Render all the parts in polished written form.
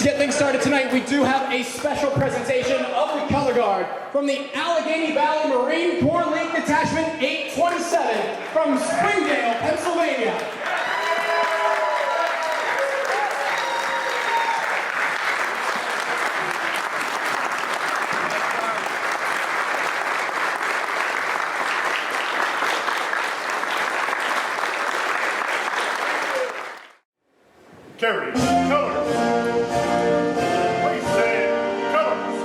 get things started tonight, we do have a special presentation of the color guard from the Allegheny Valley Marine Corps League Detachment 827 from Springdale, Pennsylvania. Carry colors. Place and colors.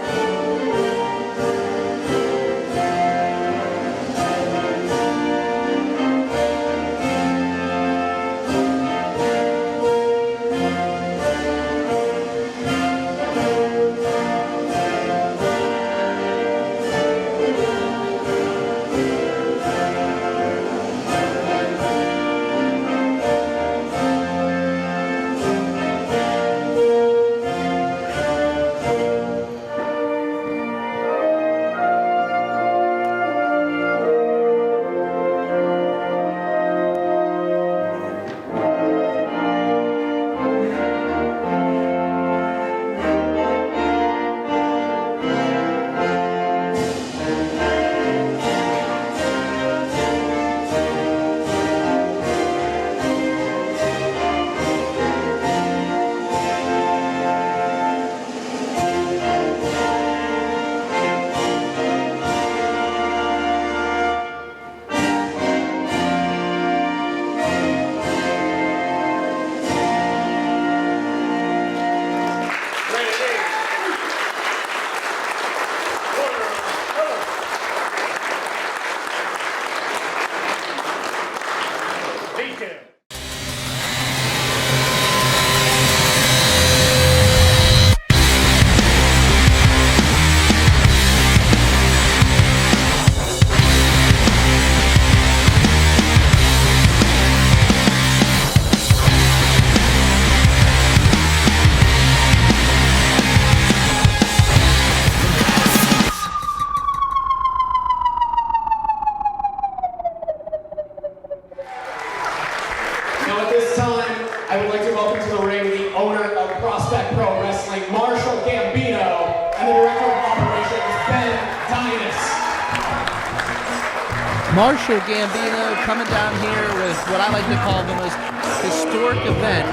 Marshall Gambino coming down here with what I like to call the most historic event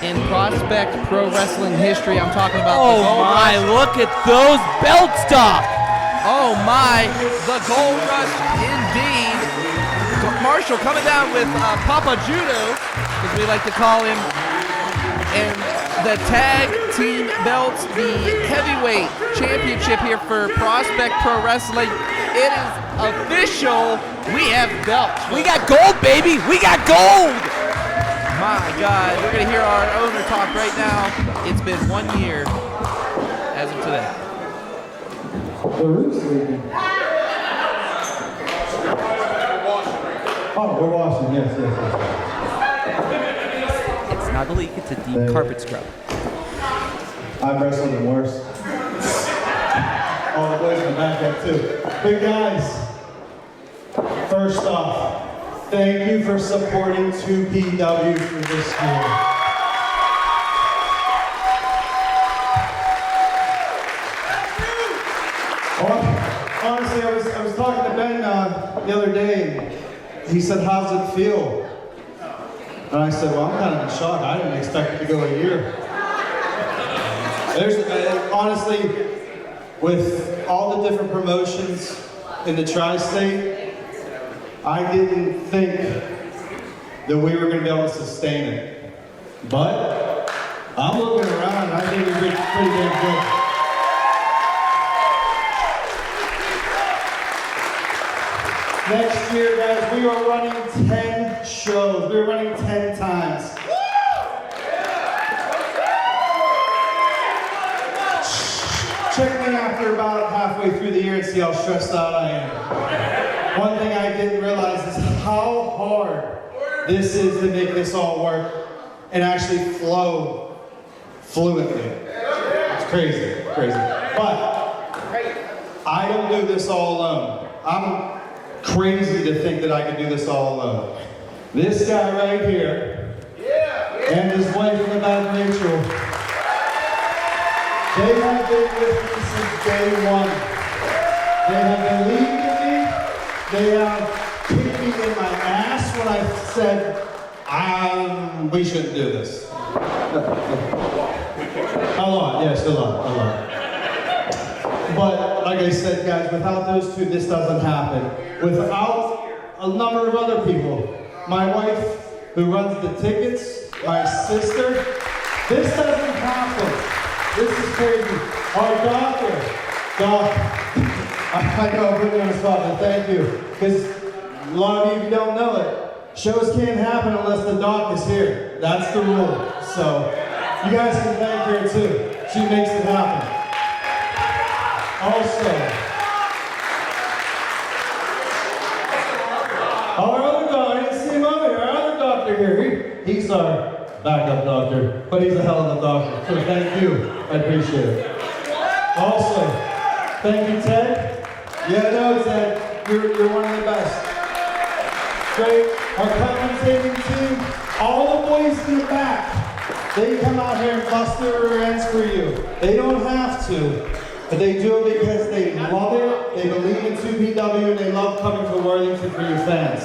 in Prospect Pro Wrestling history. I'm talking about the Gold Rush. Look at those belt stock! Oh my, the Gold Rush indeed. Marshall coming down with Papa Judo, as we like to call him, and the tag team belts, the heavyweight championship here for Prospect Pro Wrestling. It is official. We have belts. We got gold, baby. We got gold. My God, we're going to hear our owner talk right now. It's been 1 year as of today. The roof's leaking. Oh, we're washing. Yes. It's not a leak. It's a deep carpet scrub. I've wrestled in worse. All the boys in the back have too. Big guys, first off, thank you for supporting 2PW for this year. Honestly, I was talking to Ben the other day, and he said, "How's it feel?" And I said, "Well, I'm kind of in shock. I didn't expect it to go a year." Honestly, with all the different promotions in the tri-state, I didn't think that we were going to be able to sustain it. But I'm looking around, and I think we're pretty damn good. Next year, guys, we are running 10 shows. We're running 10 times. Check me after about halfway through the year and see how stressed out I am. One thing I didn't realize is how hard this is to make this all work and actually flow fluently. It's crazy. But I don't do this all alone. I'm crazy to think that I can do this all alone. This guy right here and his wife in the back, Rachel, They have been with me since day one. They have believed in me. They have kicked me in my ass when I said, we shouldn't do this. A lot, yes, a lot. But like I said, guys, without those two, this doesn't happen. Without a number of other people, my wife who runs the tickets, my sister, this doesn't happen. This is crazy. Our doctor, Doc, I know I'm putting you on the spot, but thank you. Because a lot of you don't know it. Shows can't happen unless the doc is here. That's the rule. So you guys can thank her too. She makes it happen. Also, our other doctor, I didn't see him over here, our other doctor here, he's our backup doctor, but he's a hell of a doctor, so thank you, I appreciate it. Also, thank you, Ted. Yeah, no, Ted, you're one of the best. Great, our commentating team, all the boys in the back, they come out here and bust their rear ends for you. They don't have to. But they do it because they love it, they believe in 2PW, and they love coming to Worthington for your fans.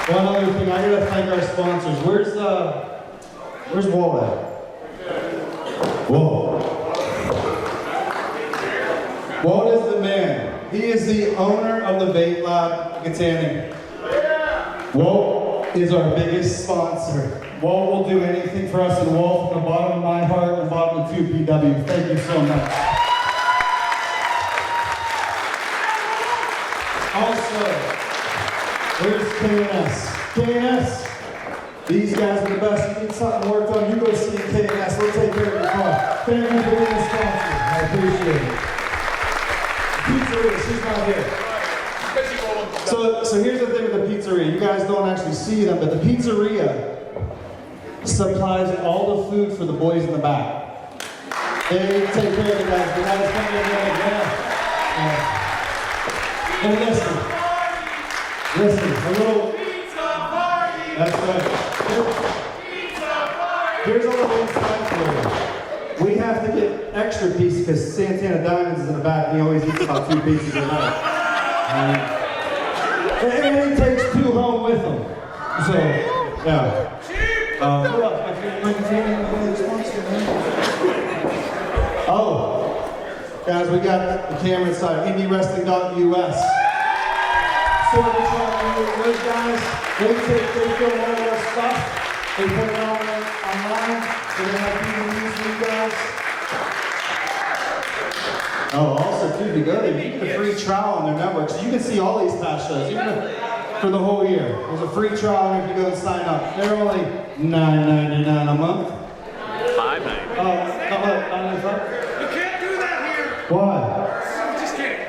One other thing, I gotta thank our sponsors. Where's Walt at? Whoa. Walt is the man. He is the owner of the Vape Lab Katanning. Walt is our biggest sponsor. Walt will do anything for us, and Walt, from the bottom of my heart and the bottom of 2PW, thank you so much. Also, where's K&S? K&S, these guys are the best. You need something worked on, you go see K&S. We'll take care of your car. Thank you for being a sponsor. I appreciate it. Pizzeria, she's not here. So here's the thing with the pizzeria. You guys don't actually see them, but the pizzeria supplies all the food for the boys in the back. They take care of the guys. The guys come in and listen, a little pizza party. That's right. Here's a little insight for you. We have to get extra pieces because Santana Diamonds is in the back and he always eats about 2 pieces a night. And he takes 2 home with him. So, yeah. Oh, guys, we got the camera inside. IndyWrestling.us. So we're trying to do those guys. They film all of our stuff. They put it all online. They're gonna have people use you guys. Oh, also too, to go there, you get a free trial on their network, so you can see all these past shows, even for the whole year. There's a free trial if you go and sign up. They're only $9.99 a month. $5.99. Oh, You can't do that here. why? Just kidding.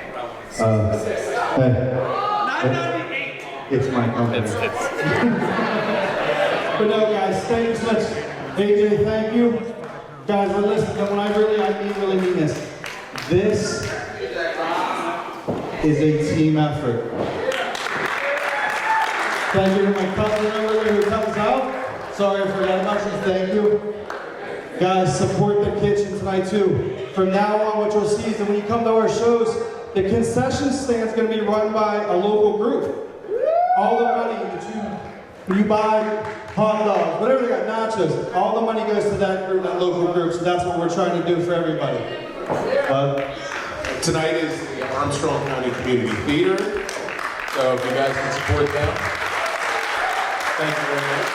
Hey, $9.98. it's my company. But no, guys, thank you so much. AJ, thank you. Guys, but listen, when I really mean this. This is a team effort. Thank you to my cousin over there who comes out. Sorry I forgot about you, thank you. Guys, support the kitchen tonight too. From now on, what you'll see is that when you come to our shows, the concession stand is going to be run by a local group. All the money that you buy, hot dogs, whatever they got, nachos, all the money goes to that group, that local group, so that's what we're trying to do for everybody. Tonight is the Armstrong County Community Theater, so if you guys can support them, thank you very much.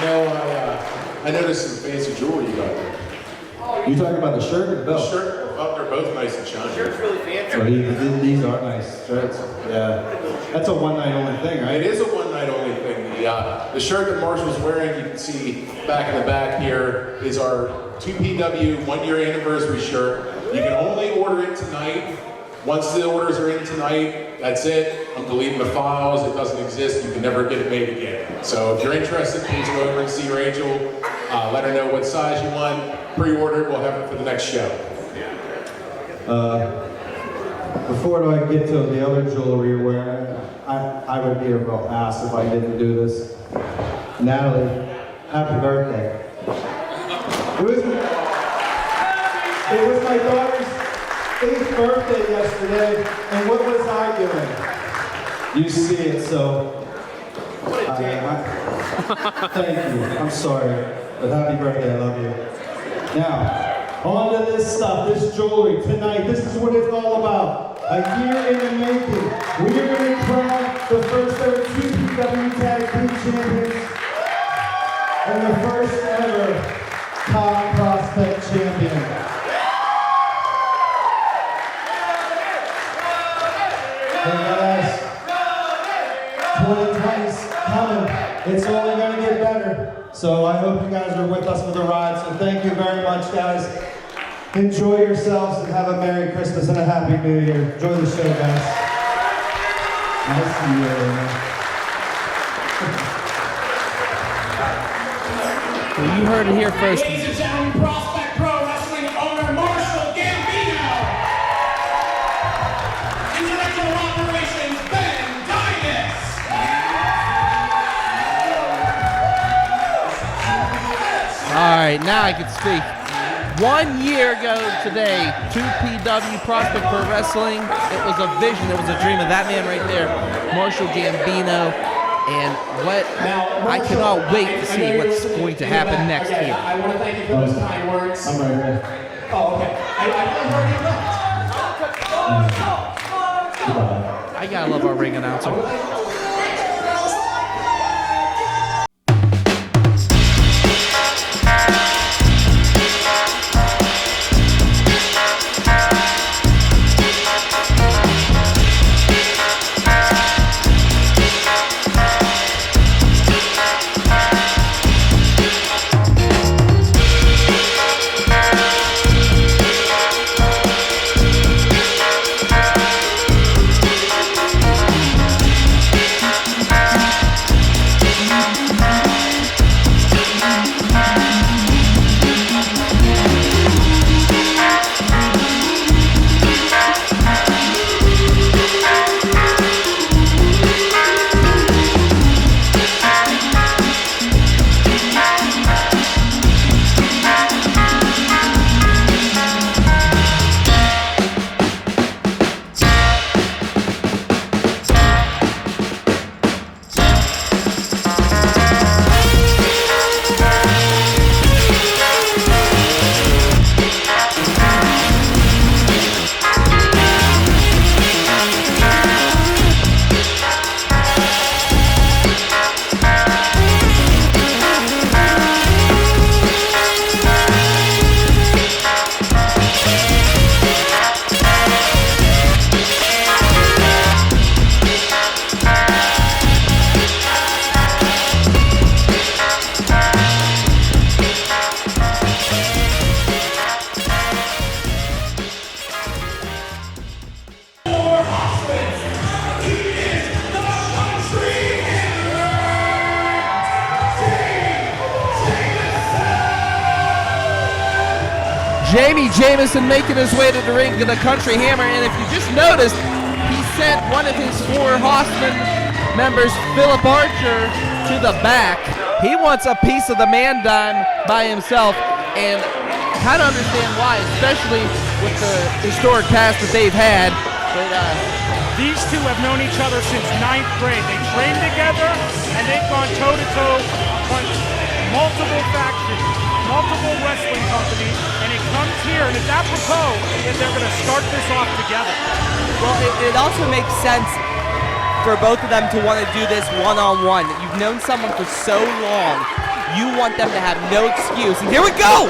No, I noticed some fancy jewelry you got there. You talking about the shirt or the belt? The shirt, oh, they're both nice and shiny. Shirt's really fancy. Oh, these are nice shirts. Yeah. That's a one night only thing, right? It is a one night only thing. The shirt that Marshall's wearing, you can see back in the back here, is our 2PW 1-year anniversary shirt. You can only order it tonight. Once the orders are in tonight, that's it. I'm deleting the files. It doesn't exist. You can never get it made again. So if you're interested, please go over and see Rachel. Let her know what size you want. Pre-order it. We'll have it for the next show. Before I get to the other jewelry you're wearing, I would be a real ass if I didn't do this. Natalie, happy birthday. It was my daughter's 8th birthday yesterday, and what was I doing? You see it, so thank you. I'm sorry, but happy birthday, I love you. Now, on to this stuff, this jewelry tonight. This is what it's all about. A year in the making. We are going to crown the first ever TPW Tag Team Champions and the first ever Top Prospect Champion. And guys, 2020's coming. It's only going to get better. So I hope you guys are with us for the ride. So thank you very much, guys. Enjoy yourselves and have a Merry Christmas and a Happy New Year. Enjoy the show, guys. Nice to see you, man. Well, you heard it here first. Ladies and gentlemen, Prospect Pro Wrestling owner Marshall Gambino. And Director of Operations, Ben Dynas. All right, now I can speak. 1 year ago today, 2PW Prospect Pro Wrestling. It was a vision, it was a dream of that man right there, Marshall Gambino. And what I cannot wait to see what's going to happen next year. I want to thank you for those kind words. I'm right here. Oh, okay. I gotta love our ring announcer. Jameson making his way to the ring to the Country Hammer, and if you just noticed, he sent one of his 4 Hossmen members, Philip Archer, to the back. He wants a piece of the man dime by himself, and kind of understand why, especially with the historic past that they've had. But These two have known each other since 9th grade. They trained together, and they've gone toe-to-toe on multiple factions, multiple wrestling companies, and it comes here, and it's apropos that they're going to start this off together. Well, it also makes sense for both of them to want to do this one-on-one. You've known someone for so long, you want them to have no excuse. And here we go!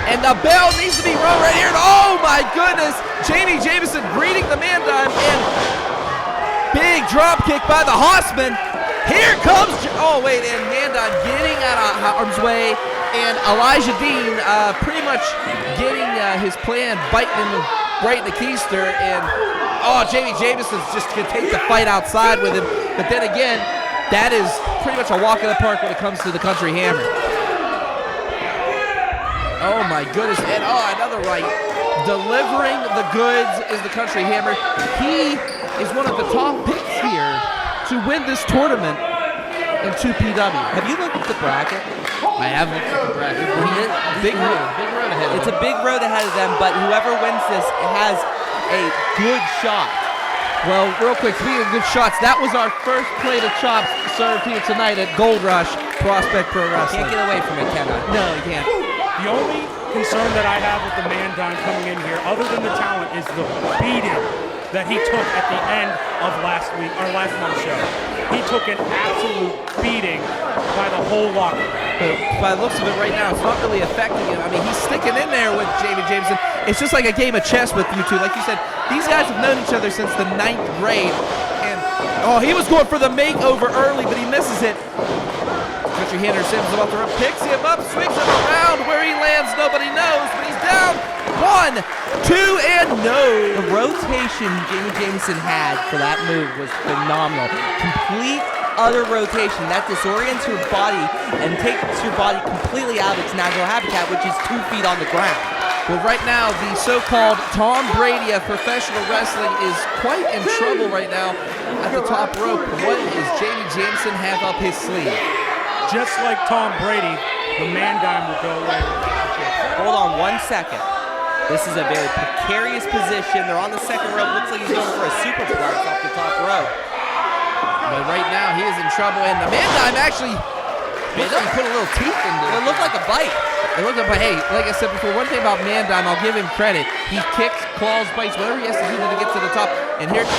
And the bell needs to be rung right here. And oh my goodness, Jameson greeting the man dime, and big drop kick by the Hossmen. Here comes, oh wait, and man dime getting out of harm's way, and Elijah Dean pretty much getting his plan, biting him right in the keister, and oh, Jameson's just gonna take the fight outside with him. But then again, that is pretty much a walk in the park when it comes to the Country Hammer. Oh my goodness, and oh, another right. Delivering the goods is the Country Hammer. He is one of the top picks here to win this tournament in 2PW. Have you looked at the bracket? I have looked at the bracket. Big road ahead. It's a big road ahead of them, but whoever wins this has a good shot. Well, real quick, speaking of good shots, that was our first plate of chops served here tonight at Gold Rush Prospect Pro Wrestling. Can't get away from it, can I? No, you can't. The only concern that I have with the man dime coming in here, other than the talent, is the beating that he took at the end of last month's show. He took an absolute beating by the whole locker. By the looks of it right now, it's not really affecting him. I mean, he's sticking in there with Jameson. It's just like a game of chess with you two. Like you said, these guys have known each other since the 9th grade. And, he was going for the makeover early, but he misses it. Country Hander Sims about to run, picks him up, swings him around. Where he lands, nobody knows, but he's down. 1, 2, and no. The rotation Jameson had for that move was phenomenal. Complete, utter rotation. That disorients your body and takes your body completely out of its natural habitat, which is 2 feet on the ground. Well, right now, the so-called Tom Brady of professional wrestling is quite in trouble right now at the top rope. What does Jameson have up his sleeve? Just like Tom Brady, the man dime will go away with the championship. Hold on 1 second. This is a very precarious position. They're on the second rope. Looks like he's going for a superplex off the top rope. But right now, he is in trouble, and the man dime actually put a little teeth into it. It looked like a bite. It looked like, but hey, like I said before, one thing about man dime, I'll give him credit. He kicks, claws, bites, whatever he has to do to get to the top. And here,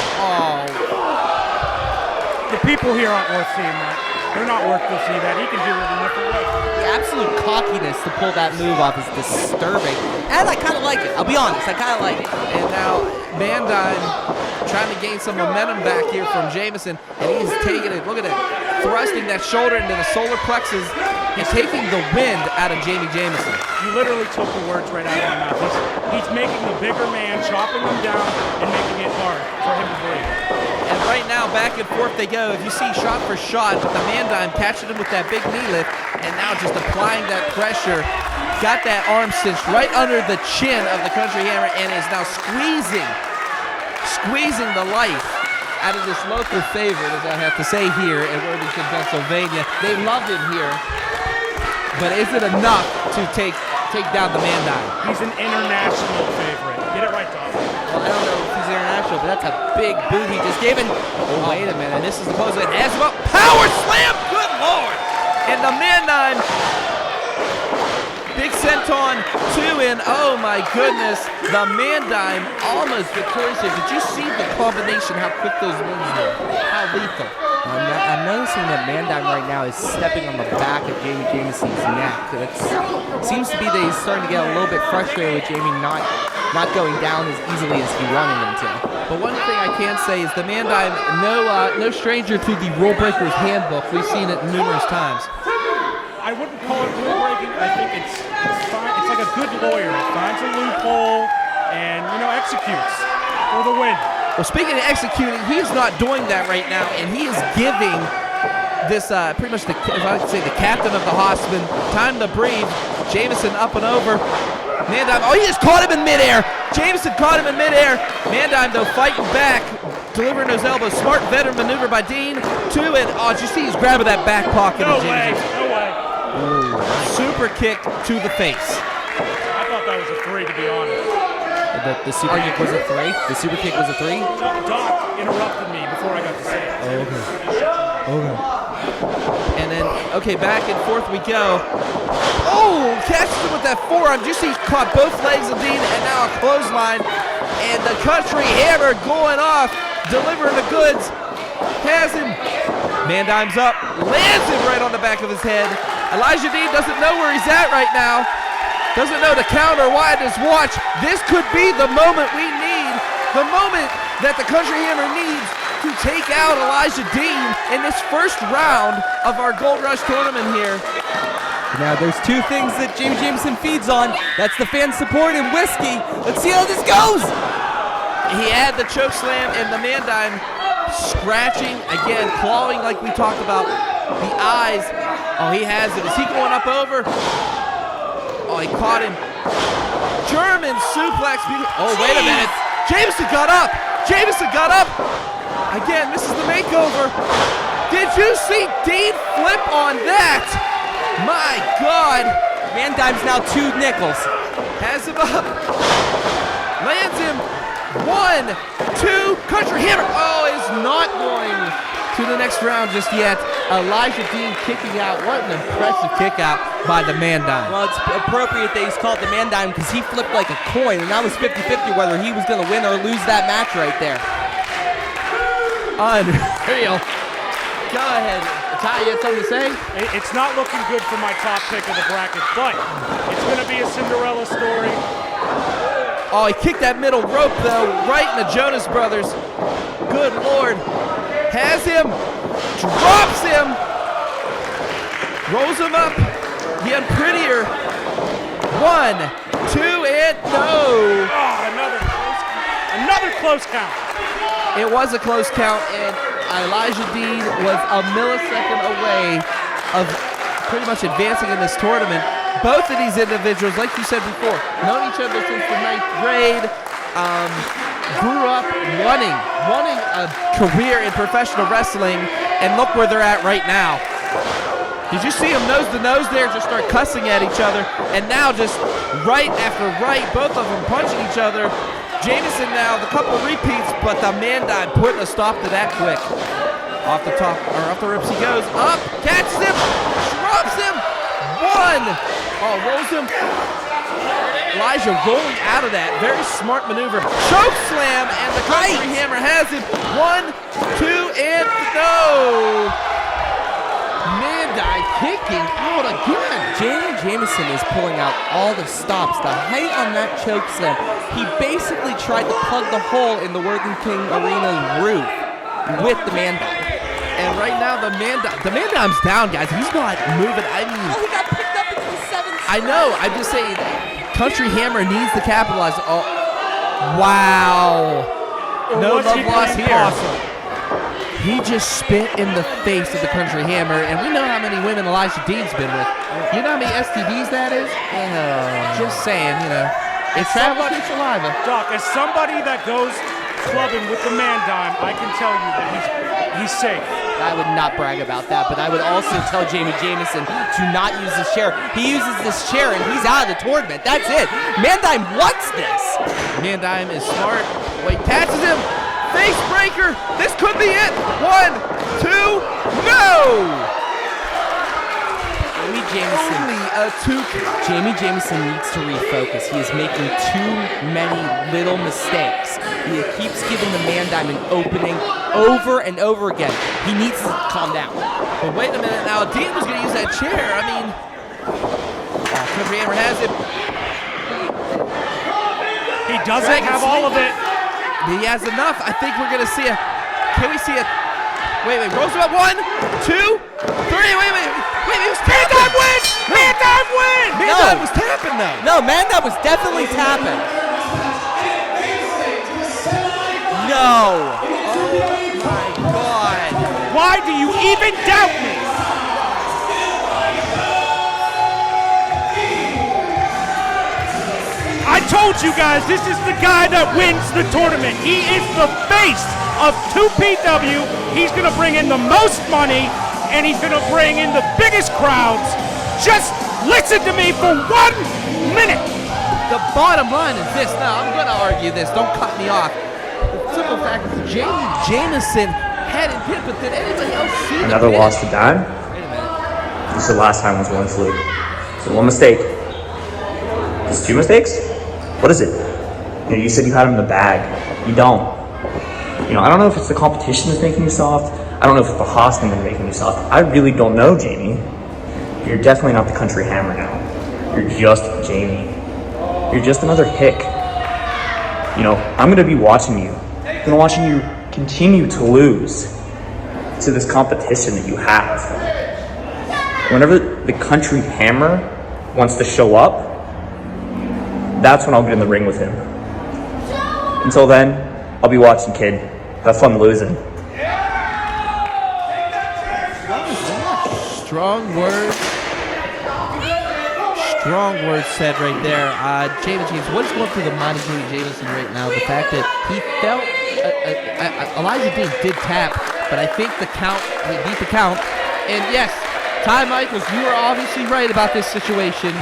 The people here aren't worth seeing that. They're not worth to see that. He can do it in different ways. The absolute cockiness to pull that move off is disturbing. And I kind of like it. I'll be honest, I kind of like it. And now man dime trying to gain some momentum back here from Jameson, and he's taking it. Look at it, thrusting that shoulder into the solar plexus. He's taking the wind out of Jameson. You literally took the words right out of my mouth. He's making the bigger man, chopping him down, and making it hard for him to breathe. And right now, back and forth they go. If you see shot for shot, but the man dime catching him with that big knee lift, and now just applying that pressure. Got that arm cinched right under the chin of the Country Hammer, and is now squeezing the life out of this local favorite, as I have to say here in Worthington, Pennsylvania. They loved him here, but is it enough to take down the man dime? He's an international favorite. Get it right, Tom. Well, I don't know if he's international, but that's a big boot he just gave him. Oh, wait a minute. This is the close of it. As well, power slam! Good Lord! And the man dime, big senton, 2 in. Oh my goodness. The man dime almost victorious. Did you see the combination, how quick those wins were? How lethal. I'm noticing that man dime right now is stepping on the back of Jameson's neck. It seems to be that he's starting to get a little bit frustrated with Jami not going down as easily as he wanted him to. But one thing I can say is the man dime, no stranger to the Rule Breakers Handbook. We've seen it numerous times. I wouldn't call it rule breaking. I think it's fine. It's like a good lawyer. It finds a loophole and executes for the win. Well, speaking of executing, he is not doing that right now, and he is giving this pretty much if I could say the captain of the Hossmen time to breathe. Jameson up and over. Man dime, he just caught him in midair. Jameson caught him in midair. Man dime, though, fighting back, delivering those elbows. Smart veteran maneuver by Dean. 2 in. Oh, did you see he's grabbing that back pocket of Jameson? No way. Ooh, super kick to the face. I thought that was a 3, to be honest. The super kick was a 3? The super kick was a 3? Doc interrupted me before I got to say it. Okay. And then, back and forth we go. Oh, catches him with that forearm. Just he caught both legs of Dean, and now a clothesline. And the Country Hammer going off, delivering the goods. Has him. Man dime's up, lands him right on the back of his head. Elijah Dean doesn't know where he's at right now. Doesn't know to counter wide his watch. This could be the moment we need. The moment that the Country Hammer needs to take out Elijah Dean in this first round of our Gold Rush tournament here. Now there's 2 things that Jameson feeds on. That's the fan support and whiskey. Let's see how this goes. He had the choke slam and the man dime scratching, again, clawing like we talked about. The eyes. Oh, he has it. Is he going up over? Oh, he caught him. German suplex. Oh, wait a minute. Jameson got up. Again, this is the makeover. Did you see Dean flip on that? My God. Van Dyne's now 2 nickels. Has him up. Lands him. 1, 2, country hammer. Oh, is not going to the next round just yet. Elijah Dean kicking out. What an impressive kick out by the Man Dime. Well, it's appropriate that he's called the Man Dime because he flipped like a coin, and that was 50-50 whether he was going to win or lose that match right there. Unreal. Go ahead. Ty, you had something to say? It's not looking good for my top pick of the bracket, but it's going to be a Cinderella story. Oh, he kicked that middle rope, though, right in the Jonas Brothers. Good Lord. Has him. Drops him. Rolls him up. Getting prettier. 1, 2, and no. Oh, another close count. It was a close count, and Elijah Dean was a millisecond away of pretty much advancing in this tournament. Both of these individuals, like you said before, known each other since the 9th grade, grew up wanting a career in professional wrestling, and look where they're at right now. Did you see them nose to nose there, just start cussing at each other, and now just right after right, both of them punching each other. Jameson now, the couple repeats, but the Man Dime putting a stop to that quick. Off the top, or off the rips he goes, up, catches him, drops him, 1. Oh, rolls him. Elijah rolling out of that, very smart maneuver. Choke slam, and the country hammer has him. 1, 2, and no. Man Dime kicking out again. Jameson is pulling out all the stops. The height on that choke slam, he basically tried to plug the hole in the Worthington Arena's roof with the Man Dime. And right now, the Man Dime's down, guys. He's not moving. I mean, Oh, he got picked up into the 7th. I know. I'm just saying, Country Hammer needs to capitalize. Oh, wow. No love lost here. Awesome. He just spit in the face of the Country Hammer, and we know how many women Elijah Dean's been with. You know how many STDs that is? Just saying, you know. It travels through saliva. Doc, as somebody that goes clubbing with the Man Dime, I can tell you that he's safe. I would not brag about that, but I would also tell Jamie Jameson to not use this chair. He uses this chair and he's out of the tournament. That's it. Man Dime wants this. Man Dime is smart. Wait, catches him. Face breaker. This could be it. 1, 2, no. Jamie Jameson needs to refocus. He is making too many little mistakes. He keeps giving the Man Dime an opening over and over again. He needs to calm down. But wait a minute now. Dean was going to use that chair. I mean, Country Hammer has it. He doesn't have all of it. He has enough. I think we're going to see a... Can we see a... Wait. Rolls about 1, 2, 3. Wait. He was tapping. Man Dime wins! Man Dime wins! Man Dime was tapping, though. No, Man Dime was definitely tapping. No. Oh, my God. Why do you even doubt me? I told you guys, this is the guy that wins the tournament. He is the face of 2PW. He's going to bring in the most money, and he's going to bring in the biggest crowds. Just listen to me for 1 minute. The bottom line is this. Now, I'm going to argue this. Don't cut me off. The simple fact is Jameson had it hit, but did anybody else see the Another pin? loss to Dan? Wait a minute. This is the last time it was one fluke. So 1 mistake. This 2 mistakes? What is it? You know, you said you had him in the bag. You don't. You know, I don't know if it's the competition that's making you soft. I don't know if it's the Hossmen that's making you soft. I really don't know, Jamie. You're definitely not the Country Hammer now. You're just Jamie. You're just another hick. You know, I'm going to be watching you. I'm going to watching you continue to lose to this competition that you have. Whenever the Country Hammer wants to show up, that's when I'll get in the ring with him. Until then, I'll be watching, kid. Have fun losing. Strong words said right there. James, what is going through the mind of Jamie Jameson right now? The fact that he felt Elijah Dean did tap, but I think he beat the count. And yes, Ty Michaels, you are obviously right about this situation.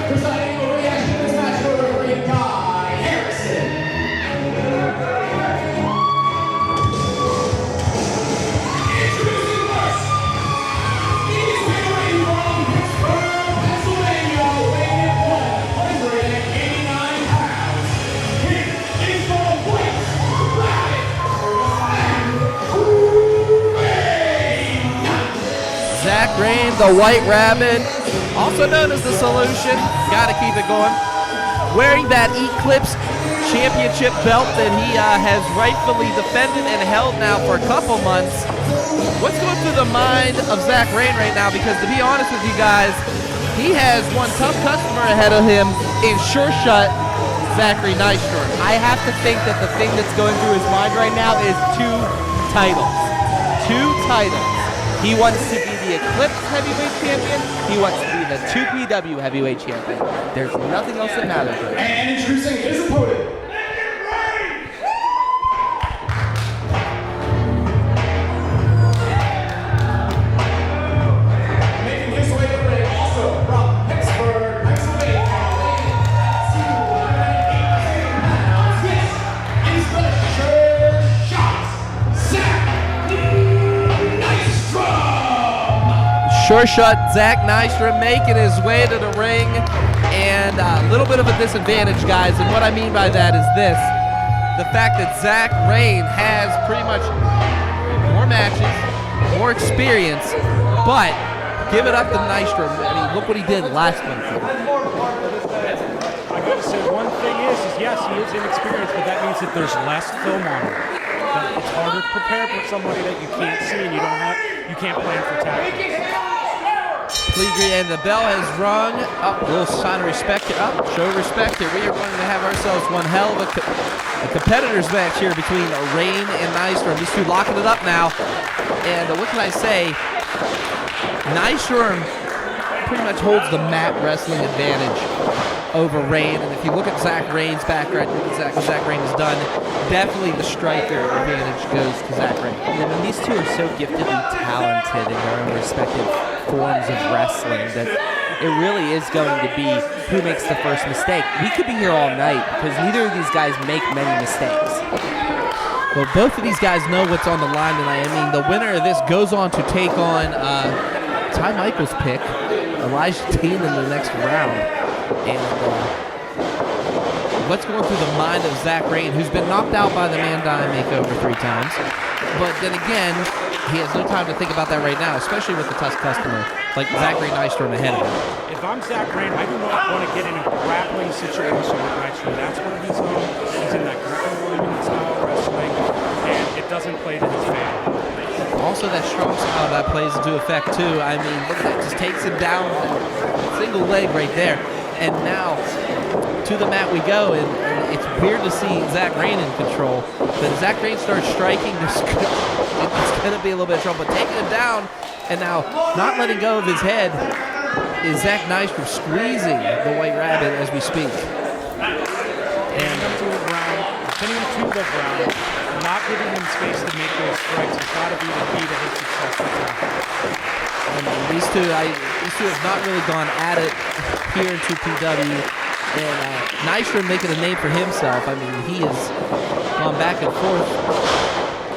Presiding over the action of this match for referee Guy Harrison. Introducing first, he's weighing from Pittsburgh, Pennsylvania, weighing in 189 pounds. He is the White Rabbit, Zach Rayne, the White Rabbit, also known as the Solution. Gotta keep it going. Wearing that Eclipse Championship belt that he has rightfully defended and held now for a couple months. What's going through the mind of Zach Rayne right now? Because to be honest with you guys, he has one tough customer ahead of him in Sure Shot, Zachery Nystrom. I have to think that the thing that's going through his mind right now is 2 titles. 2 titles. He wants to be the Eclipse Heavyweight Champion. He wants to be the 2PW Heavyweight Champion. There's nothing else that matters right now. and introducing his opponent. Making his way to the ring, also from Pittsburgh, Pennsylvania, weighing 218 pounds. This is the Sure Shot, Zack Nystrom. Sure Shot Zach Nystrom making his way to the ring, and a little bit of a disadvantage, guys. And what I mean by that is this: the fact that Zach Rayne has pretty much more matches, more experience, but give it up to Nystrom. I mean, look what he did last month. I gotta say, one thing is yes, he is inexperienced, but that means that there's less film on him. That it's harder to prepare for somebody that you can't see and you can't plan for tactics. And the bell has rung. Up, a little sign of respect. Up, show respect here. We are going to have ourselves one hell of a competitors match here between Rayne and Nystrom. These two locking it up now. And what can I say? Nystrom pretty much holds the mat wrestling advantage over Rayne. And if you look at Zach Rayne's background, look at what Zach Rayne has done, definitely the striker advantage goes to Zach Rayne. I mean, these two are so giftedly talented in their own respective forms of wrestling that it really is going to be who makes the first mistake. We could be here all night because neither of these guys make many mistakes. Well, both of these guys know what's on the line tonight. I mean, the winner of this goes on to take on Ty Michaels' pick, Elijah Dean, in the next round. And what's going through the mind of Zach Rayne, who's been knocked out by the Mandai makeover 3 times. But then again, he has no time to think about that right now, especially with the tough customer like Zachery Nystrom ahead of him. If I'm Zach Rayne, I do not want to get in a grappling situation with Nystrom. That's what he's on. He's in that Greco-Roman style wrestling, and it doesn't play to his favor. Also, that strong style that plays into effect too. I mean, look at that, just takes him down, single leg right there. And now, to the mat we go, and it's weird to see Zach Rayne in control. But as Zach Rayne starts striking, it's going to be a little bit of trouble. But taking him down, and now not letting go of his head, is Zach Nystrom squeezing the White Rabbit as we speak. And to the ground, pinning him to the ground, not giving him space to make those strikes has got to be the key to his success. I mean, these two have not really gone at it here in 2PW. And Nystrom making a name for himself. I mean, he has gone back and forth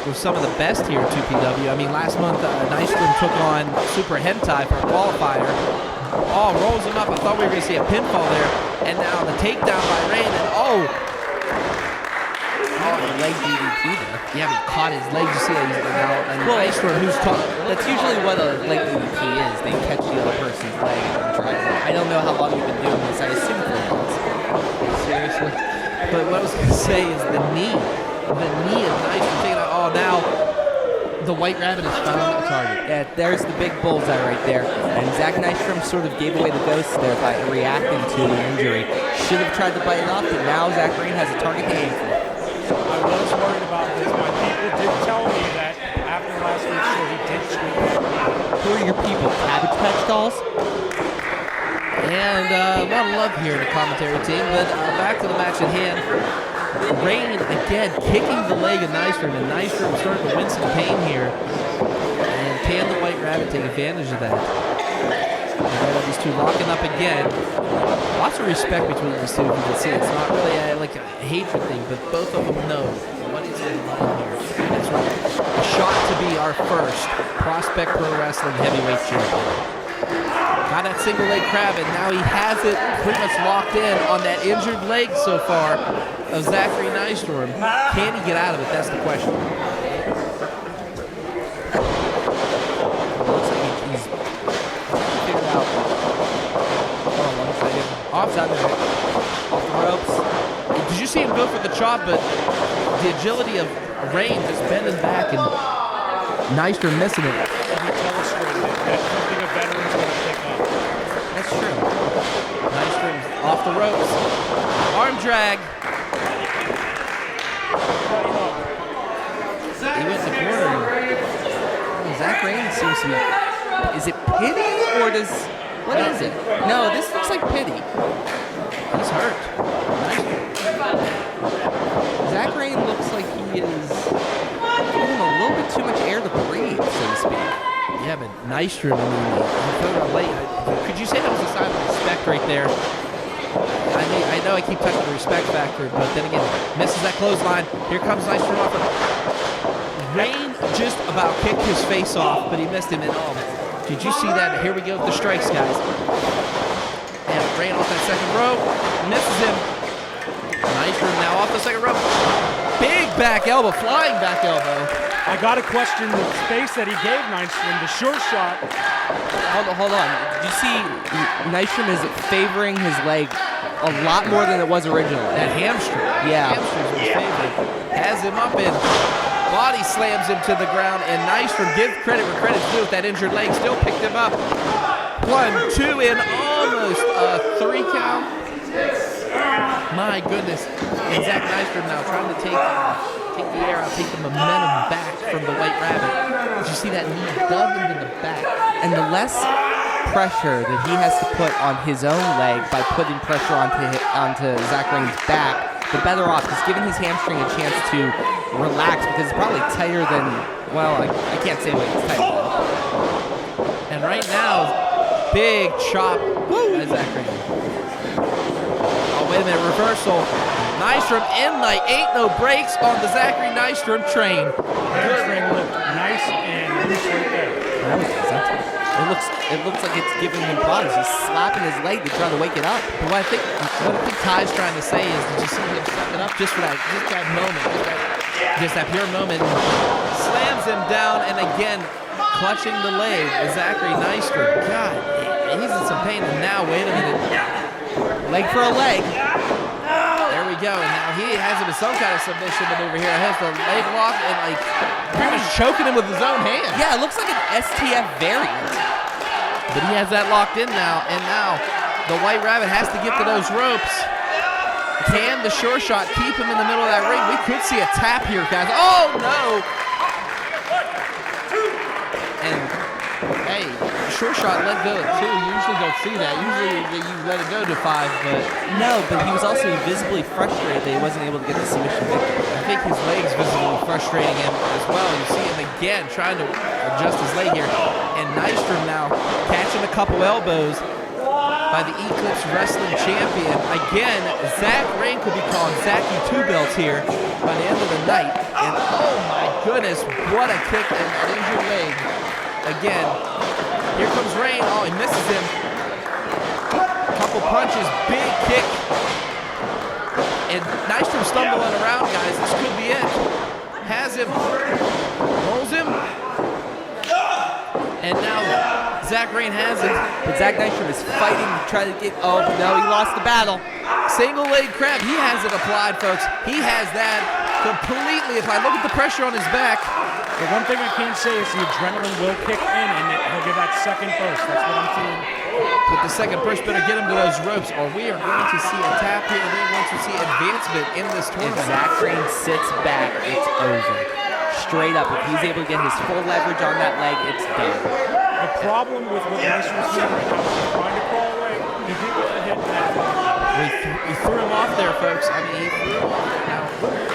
with some of the best here in 2PW. I mean, last month, Nystrom took on Super Hentai for a qualifier. Oh, rolls him up. I thought we were going to see a pinfall there. And now the takedown by Rayne. And The leg DDT there. yeah, but he caught his leg. You see that he's now. And Nystrom, who's That's usually what a leg DDT is. They catch the other person's leg and try to. I don't know how long you've been doing this. I assume 4 months. seriously. But what I was going to say is the knee. The knee of Nystrom taking out. Oh, now the White Rabbit has found a target. Yeah, there's the big bullseye right there. And Zach Nystrom sort of gave away the ghost there by reacting to the injury. Should have tried to bite it off, but now Zach Rayne has a target to aim for. I was worried about this. My people did tell me that after last week's show, he did tweet. Who are your people? Cabbage Patch Dolls? And a lot of love here in the commentary team, but back to the match at hand. Rayne, again, kicking the leg of Nystrom, and Nystrom starting to wince in pain here. And can the White Rabbit take advantage of that? And these two locking up again. Lots of respect between these two. You can see it's not really like a hatred thing, but both of them know what is going on here. That's right. A shot to be our first Prospect Pro Wrestling Heavyweight Champion. Got that single leg crab, and now he has it pretty much locked in on that injured leg so far of Zachery Nystrom. Can he get out of it? That's the question. Looks like he's figured out. Hold on 1 second. Off Zander, off the ropes. Did you see him go for the chop? But the agility of Rayne just bending back and Nystrom missing it. That's true. Nystrom's off the ropes. Arm drag. He went in the corner. Zach Rayne seems to be. Is it pity or does. What is it? No, this looks like pity. He's hurt. Zach Rayne looks like he is giving a little bit too much air to breathe, so to speak. Yeah, but Nystrom, could you say that was a sign of respect right there? I know I keep touching the respect factor, but then again, misses that clothesline. Here comes Nystrom off. Rayne just about kicked his face off, but he missed him. And did you see that? Here we go with the strikes, guys. And Rayne off that second rope, misses him. Nystrom now off the second rope. Big back elbow, flying back elbow. I got to question the space that he gave Nystrom, the short shot. Hold on. Did you see Nystrom is favoring his leg a lot more than it was originally? That hamstring. Yeah. Hamstring was favored. Has him up and body slams him to the ground, and Nystrom, give credit where credit's due with that injured leg, still picked him up. 1, 2, and almost a 3 count. My goodness. And Zack Nystrom now trying to take the air out, take the momentum back from the White Rabbit. Did you see that knee dug into the back? And the less pressure that he has to put on his own leg by putting pressure onto Zach Rayne's back, the better off. He's giving his hamstring a chance to relax because it's probably tighter than, well, I can't say what it's tighter than. And right now, big chop by Zach Rayne. Oh, wait a minute, reversal. Nystrom in like ain't no brakes on the Zachery Nystrom train. Hamstring looked nice and loose right there. It looks like it's giving him problems. He's slapping his leg to try to wake it up. But what I think Ty's trying to say is, did you see him step it up just for that moment, just that pure moment? Slams him down, and again, clutching the leg is Zachery Nystrom. God, he's in some pain. And now, wait a minute, leg for a leg. There we go, and now he has him in some kind of submission maneuver here. He has the leg lock and like pretty much choking him with his own hand. Yeah, it looks like an STF variant. But he has that locked in now, and now the White Rabbit has to get to those ropes. Can the sure shot keep him in the middle of that ring? We could see a tap here, guys. Oh, no! And, hey, sure shot let go at 2. You usually don't see that. Usually you let it go to 5, but... No, but he was also visibly frustrated that he wasn't able to get the submission victory. I think his leg's visibly frustrating him as well. You see him again trying to adjust his leg here. And Nystrom now catching a couple elbows by the Eclipse Wrestling Champion. Again, Zack Rayne could be calling Zacky 2 belts here by the end of the night. And oh my goodness, what a kick and an injured leg. Again, here comes Rayne. Oh, he misses him. Couple punches, big kick. And Nystrom stumbling around, guys. This could be it. Has him, rolls him. And now Zack Rayne has it. But Zack Nystrom is fighting to try to get, oh no, he lost the battle. Single leg crab, he has it applied, folks. He has that completely. If I look at the pressure on his back. The one thing I can say is the adrenaline will kick in and he'll give that second burst. That's what I'm seeing. But the second burst better get him to those ropes, or we are going to see a tap here. We're going to see advancement in this tournament. If Zack Rayne sits back, it's over. Straight up, if he's able to get his full leverage on that leg, it's done. The problem with what Nystrom's doing right now is trying to crawl away. He did get the hit that. he threw him off there, folks. I mean, he threw him off there. Now,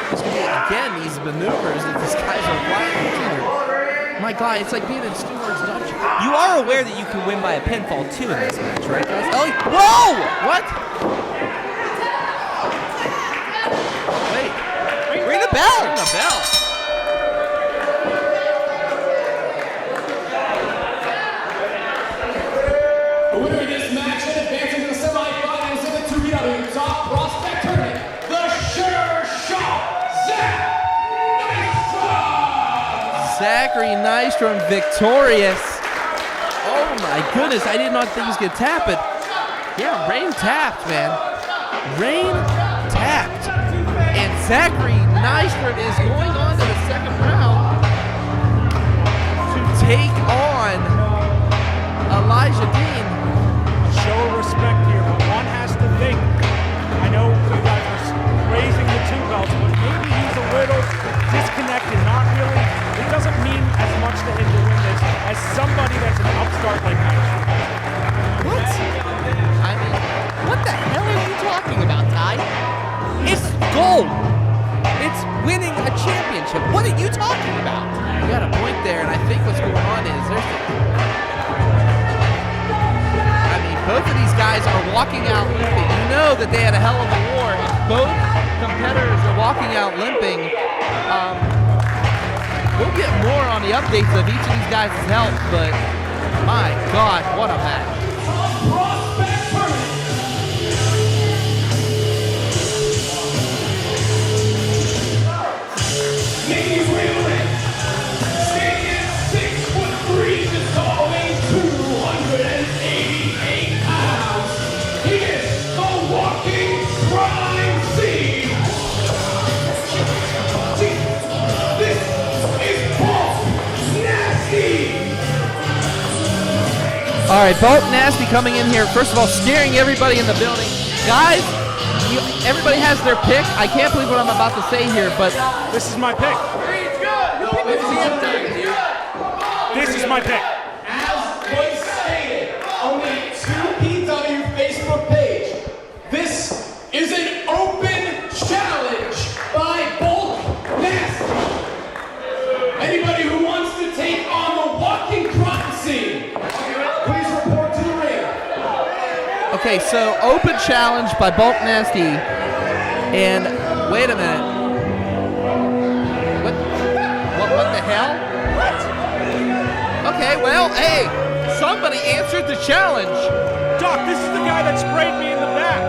there's going to be, again, these maneuvers that these guys are flying together. My God, it's like being in Stewart's dungeon. You are aware that you can win by a pinfall too in this match, right, guys? Oh, whoa! What? Wait. Ring the bell! Ring the bell. The winner of this match and advancing to the semifinals of the 2PW Top Prospect Tournament, the Sure Shot, Zack Nystrom! Zachery Nystrom victorious. Oh my goodness, I did not think he was going to tap it. Yeah, Rayne tapped, man. Rayne tapped. And Zachery Nystrom is going on to the second round to take on Elijah Dean. Show respect here, but one has to think. I know you guys are raising the 2 belts, but maybe he's a little disconnected. Not really. It doesn't mean as much to him to win this as somebody that's an upstart like Nystrom. What? I mean, what the hell are you talking about, Ty? It's gold. It's winning a championship. What are you talking about? You got a point there, and I think what's going on is both of these guys are walking out limping. You know that they had a hell of a war. If both competitors are walking out limping, we'll get more on the updates of each of these guys' health, but my God, what a match. Prospect Tournament. Making his way to the ring, standing at 6'3", just weighing 288 pounds. He is the walking crime scene. This is Bulk Nasty. All right, Bulk Nasty coming in here. First of all, scaring everybody in the building. Guys, everybody has their pick. I can't believe what I'm about to say here, but This is my pick. This is my pick. As was stated on the 2PW Facebook page, this is an open challenge by Bulk Nasty. Anybody who wants to take on the walking crime scene, please report to the ring. okay, so open challenge by Bulk Nasty. And wait a minute. What the hell? What? Okay, well, hey, somebody answered the challenge. Doc, this is the guy that sprayed me in the back.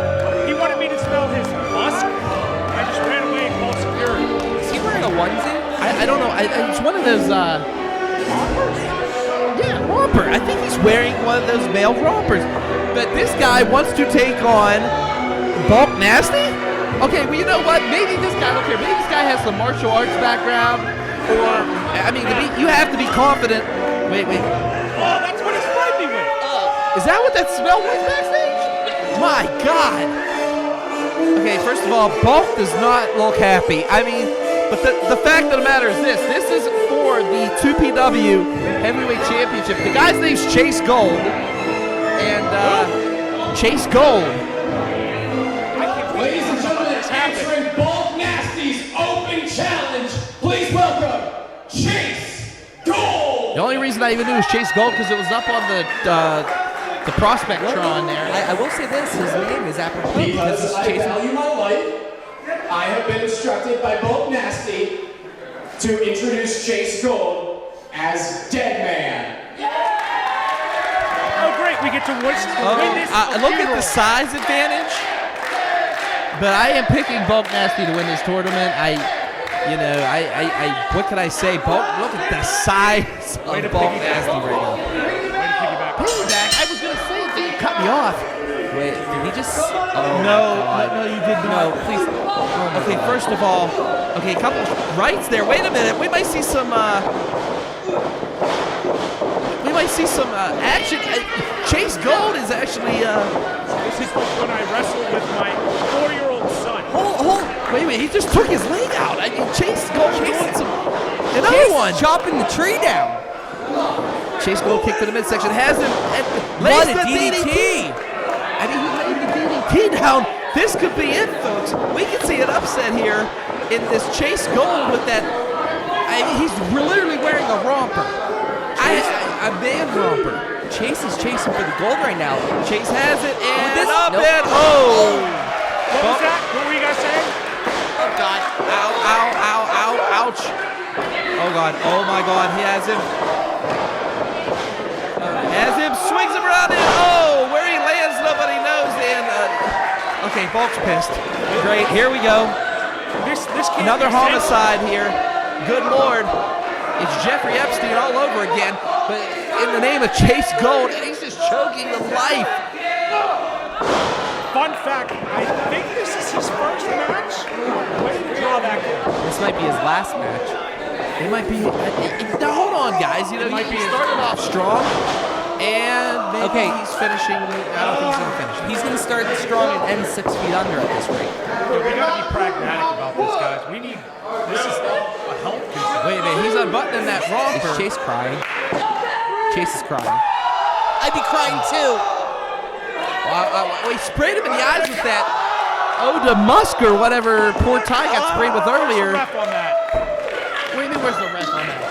He wanted me to smell his musk. I just ran away and called security. Is he wearing a onesie? I don't know. It's one of those, Rompers? yeah, romper. I think he's wearing one of those male rompers. But this guy wants to take on Bulk Nasty? Okay, well, you know what? Maybe this guy, okay, maybe this guy has some martial arts background. Or, I mean, you have to be confident. Wait. Oh, that's what he sprayed me with. Is that what that smell was backstage? My God. Okay, first of all, Bulk does not look happy. I mean, but the fact of the matter is this. This is for the 2PW Heavyweight Championship. The guy's name's Chase Gold. And, Chase Gold. Ladies and gentlemen, answering Bulk Nasty's open challenge, please welcome Chase Gold. The only reason I even knew was Chase Gold because it was up on the Prospectron there. I will say this, his name is apropos because Because it's I Chase. value my life, I have been instructed by Bulk Nasty to introduce Chase Gold as Dead Man. Oh, great. We get to win this. Look at the size advantage. But I am picking Bulk Nasty to win this tournament. What can I say? Bulk, look at the size of Bulk Nasty right now. Piggyback. I was gonna say, you cut me off. Wait, did he just? No, you did not. No, please. Okay, first of all, okay, a couple rights there. Wait a minute. We might see some. Action. Chase Gold is actually. This is when I wrestled with my 4-year-old son. Hold. Wait. He just took his leg out. I mean, Chase Gold doing some. Another Chase one. chopping the tree down. Chase Gold kick to the midsection. Has him. What Lays a the DDT. I mean, he laid the DDT down this could be it, folks. We could see an upset here in this Chase Gold with that. I mean, he's literally wearing a romper. A man romper. Chase is chasing for the gold right now. Chase has it, and this- up nope. and What was that? What were you guys saying? Oh, God. Ow, ow, ow, ow, ouch. Oh, God. Oh, my God. He has him. Swings him around and where he lands, nobody knows. And, okay, Bulk's pissed. Great. Here we go. This can't Another be homicide here. Good Lord. It's Jeffrey Epstein all over again, but in the name of Chase Gold, and he's just choking the life. Fun fact, I think this is his first match. When did you draw that goal? This might be his last match. It might be. Now hold on, guys. You know, he started off strong, and maybe he's finishing. I don't think he's gonna finish. He's gonna start strong and end 6 feet under at this rate. We gotta be pragmatic about this, guys. This is a health concern. Wait a minute, he's unbuttoning that romper. Is Chase crying? Chase is crying. I'd be crying too. He sprayed him in the eyes with that eau de musk or whatever poor Ty got sprayed with earlier. Where's the ref on that? What do you mean, where's the ref on that?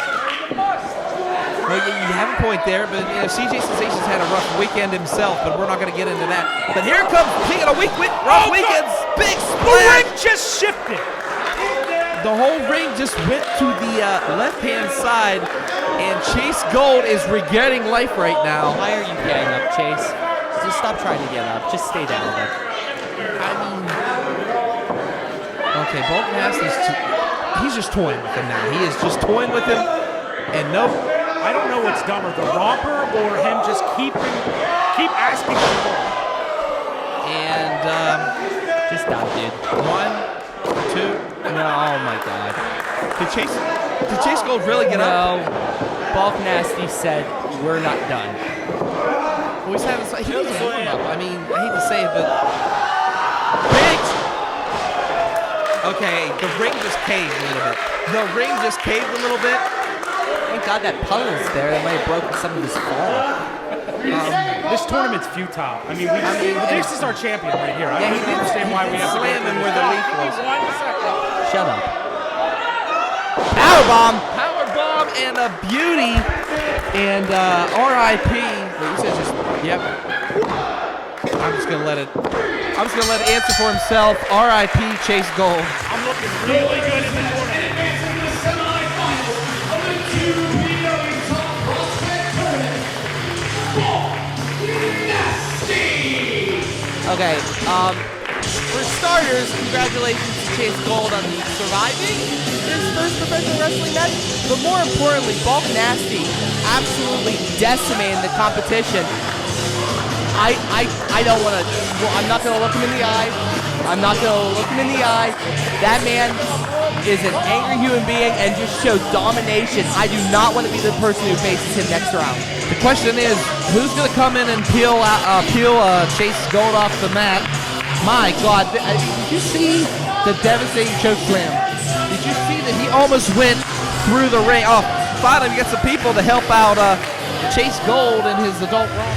Well, you have a point there, but you know, CJ Sensation's had a rough weekend himself, but we're not going to get into that. But here comes, speaking of rough weekends, big The splash. ring just shifted. The whole ring just went to the left-hand side, and Chase Gold is regaining life right now. Why are you getting up, Chase? Just stop trying to get up. Just stay down there. I mean, okay, Bulk he's just toying with him now. He is just toying with him, and no. I don't know what's dumber, the romper or him just keep asking for more. And Just stop, dude. 1, 2. No, oh my God. Did Chase Gold really get up? No. Bulk Nasty said, we're not done. Well, he's having he needs a warm up. I mean, I hate to say it, but big. Okay, the ring just caved a little bit. Thank God that puddle's there. That might have broken some of his fall. This tournament's futile. I mean, this is our champion right here. I don't understand why we have to slam him where the leaf was. Shut up. Powerbomb. Powerbomb and a beauty. And R.I.P. Yep. I'm just gonna let it answer for himself. R.I.P. Chase Gold. I'm looking really good in the tournament. Okay, for starters, congratulations to Chase Gold on surviving his first professional wrestling match. But more importantly, Bulk Nasty absolutely decimating the competition. I don't want to. Well, I'm not gonna look him in the eye. That man is an angry human being and just showed domination. I do not want to be the person who faces him next round. The question is, who's going to come in and peel Chase Gold off the mat? My God, did you see the devastating choke slam? Did you see that he almost went through the ring? Oh, finally we got some people to help out Chase Gold in his adult run.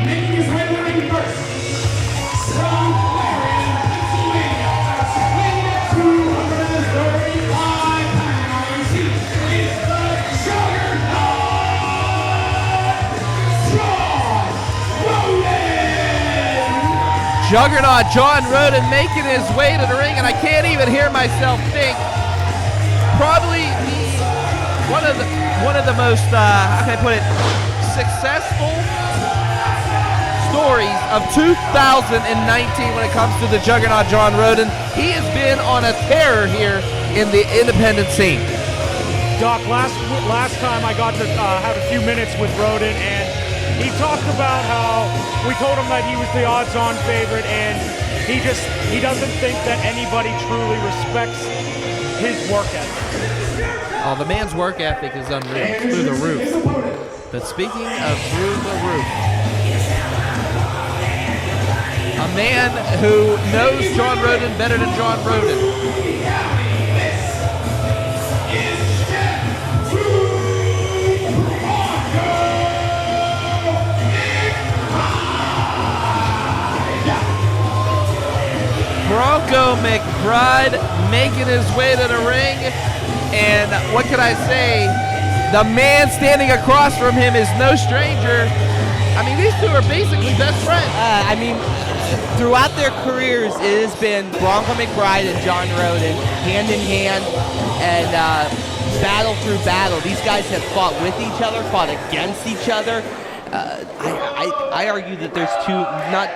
Making his way to the ring first, from weighing at 235 pounds, he is the Juggernaut John Rhoden making his way to the ring, and I can't even hear myself think. Probably one of the most, how can I put it, successful stories of 2019 when it comes to the Juggernaut John Rhoden. He has been on a tear here in the independent scene. Doc, last time I got to have a few minutes with Rhoden, and he talked about how we told him that he was the odds-on favorite, and he doesn't think that anybody truly respects his work ethic. Oh, the man's work ethic is unreal, through the roof. But speaking of through the roof, a man who knows John Rhoden better than John Rhoden. Bronco McBride making his way to the ring. And what can I say? The man standing across from him is no stranger. I mean, these two are basically best friends. Throughout their careers, it has been Bronco McBride and John Rhoden hand in hand, and battle through battle. These guys have fought with each other, fought against each other. I argue that there's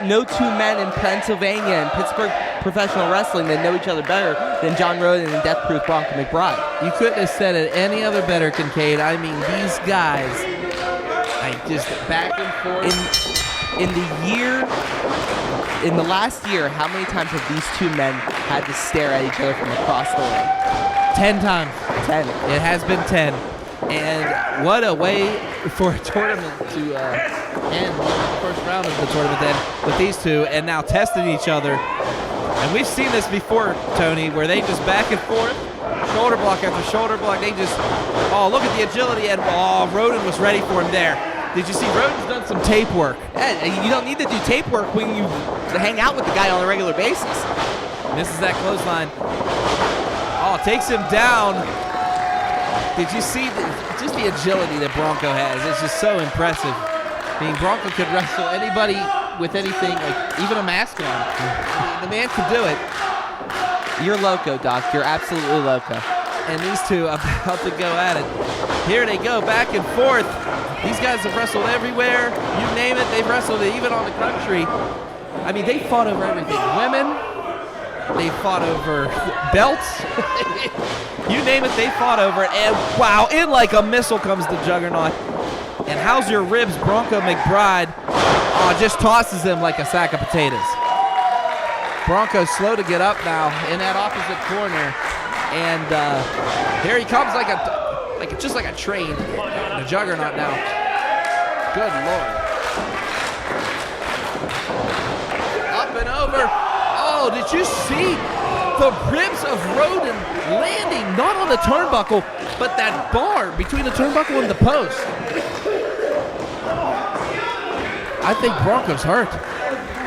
no two men in Pennsylvania and Pittsburgh professional wrestling that know each other better than John Rhoden and Death Proof Bronco McBride. You couldn't have said it any other better, Kincaid. I mean, these guys, just back and forth. In the last year, how many times have these two men had to stare at each other from across the ring? 10 times. 10. It has been 10. And what a way for a tournament to end, the first round of the tournament then, with these two, and now testing each other. And we've seen this before, Tony, where they just back and forth, shoulder block after shoulder block. They just, look at the agility, and Rhoden was ready for him there. Did you see Rhoden's done some tape work? Yeah, you don't need to do tape work when you hang out with the guy on a regular basis. Misses that clothesline. Takes him down. Did you see just the agility that Bronco has? It's just so impressive. I mean, Bronco could wrestle anybody with anything, like even a mask on. The man could do it. You're loco, Doc. You're absolutely loco. And these two about to go at it. Here they go, back and forth. These guys have wrestled everywhere. You name it, they've wrestled it, even on the country. I mean, they fought over everything. Women, they fought over belts. You name it, they fought over it. And wow, in like a missile comes the Juggernaut. And how's your ribs, Bronco McBride? Just tosses him like a sack of potatoes. Bronco's slow to get up now in that opposite corner. And here he comes just like a train. The Juggernaut now. Good Lord. Up and over. Oh, did you see the ribs of Rhoden landing not on the turnbuckle, but that bar between the turnbuckle and the post? I think Bronco's hurt.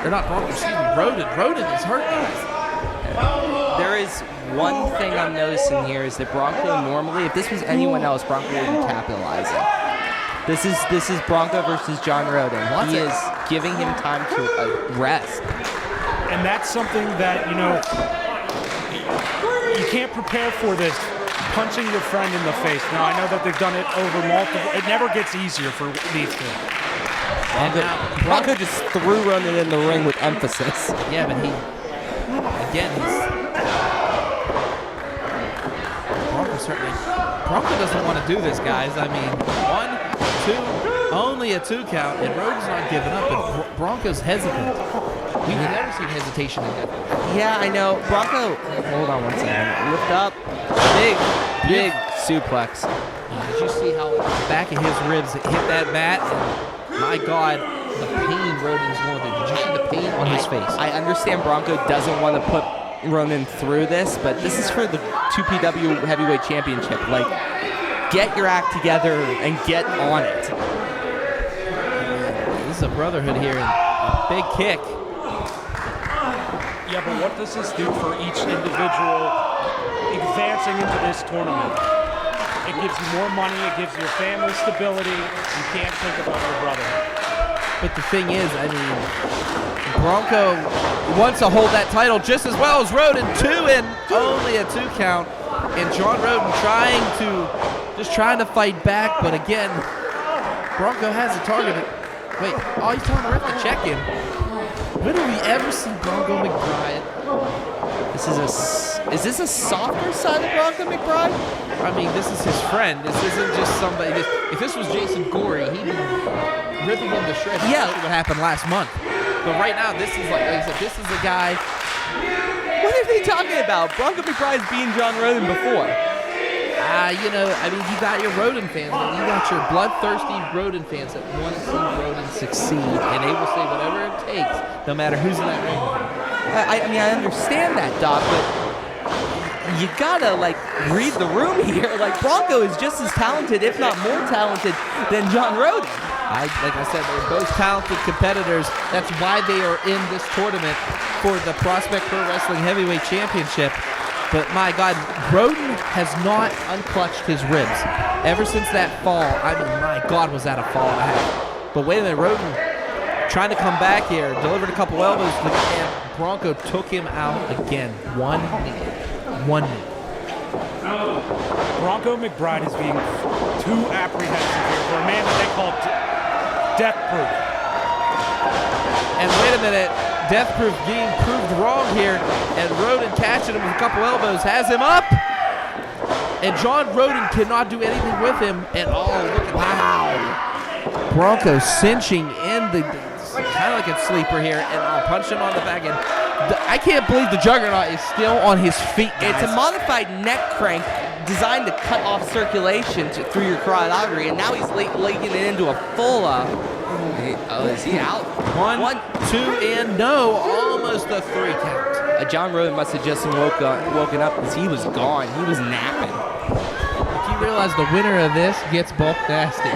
Or not Bronco, excuse me, Rhoden. Rhoden is hurt, guys. There is one thing I'm noticing here is that Bronco normally, if this was anyone else, Bronco wouldn't capitalizing. This is Bronco versus John Rhoden. He is giving him time to rest. And that's something that, you can't prepare for this, punching your friend in the face. Now, I know that they've done it over multiple. It never gets easier for these two. Bronco just threw Rhoden in the ring with emphasis. Yeah, but Bronco doesn't want to do this, guys. I mean, 1, 2, only a 2 count, and Rhoden's not giving up, and Bronco's hesitant. We've never seen hesitation in that. Yeah, I know. Bronco, hold on one second. Lift up. Big suplex. Did you see how the back of his ribs hit that mat? And my God, the pain Rhoden's going through. Did you see the pain on his face? I understand Bronco doesn't want to put Rhoden through this, but this is for the 2PW Heavyweight Championship. Like, get your act together and get on it. This is a brotherhood here, and a big kick. Yeah, but what does this do for each individual advancing into this tournament? It gives you more money, it gives your family stability. You can't think about your brother. But the thing is, I mean, Bronco wants to hold that title just as well as Rhoden. 2 and only a 2 count. And John Rhoden trying to fight back, but again, Bronco has a target. Wait, he's telling the ref to check him. When do we ever see Bronco McBride? Is this a softer side of Bronco McBride? I mean, this is his friend. This isn't just somebody. If this was Jason Gorey, he'd be ripping him to shreds. Yeah. That's what happened last month. But right now, this is like I said, this is a guy. What are they talking about? Bronco McBride's beaten John Rhoden before. I mean, you got your Rhoden fans, and you got your bloodthirsty Rhoden fans that want to see Rhoden succeed, and they will say whatever it takes, no matter who's in that ring. I mean, I understand that, Doc, but you gotta, read the room here. Bronco is just as talented, if not more talented, than John Rhoden. Like I said, they're both talented competitors. That's why they are in this tournament for the Prospect Pro Wrestling Heavyweight Championship. But my God, Rhoden has not unclutched his ribs ever since that fall. I mean, my God, was that a fall and a half. But wait a minute, Rhoden trying to come back here, delivered a couple elbows, and Bronco took him out again. One knee. Bronco McBride is being too apprehensive here for a man that they call death-proof. And wait a minute, death-proof being proved wrong here, and Rhoden catching him with a couple elbows, has him up, and John Rhoden cannot do anything with him at all. Look at that. Bronco cinching in the, kind of like a sleeper here, and I'll punch him on the back end. I can't believe the Juggernaut is still on his feet, guys. It's a modified neck crank designed to cut off circulation through your carotid artery, and now he's leaking it into a full, is he out? One, two, and no, almost a 3 count. John Rhoden must have just woken up because he was gone. He was napping. Do you realize the winner of this gets bulk nasty?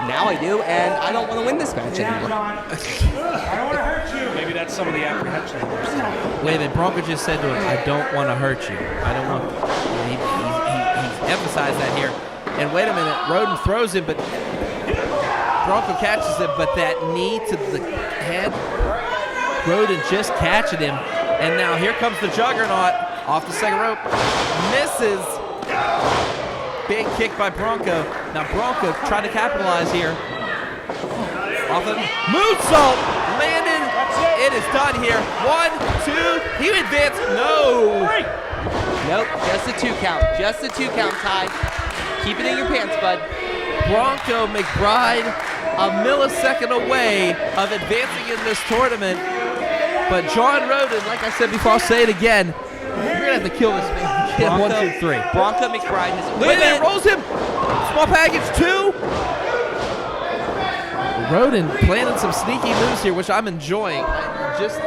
Now I do, and I don't want to win this match anymore. I don't want to hurt you. Maybe that's some of the apprehension. Wait a minute, Bronco just said to him, I don't want to hurt you. I don't want to. He emphasized that here. And wait a minute, Rhoden throws him, but Bronco catches him, but that knee to the head, Rhoden just catching him. And now here comes the Juggernaut off the second rope. Misses. Big kick by Bronco. Now Bronco trying to capitalize here. Off the moonsault. Landed. It is done here. 1, 2. He advanced. No. Nope. Just a 2 count. Just a 2 count, Ty. Keep it in your pants, bud. Bronco McBride a millisecond away of advancing in this tournament. But John Rhoden, like I said before, I'll say it again. You're going to have to kill this man. Bronco, 1, 2, 3. Bronco McBride has... Wait a minute, rolls him. Small package 2. Rhoden planning some sneaky moves here, which I'm enjoying. Just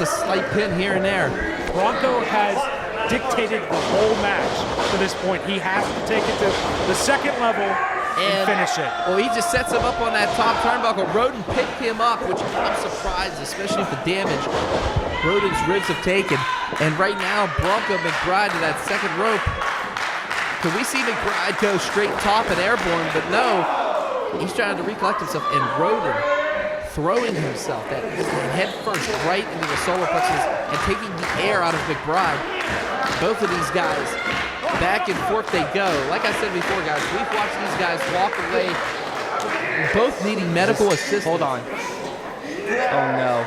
a slight pin here and there. Bronco has dictated the whole match to this point. He has to take it to the second level and finish it. Well, he just sets him up on that top turnbuckle. Rhoden picked him up, which I'm surprised, especially with the damage Rhoden's ribs have taken. And right now, Bronco McBride to that second rope. Could we see McBride go straight top and airborne? But no, he's trying to recollect himself. And Rhoden throwing himself that head first right into the solar plexus and taking the air out of McBride. Both of these guys, back and forth they go. Like I said before, guys, we've watched these guys walk away, both needing medical assistance. Hold on. Oh no.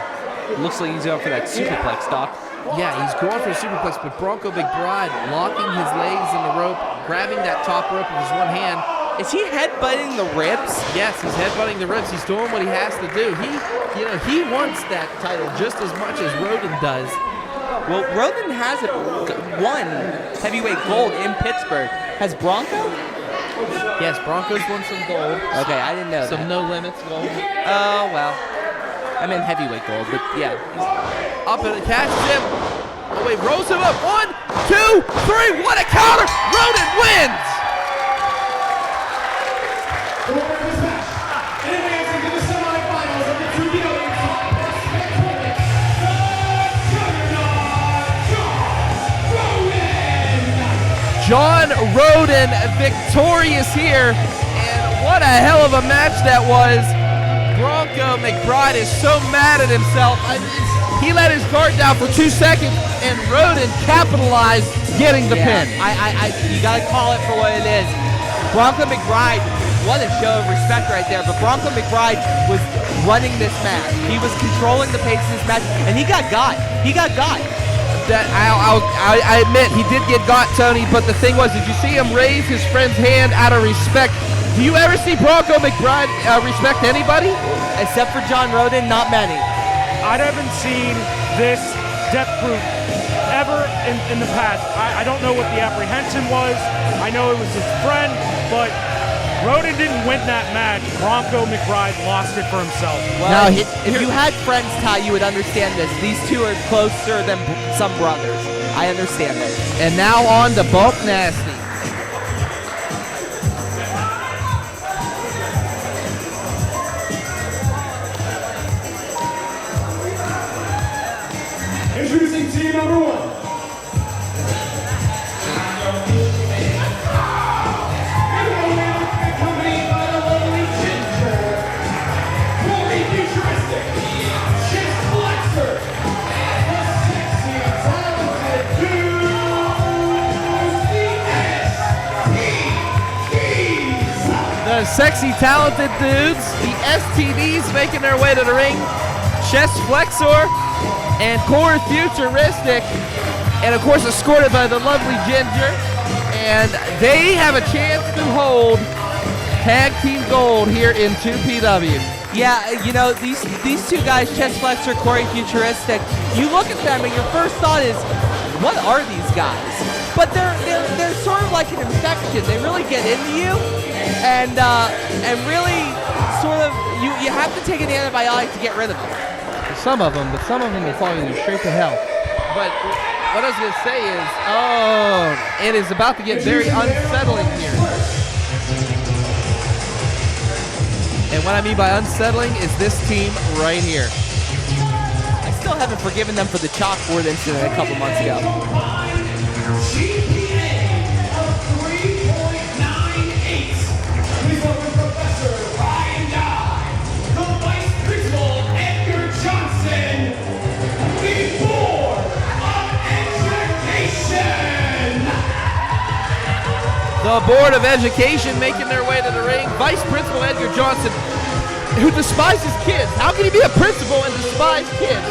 Looks like he's going for that superplex, Doc. Yeah, he's going for a superplex, but Bronco McBride locking his legs in the rope, grabbing that top rope with his one hand. Is he headbutting the ribs? Yes, he's headbutting the ribs. He's doing what he has to do. He wants that title just as much as Rhoden does. Well, Rhoden has won heavyweight gold in Pittsburgh. Has Bronco? Yes, Bronco's won some gold. Okay, I didn't know some that. no limits gold. Oh, well. I meant heavyweight gold, but yeah. Up and it catches him. Oh, wait, rolls him up. 1, 2, 3. What a counter. Rhoden wins. The winner of this match, and advancing to the semifinals of the 2PW Prospect Tournament, John Rhoden victorious here, and what a hell of a match that was. Bronco McBride is so mad at himself. He let his guard down for 2 seconds, and Rhoden capitalized getting the pin. You gotta call it for what it is. Bronco McBride, what a show of respect right there, but Bronco McBride was running this match. He was controlling the pace of this match, and he got got. That I admit he did get got, Tony, but the thing was, did you see him raise his friend's hand out of respect? Do you ever see Bronco McBride respect anybody? Except for John Rhoden, not many. I haven't seen this depth group ever in the past. I don't know what the apprehension was. I know it was his friend, but Rhoden didn't win that match. Bronco McBride lost it for himself. Well, now, if you had friends, Ty, you would understand this. These two are closer than some brothers. I understand this. And now on to Bulk Nasty. team number 1. Accompanied by the lovely Ginger, fully futuristic, chest flexor, the sexy, talented dudes, The sexy, talented dudes, the STDs making their way to the ring. Chest Flexor and Core Futuristic, and of course escorted by the lovely Ginger. And they have a chance to hold tag team gold here in 2PW. Yeah, you know, these two guys, Chest Flexor, Corey Futuristic, you look at them and your first thought is, what are these guys? But they're sort of like an infection. They really get into you, and really sort of you have to take an antibiotic to get rid of them. Some of them will follow you straight to hell. But what I was going to say is, it is about to get very unsettling here. And what I mean by unsettling is this team right here. I still haven't forgiven them for the chalkboard incident a couple months ago. GPA of 3.98. Please welcome Professor Ryan Dye, the Vice Principal Edgar Johnson, the Board of Education. The Board of Education making their way to the ring. Vice Principal Edgar Johnson, who despises kids. How can he be a principal and despise kids?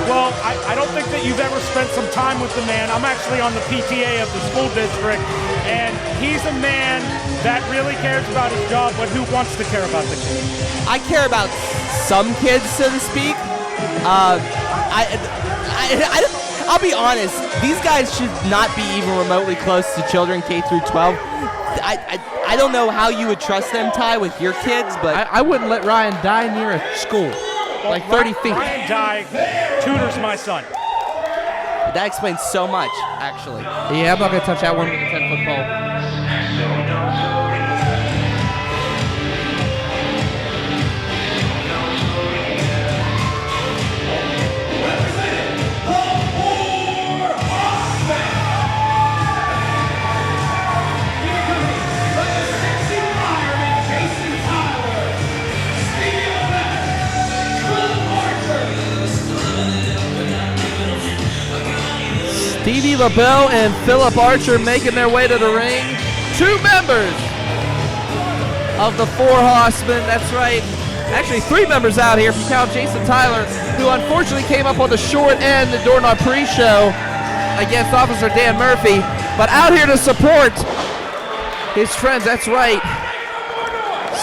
Well, I don't think that you've ever spent some time with the man. I'm actually on the PTA of the school district, and he's a man that really cares about his job, but who wants to care about the kids? I care about some kids, so to speak. I'll be honest, these guys should not be even remotely close to children K through 12. I don't know how you would trust them, Ty, with your kids, but I wouldn't let Ryan die near a school, like 30 feet. Ryan Dye tutors my son. that explains so much, actually. Yeah, I'm not going to touch that one with a 10-foot pole. Stevie, LeBell, and Philip Archer making their way to the ring. 2 members of the 4 Hossmen. That's right. Actually, 3 members out here if you count Jason Tyler, who unfortunately came up on the short end during our pre-show against Officer Dan Murphy. But out here to support his friends. That's right.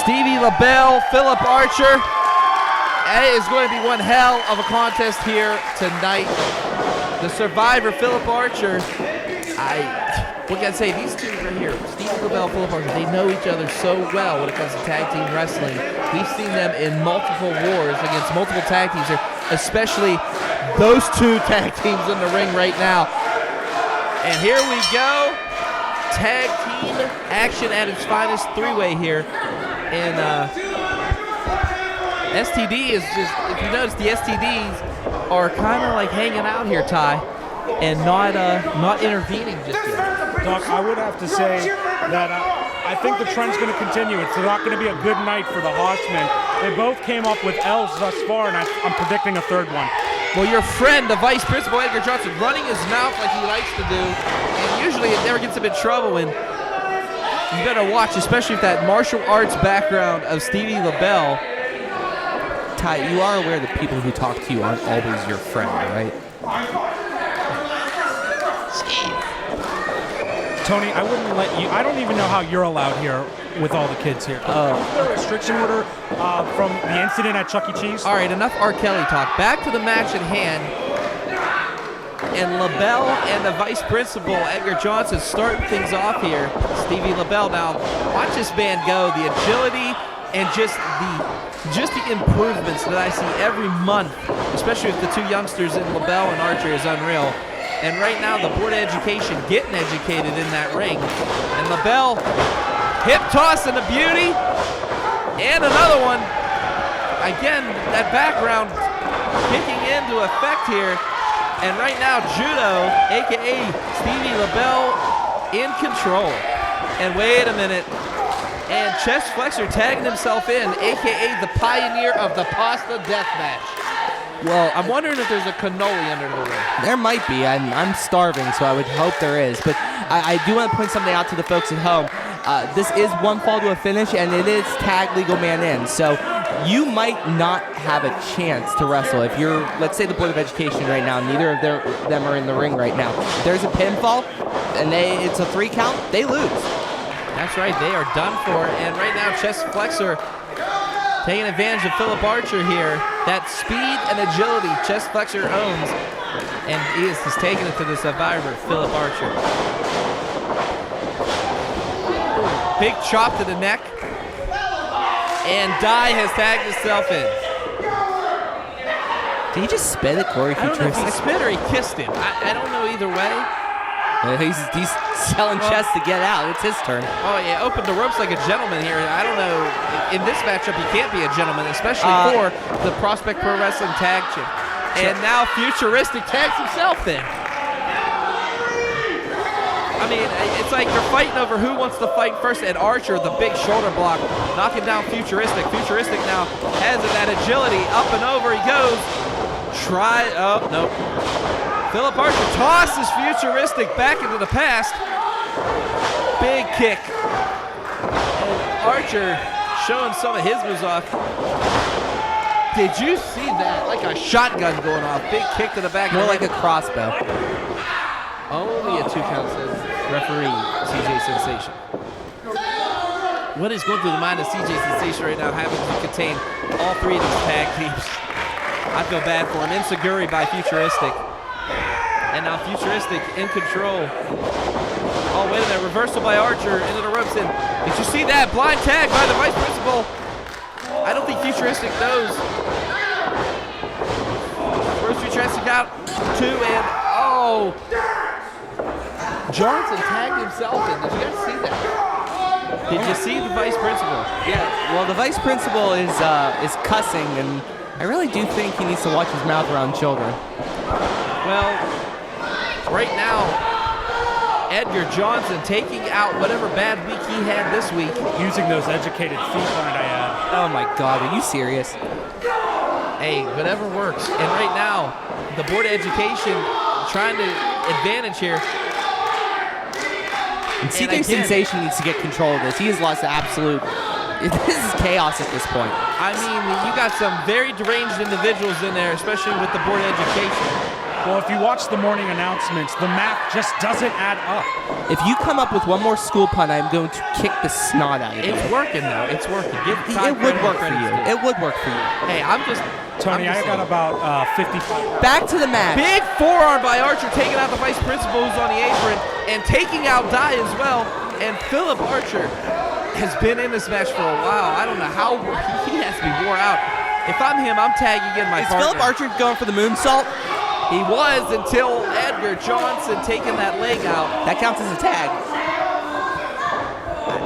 Stevie, LeBell, Philip Archer. It is going to be one hell of a contest here tonight. The survivor, Philip Archer, what can I say, these two right here, Stevie, LeBell, Philip Archer, they know each other so well when it comes to tag team wrestling. We've seen them in multiple wars against multiple tag teams here, especially those 2 tag teams in the ring right now. And here we go, tag team action at its finest, 3-way here. And STD is just, if you notice, the STDs are kind of like hanging out here, Ty, and not intervening just yet. Doc, I would have to say that I think the trend's going to continue. It's not going to be a good night for the Hossmen. They both came up with L's thus far, and I'm predicting a 3rd one. Well, your friend, the Vice Principal Edgar Johnson, running his mouth like he likes to do, and usually it never gets him in trouble, and you better watch, especially with that martial arts background of Stevie LeBell. Ty, you are aware that people who talk to you aren't always your friend, right? Tony, I wouldn't let you. I don't even know how you're allowed here with all the kids here. A restriction order from the incident at Chuck E. Cheese. All right, enough R. Kelly talk. Back to the match at hand. And LeBell and the Vice Principal, Edgar Johnson, starting things off here. Stevie LeBell. Now, watch this man go. The agility and just the improvements that I see every month, especially with the 2 youngsters in LeBell and Archer, is unreal. And right now, the Board of Education getting educated in that ring. And LeBell, hip toss and a beauty. And another one. Again, that background kicking into effect here. And right now, Judo, a.k.a. Stevie LeBell, in control. And wait a minute. And chest flexor tagging himself in, a.k.a. the pioneer of the pasta death match. Well, I'm wondering if there's a cannoli under the ring. There might be. I'm starving, so I would hope there is. But I do want to point something out to the folks at home. This is one fall to a finish, and it is tag legal man in. So you might not have a chance to wrestle. If you're, let's say, the Board of Education right now, neither of them are in the ring right now. If there's a pinfall, and it's a 3 count, they lose. That's right, they are done for. And right now, chest flexor taking advantage of Philip Archer here. That speed and agility chest flexor owns. And he is just taking it to the survivor, Philip Archer. Big chop to the neck. And Dye has tagged himself in. Did he just spit at Corey I don't know if Futuristic? he spit or he kissed him. I don't know either way. He's selling chest to get out. It's his turn. Oh, yeah, opened the ropes like a gentleman here. I don't know. In this matchup, he can't be a gentleman, especially for the Prospect Pro Wrestling Tag Champ. And now Futuristic tags himself in. I mean, it's like they're fighting over who wants to fight first. And Archer, the big shoulder block, knocking down Futuristic. Futuristic now has that agility. Up and over he goes. Oh, nope. Philip Archer tosses Futuristic back into the past. Big kick. And Archer showing some of his moves off. Did you see that? Like a shotgun going off. Big kick to the back. More like a crossbow. Only a 2 count, says referee CJ Sensation. What is going through the mind of CJ Sensation right now, having to contain all 3 of these tag teams? I feel bad for him. Insecurity by Futuristic. And now Futuristic in control. Oh, wait a minute. Reversal by Archer into the ropes. And did you see that? Blind tag by the vice principal. I don't think Futuristic knows. First Futuristic out. 2 and oh. Johnson tagged himself in. Did you guys see that? Did you see the vice principal? Yeah, well, the vice principal is cussing, and I really do think he needs to watch his mouth around children. Well, right now, Edgar Johnson taking out whatever bad week he had this week. Using those educated feet, might I add. Oh my God, are you serious? Hey, whatever works. And right now, the Board of Education trying to advantage here. And CJ Sensation needs to get control of this. He has lost the absolute. This is chaos at this point. I mean, you got some very deranged individuals in there, especially with the Board of Education. Well, if you watch the morning announcements, the math just doesn't add up. If you come up with one more school pun, I'm going to kick the snot out of you. It's working, though. It's working. It would work for you. It would work for you. Hey, Tony, I got about 55. Back to the match. Big forearm by Archer, taking out the vice principal who's on the apron, and taking out Dye as well. And Philip Archer has been in this match for a while. I don't know how he has to be wore out. If I'm him, I'm tagging in my partner. Is Philip Archer going for the moonsault? He was until Edgar Johnson taking that leg out. That counts as a tag.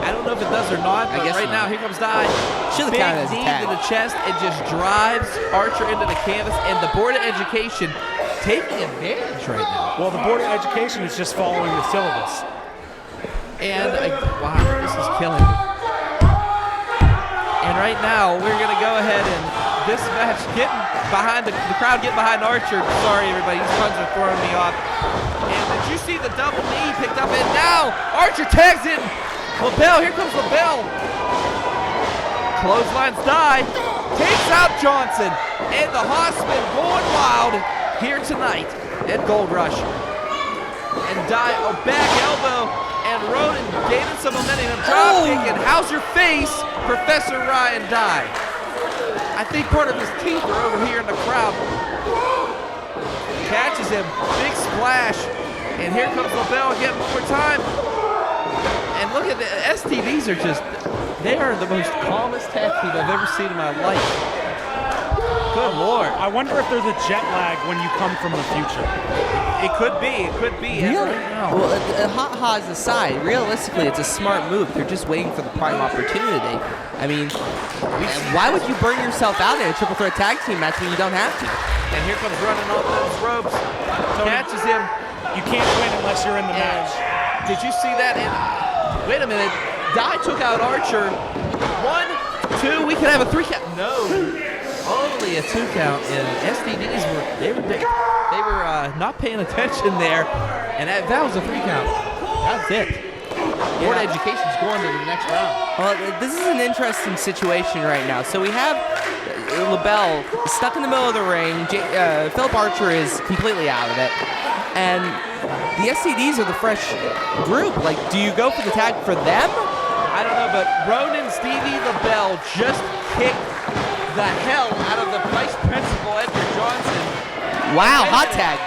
I don't know if it does or not, but right now, here comes Dye. Should've Big counted as a knee tag. to the chest and just drives Archer into the canvas. And the Board of Education taking advantage right now. Well, the Board of Education is just following the syllabus. And, wow, this is killing me. And right now, we're going to go ahead and this match getting behind the crowd getting behind Archer. Sorry, everybody, these puns are throwing me off. And did you see the double knee picked up? And now Archer tags in LeBell. Here comes LeBell. Clotheslines Dye. Takes out Johnson. And the Hossmen going wild here tonight at Gold Rush. And Dye, a back elbow. And Rhoden gaining some momentum. Drop kick. And how's your face, Professor Ryan Dye? I think part of his teeth are over here in the crowd. Catches him. Big splash. And here comes LeBell again one more time. And look at the STDs are just, they are the most calmest tag team I've ever seen in my life. Good Lord. I wonder if there's a jet lag when you come from the future. It could be. It could be. Really? Right now. Well, ha-ha's aside, realistically, it's a smart move. They're just waiting for the prime opportunity. I mean, why would you burn yourself out in a triple threat tag team match when you don't have to? And here comes running off those ropes. catches him. You can't win unless you're in the match. Did you see that? Wait a minute. Dye took out Archer. 1, 2. We could have a 3 count. No, only a 2 count. And STDs were not paying attention there, and that was a 3 count. That's it. Board Education's going to the next round. Well, this is an interesting situation right now. So we have LeBell stuck in the middle of the ring. Philip Archer is completely out of it. And the SCDs are the fresh group. Like, do you go for the tag for them? I don't know, but Rhoden, Stevie, LeBell just kicked the hell out of the vice principal, Edgar Johnson. Wow, hot tag.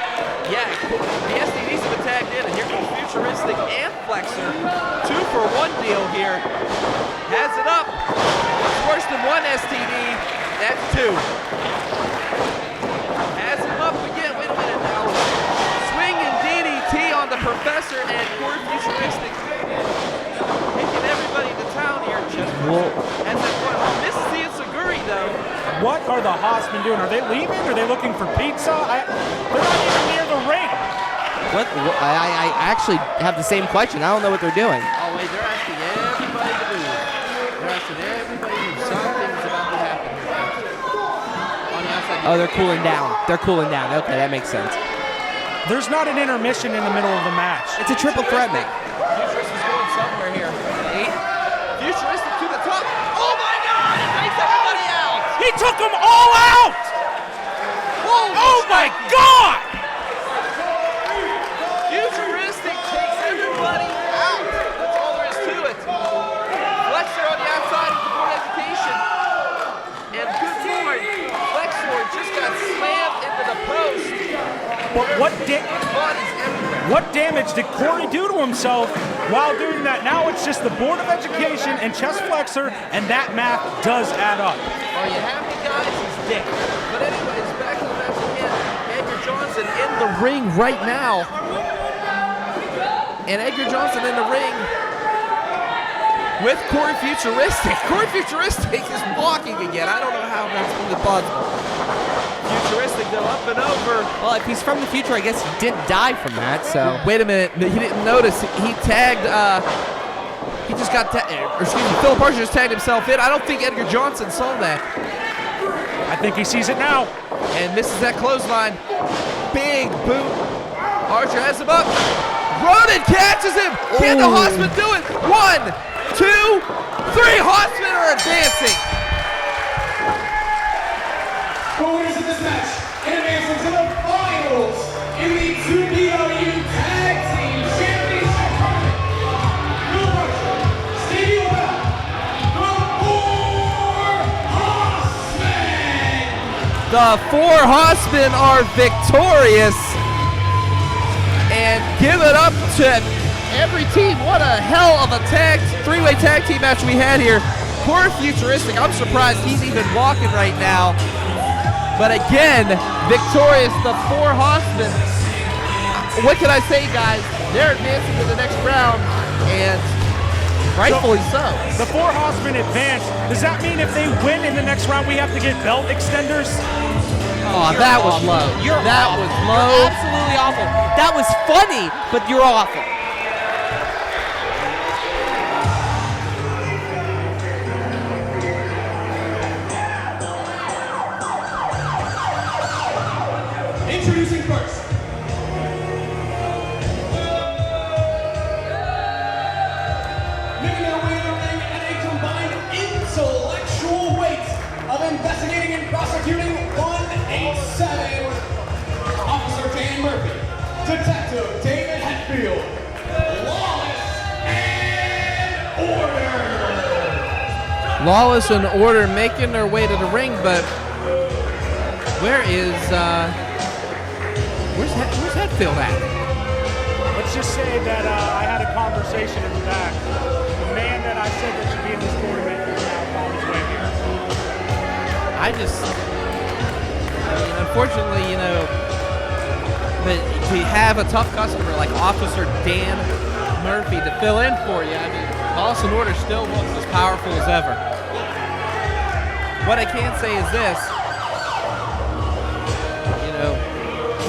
Yeah, the STDs have been tagged in, and here comes Futuristic and Flexor. 2-for-1 deal here. Has it up. It's worse than one STD. That's 2. Has him up again. Wait a minute now. Swing and DDT on the Professor and Core Futuristic. Taking everybody to town here. Just as that one misses the Zachery, though. What are the Hossmen doing? Are they leaving? Are they looking for pizza? They're not even near the ring. What? I actually have the same question. I don't know what they're doing. Oh, wait, they're asking everybody to move. They're asking everybody to move. Something's about to happen here. On the outside. Oh, they're cooling down. They're cooling down. Okay, that makes sense. There's not an intermission in the middle of the match. It's a triple threat match. Futuristic's going somewhere here. Futuristic to the top. Oh, my God! It takes everybody out! He took them all out! Oh my God! Futuristic takes everybody out. That's all there is to it. Flexor on the outside of the board education. And good lord, Flexor just got slammed into the post. But Bodies everywhere. what damage did Corey do to himself while doing that? Now it's just the Board of Education and chest flexor, and that math does add up. Are you happy, guys? He's dick. But anyways, back to the match again. Edgar Johnson in the ring right now. And Edgar Johnson in the ring with Corey Futuristic. Corey Futuristic is walking again. I don't know how that's going to be possible. Futuristic, though, up and over. Well, if he's from the future, I guess he didn't die from that, so. Wait a minute. He didn't notice. He tagged, he just got tagged, or excuse me, Philip Archer just tagged himself in. I don't think Edgar Johnson saw that. I think he sees it now. And misses that clothesline. Big boot. Archer has him up. Rodin catches him. Can the Hossmen do it? 1, 2, 3. Hossmen are advancing. The winners of this match and advancing to the finals in the 2PW Tag Team Championship tournament. Philip Archer, Stevie LeBell, the 4 Hossmen. The 4 Hossmen are victorious. And give it up to every team. What a hell of a three-way tag team match we had here. Poor Futuristic. I'm surprised he's even walking right now. But again, victorious, the 4 Hossmen. What can I say, guys? They're advancing to the next round, and rightfully so. The 4 Hossmen advance. Does that mean if they win in the next round, we have to get belt extenders? Oh, that was low. That was low. You're absolutely awful. That was funny, but you're awful. Introducing first. Making their way in the ring at a combined intellectual weight of investigating and prosecuting 187. Officer Dan Murphy, Detective David Hetfield, Lawless and Order. Lawless and Order making their way to the ring, but where's Hetfield at? Let's just say that I had a conversation in the back. The man that I said that should be in this tournament is now on his way here. Unfortunately, but to have a tough customer like Officer Dan Murphy to fill in for you, Lawless and Order still looks as powerful as ever. What I can say is this,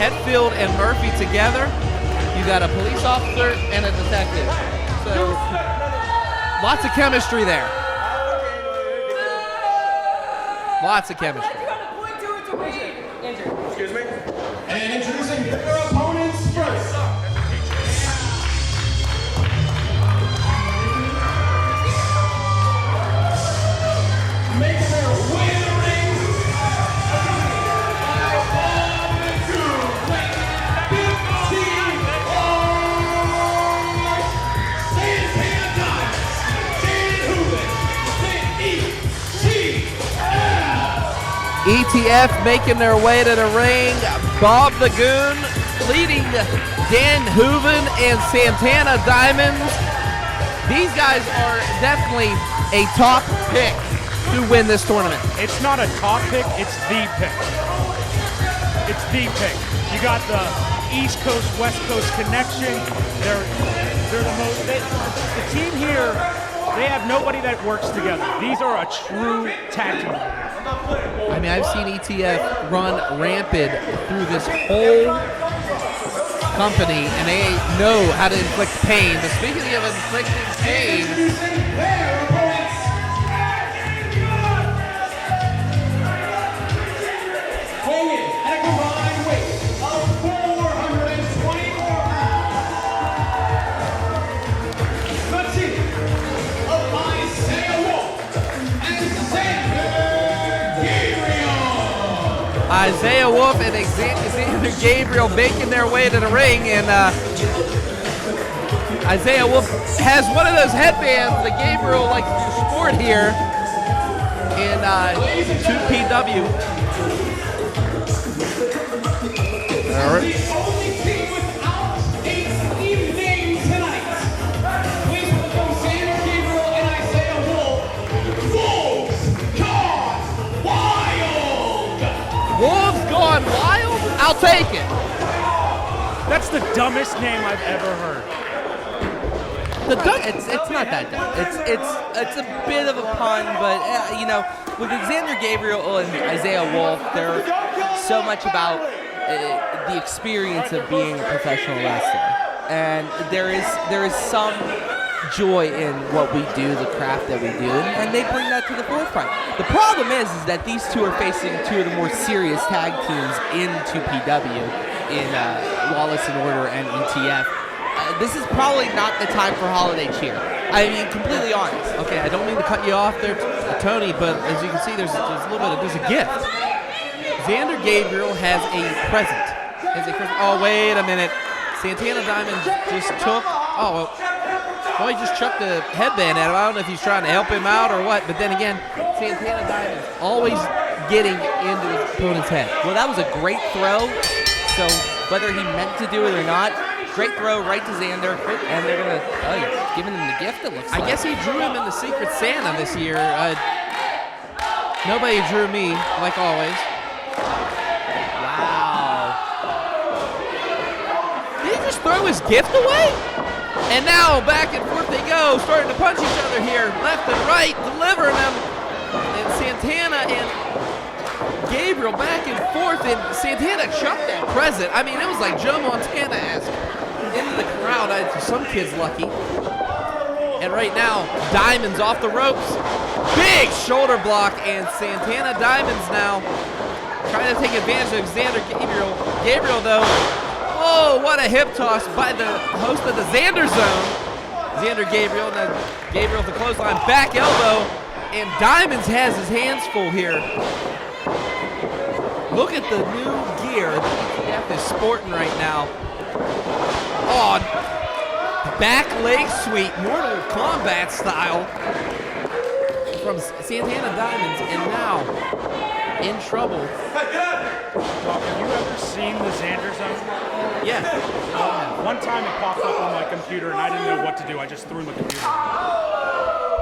Hetfield and Murphy together, you got a police officer and a detective. So lots of chemistry there. Lots of chemistry. Excuse me? And introducing their opponents first. Making their way to the ring. ETF making their way to the ring. Bob the Goon leading Dan Hooven and Santana Diamonds. These guys are definitely a top pick to win this tournament. It's not a top pick, it's the pick. It's the pick. You got the East Coast, West Coast connection. They're the most, the team here, they have nobody that works together. These are a true tag team. I mean, I've seen ETF run rampant through this whole company, and they know how to inflict pain. But speaking of inflicting pain, weighing at a combined weight of 424 pounds. The team of Isiah Wolf and Zander Gabriel. Isiah Wolf and Zander Gabriel making their way to the ring, and Isiah Wolf has one of those headbands that Gabriel likes to sport here in 2PW. All right. The only team without a team name tonight. Please welcome Zander Gabriel and Isiah Wolf. Wolves Gone Wild. Wolves Gone Wild? I'll take it. That's the dumbest name I've ever heard. It's not that dumb. It's a bit of a pun, but you know, with Zander Gabriel and Isiah Wolf, they're so much about the experience of being a professional wrestler, and there is some joy in what we do, the craft that we do, and they bring that to the forefront. The problem is that these two are facing two of the more serious tag teams in 2PW, in Lawless and Order and ETF. This is probably not the time for holiday cheer. I mean, completely honest. Okay, I don't mean to cut you off there, Tony, but as you can see, there's a gift. Zander Gabriel has a present. Oh, wait a minute. Santana Diamond just took. Oh, well, he just chucked the headband at him. I don't know if he's trying to help him out or what, but then again, Santana Diamond's always getting into his opponent's head. Well, that was a great throw. So whether he meant to do it or not, great throw right to Zander, and they're gonna giving him the gift. It looks like. I guess he drew him in the Secret Santa this year. Nobody drew me, like always. Wow. Did he just throw his gift away? And now back and forth they go, starting to punch each other here, left and right, delivering them. And Santana and Gabriel back and forth, and Santana chucked that present. I mean, it was like Joe Montana-esque into the crowd. Some kid's lucky. And right now, Diamond's off the ropes. Big shoulder block, and Santana Diamonds now trying to take advantage of Zander Gabriel. Gabriel, though, oh, what a hip toss by the host of the Zander Zone. Zander Gabriel, now Gabriel with the clothesline, back elbow, and Diamonds has his hands full here. Look at the new gear that ETF is sporting right now. Oh, back leg sweep, Mortal Kombat style from Santana Diamonds, and now in trouble. Have you ever seen the Zander Zone? Yeah. One time it popped up on my computer and I didn't know what to do. I just threw my computer.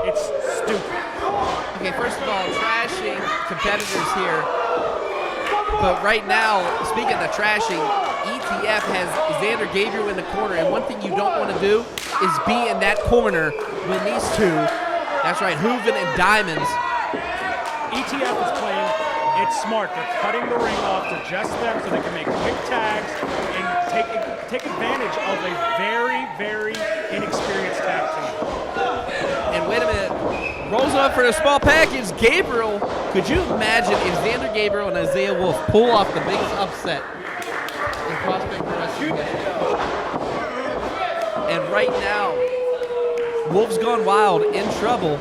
It's stupid. Okay, first of all, trashing competitors here. But right now, speaking of trashing, ETF has Zander Gabriel in the corner, and one thing you don't want to do is be in that corner when these two, that's right, Hooven and Diamonds. ETF is playing It's smart. They're cutting the ring off to just them so they can make quick tags and take advantage of a very, very inexperienced tag team. And wait a minute. Rolls up for the small package. Gabriel. Could you imagine if Zander, Gabriel, and Isiah Wolf pull off the biggest upset in Prospect Wrestling history? And right now, Wolf's gone wild, in trouble.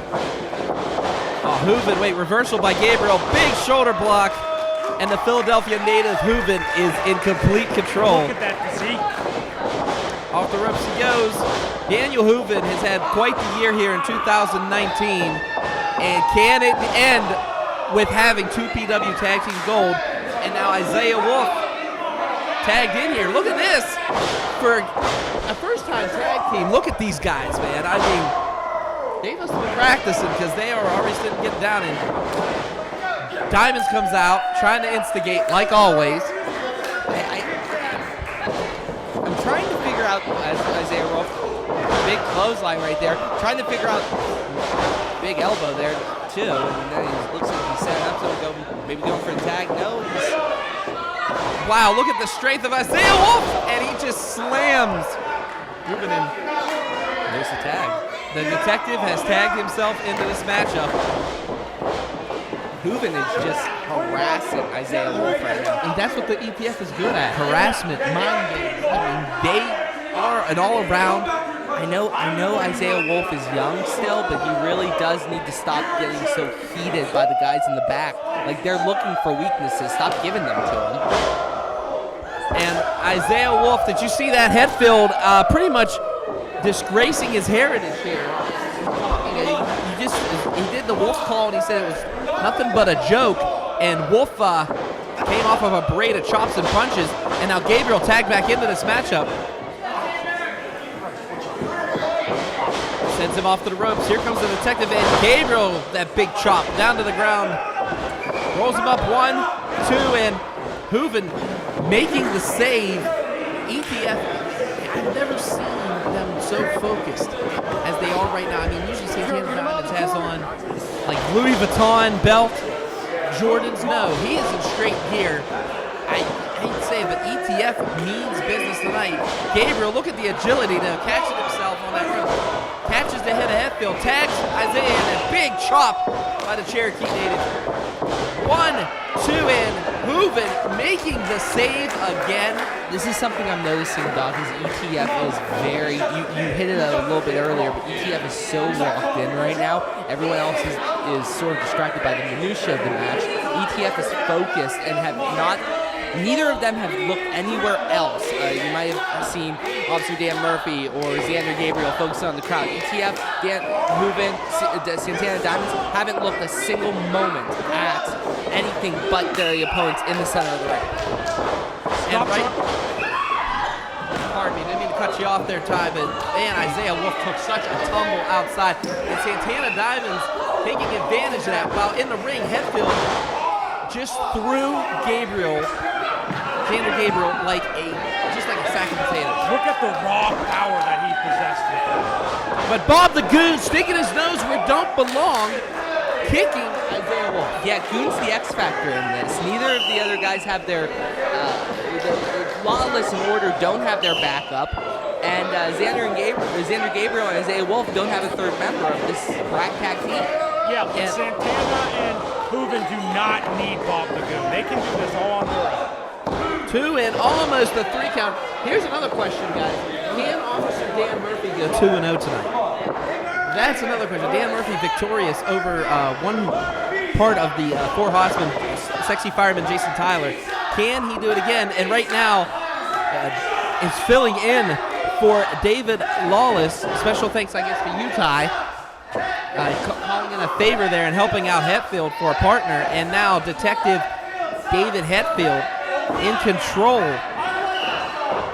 Oh, Hooven, wait, reversal by Gabriel. Big shoulder block. And the Philadelphia native Hooven is in complete control. Look at that physique. Off the ropes he goes. Daniel Hooven has had quite the year here in 2019. And can it end with having 2 PW Tag Team Gold? And now Isiah Wolf tagged in here. Look at this. For a first-time tag team, look at these guys, man. I mean, they must have been practicing because they are already sitting getting down in. Diamonds comes out, trying to instigate, like always. I'm trying to figure out, as Isiah Wolf, big clothesline right there, trying to figure out big elbow there, too. And then he looks like he's setting up, so maybe going for a tag. No, wow, look at the strength of Isiah Wolf, and he just slams. Moving in. there's the tag. The detective has tagged himself into this matchup. Hooven is just harassing Isiah Wolf right now. And that's what the ETF is good at. Harassment, mind games. I mean, they are an all-around. I know Isiah Wolf is young still, but he really does need to stop getting so heated by the guys in the back. Like, they're looking for weaknesses. Stop giving them to him. And Isiah Wolf, did you see that? Hetfield pretty much disgracing his heritage here. He did the Wolf call, and he said it was nothing but a joke. And Wolf came off of a parade of chops and punches, and now Gabriel tagged back into this matchup. Sends him off to the ropes. Here comes the detective, and Gabriel, that big chop, down to the ground. Rolls him up 1, 2, and Hooven making the save. ETF, I've never seen them so focused as they are right now. I mean, usually Santana Diamonds has on like Louis Vuitton belt, Jordans. No, he is in straight gear. I hate to say it, but ETF means business tonight. Gabriel, look at the agility to catch it himself on that rope. Catches the head of Hetfield, tags Isiah, and a big chop by the Cherokee native. 1, 2, and Hooven making the save again. This is something I'm noticing, Doc, is ETF is very, you hit it a little bit earlier, but ETF is so locked in right now. Everyone else is sort of distracted by the minutia of the match. ETF is focused and neither of them have looked anywhere else. You might have seen Officer Dan Murphy or Zander Gabriel focus on the crowd. ETF, Dan Hooven, Santana Diamonds haven't looked a single moment at anything but their opponents in the center of the ring. And pardon me, didn't mean to cut you off there, Ty, but man, Isiah Wolf took such a tumble outside. And Santana Diamonds taking advantage of that. While in the ring, Hetfield just threw Zander Gabriel just like a sack of potatoes. Look at the raw power that he possessed with him. But Bob the Goon sticking his nose where it don't belong, kicking Isiah Wolf. Yeah, Goon's the X factor in this. Neither of the other guys have their Lawless and Order don't have their backup, and Zander Gabriel and Isiah Wolf don't have a third member of this Black Tag team. Yeah, but Santana and Hooven do not need Bob the Goon. They can do this all on their own. 2 and almost a 3 count. Here's another question, guys. Can Officer Dan Murphy go 2-0 tonight? That's another question. Dan Murphy victorious over one part of the 4 Hossmen, sexy fireman Jason Tyler. Can he do it again? And right now is filling in for David Lawless. Special thanks, I guess, to you, Ty. Calling in a favor there and helping out Hetfield for a partner. And now Detective David Hetfield in control.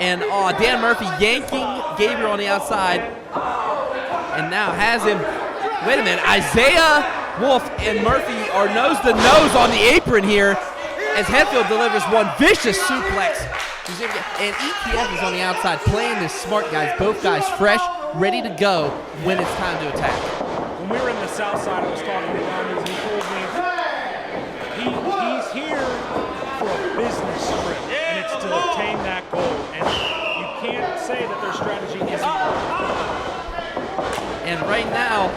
And Dan Murphy yanking Gabriel on the outside. And now has him. Wait a minute. Isiah Wolf and Murphy are nose to nose on the apron here as Hetfield delivers one vicious suplex. And ETF is on the outside playing this smart, guys. Both guys fresh, ready to go when it's time to attack. When we were in the south side, I was talking to Ronnie, and he told me retain that goal, and you can't say that their strategy isn't working. And right now,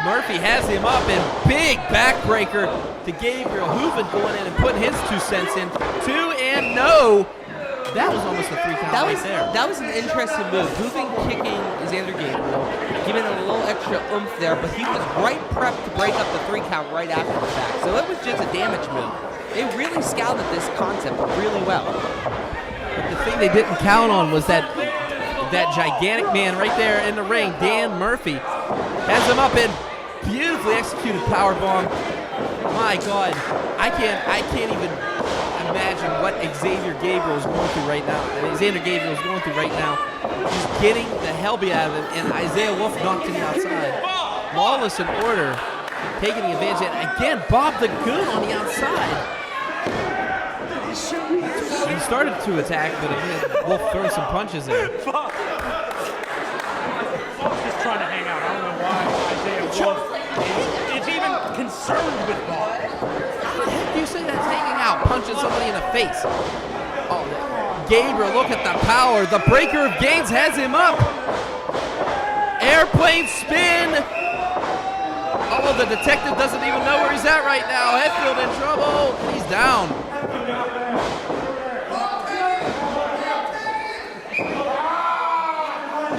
Murphy has him up, and big backbreaker to Gabriel. Hooven going in and putting his 2 cents in. 2 and no. That was almost a 3 count right there. That was an interesting move. Hooven kicking Zander Gabriel, giving him a little extra oomph there, but he was right prepped to break up the 3 count right after the fact. So it was just a damage move. They really scouted this concept really well. But the thing they didn't count on was that gigantic man right there in the ring, Dan Murphy, has him up in beautifully executed power bomb. My God, I can't even imagine what Xavier Gabriel is going through right now. I mean, Zander Gabriel is going through right now. He's getting the hell beat out of him, and Isiah Wolf knocked him outside. Lawless in order, taking the advantage. And again, Bob the Goon on the outside. He started to attack, but again, Wolf throwing some punches in. Wolf's just trying to hang out. I don't know why Isiah Wolf is even concerned with Bob. How the heck do you say that's hanging out, punching somebody in the face? Oh, Gabriel, look at the power. The breaker of gains has him up. Airplane spin. Oh, the detective doesn't even know where he's at right now. Hetfield in trouble. He's down.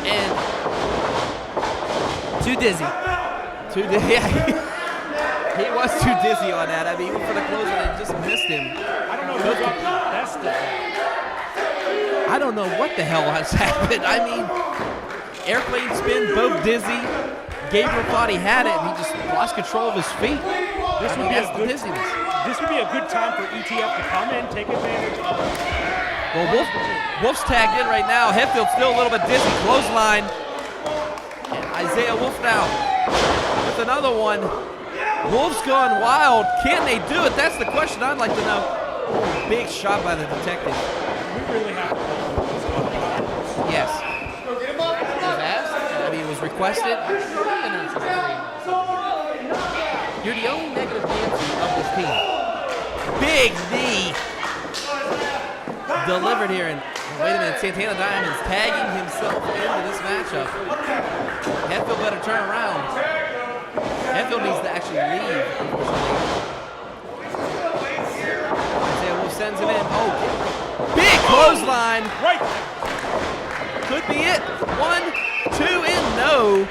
And Too dizzy. yeah, he was too dizzy on that. I mean, even for the closer, they just missed him. I don't know who got the best of that. I don't know what the hell has happened. I mean, airplane spin, both dizzy. Gabriel thought he had it, and he just lost control of his feet. This would be a good time for ETF to come in, take advantage of it. Well, Wolf's tagged in right now. Hetfield still a little bit dizzy. Clothesline. And Isiah Wolf now with another one. Wolf's gone wild. Can they do it? That's the question I'd like to know. Big shot by the detective. We really have to put this on. Yes. It was asked. I mean, it was requested. You're the only negative Nancy of this team. Big knee delivered here, and wait a minute, Santana Diamond's tagging himself into this matchup. Hetfield better turn around. Hetfield needs to actually leave, unfortunately. Isiah Wolf sends him in. Oh, big clothesline. Right. Could be it. 1, 2, and no.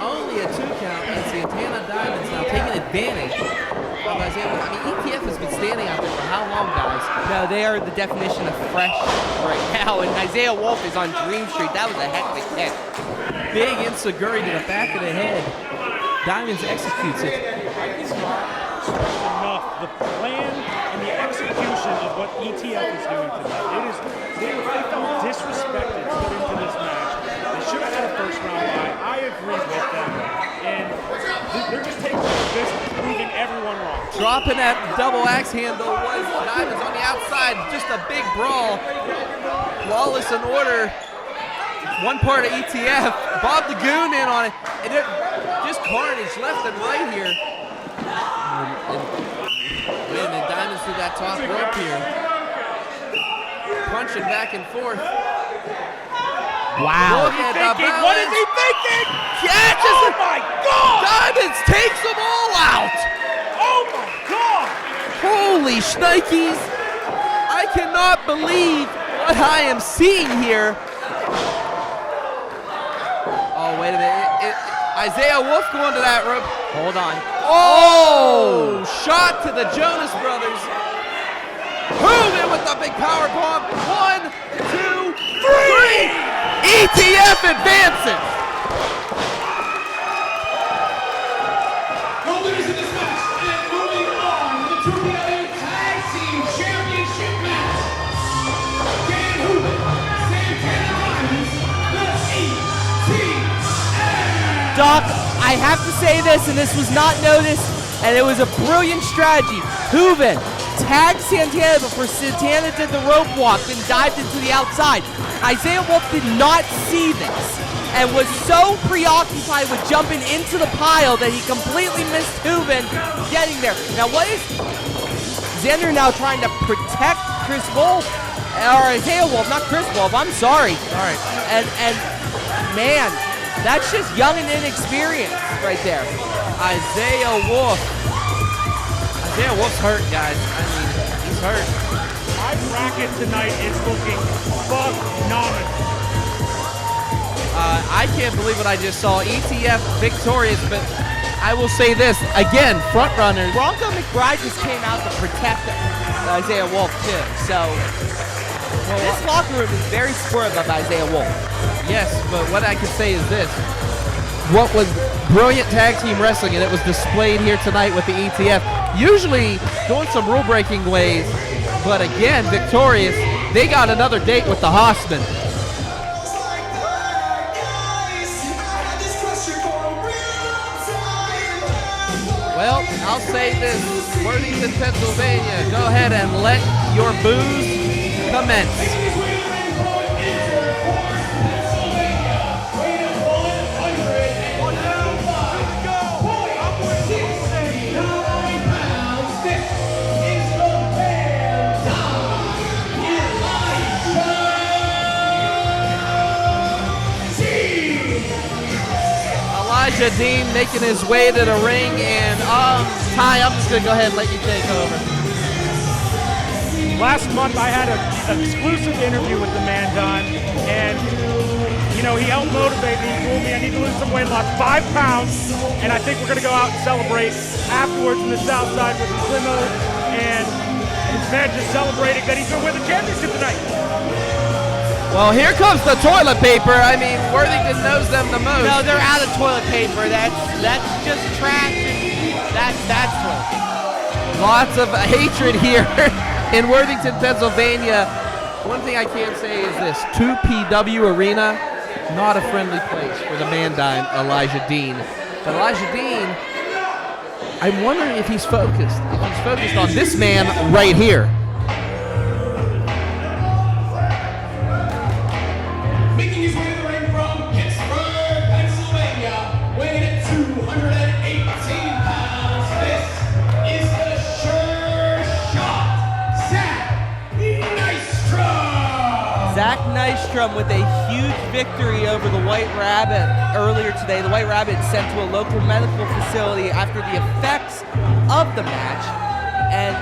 Only a 2 count, and Santana Diamond's now taking advantage of Isiah Wolf. I mean, ETF has been standing out there for how long, guys? No, they are the definition of fresh right now, and Isiah Wolf is on Dream Street. That was a heck of a kick. Big enziguri to the back of the head. Diamonds executes it. Enough. The plan and the execution of what ETF is doing tonight. They felt disrespected to put into this match. They should have had a first round bye. I agree with them. And they're just taking their business, proving everyone wrong. Dropping that double axe handle was Diamonds on the outside. Just a big brawl. Lawless in order. One part of ETF. Bob the Goon in on it. And just carnage left and right here. Wait a minute, Diamonds through that top rope here. Punching back and forth. Wow. Look at the balance. What is he thinking? Catches Oh it. my God! Diamonds takes them all out. Oh my God! Holy shnikes. I cannot believe what I am seeing here. Oh, wait a minute. Isiah Wolf going to that rope. Hold on. Oh! Shot to the Jonas Brothers. Hooven with the big power bomb. 1, 2, 3. ETF advances. The winners of this match, and moving on to the 2PW Tag Team Championship match. Dan Hooven, Santana Diamonds, the ETF. Doc, I have to say this, and this was not noticed, and it was a brilliant strategy. Hooven tagged Santana before Santana did the rope walk, then dived into the outside. Isiah Wolf did not see this and was so preoccupied with jumping into the pile that he completely missed Hooven getting there. Now what is Zander now trying to protect Chris Wolf, or Isiah Wolf, not Chris Wolf, I'm sorry. All right. And man, that's just young and inexperienced right there. Isiah Wolf's hurt, guys. I mean, he's hurt. My bracket tonight is looking phenomenal. I can't believe what I just saw. ETF victorious, but I will say this again: front runners. Bronco McBride just came out to protect Isiah Wolf too. So this locker room is very supportive of Isiah Wolf. Yes, but what I can say is this: what was brilliant tag team wrestling, and it was displayed here tonight with the ETF. Usually doing some rule-breaking ways, but again, victorious. They got another date with the Hossmen. Well, I'll say this, Worthington, Pennsylvania, go ahead and let your booze commence. Elijah Dean making his way to the ring, and Ty, I'm just going to go ahead and let you take over. Last month I had an exclusive interview with the man, Don, and you know, he helped motivate me. He told me I need to lose some weight, lost 5 pounds, and I think we're going to go out and celebrate afterwards in the South Side with his limo, and his men just celebrating that he's going to win the championship tonight. Well, here comes the toilet paper. I mean, Worthington knows them the most. No, they're out of toilet paper. That's just trash. That's toilet paper. Lots of hatred here in Worthington, Pennsylvania. One thing I can say is this: 2PW Arena, not a friendly place for the man-dime Elijah Dean. But Elijah Dean, I'm wondering if he's focused. If he's focused on this man right here. Making his way to the ring from Pittsburgh, Pennsylvania, weighing at 218 pounds. This is the Sure Shot, Zack Nystrom. Zack Nystrom with a huge victory over the White Rabbit earlier today. The White Rabbit sent to a local medical facility after the effects of the match. And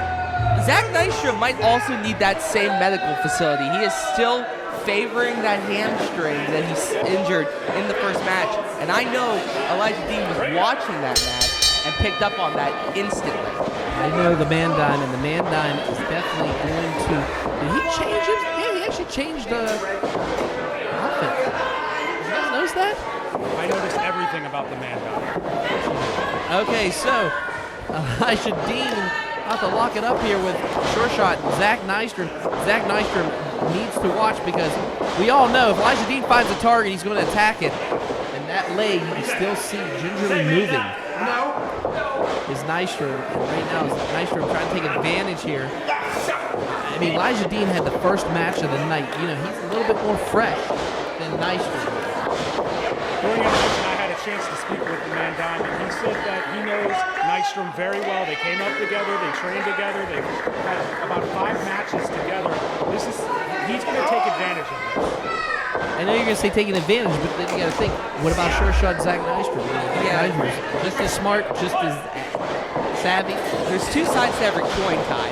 Zack Nystrom might also need that same medical facility. He is still favoring that hamstring that he's injured in the first match. And I know Elijah Dean was watching that match and picked up on that instantly. I know the man-dime, and the man-dime is definitely going to... Did he change it? Yeah, he actually changed the outfit. Did you guys notice that? I noticed everything about the man, Don. Okay, so Elijah Dean about to lock it up here with Sure Shot Zack Nystrom. Zack Nystrom needs to watch, because we all know if Elijah Dean finds a target, he's going to attack it. And that leg, you can still see gingerly moving. Is Nystrom. And right now, is Nystrom trying to take advantage here. I mean, Elijah Dean had the first match of the night. You know, he's a little bit more fresh than Nystrom. During intermission, I had a chance to speak with the man, Don, and he said that he knows Nystrom very well. They came up together, they trained together, they've had about 5 matches together. He's going to take advantage of this. I know you're going to say taking advantage, but then you got to think, what about Sure Shot Zack Nystrom? Yeah. Nystrom's just as smart, just as savvy. There's 2 sides to every coin, Ty.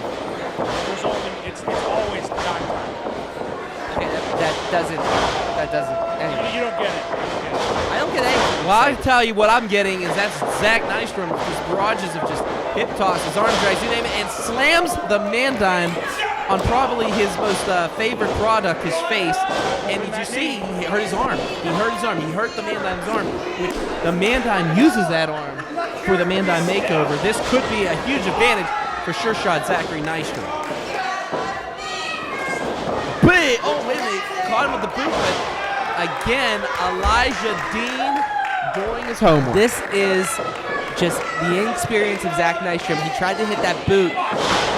It's always time. Okay, that doesn't, anyway. You don't get it. I don't get anything. Well, I tell you what I'm getting is that's Zack Nystrom, his barrages of just hip toss, his arm drags, you name it, and slams the man-dime on probably his most favorite product, his face. And did you see, he hurt his arm. He hurt his arm. He hurt the man-dime's arm, which the man-dime uses that arm for the man-dime makeover. This could be a huge advantage for Sure Shot Zachery Nystrom. Oh, wait a minute. Caught him with the boot, but again, Elijah Dean doing his homework. This is just the inexperience of Zack Nystrom. He tried to hit that boot.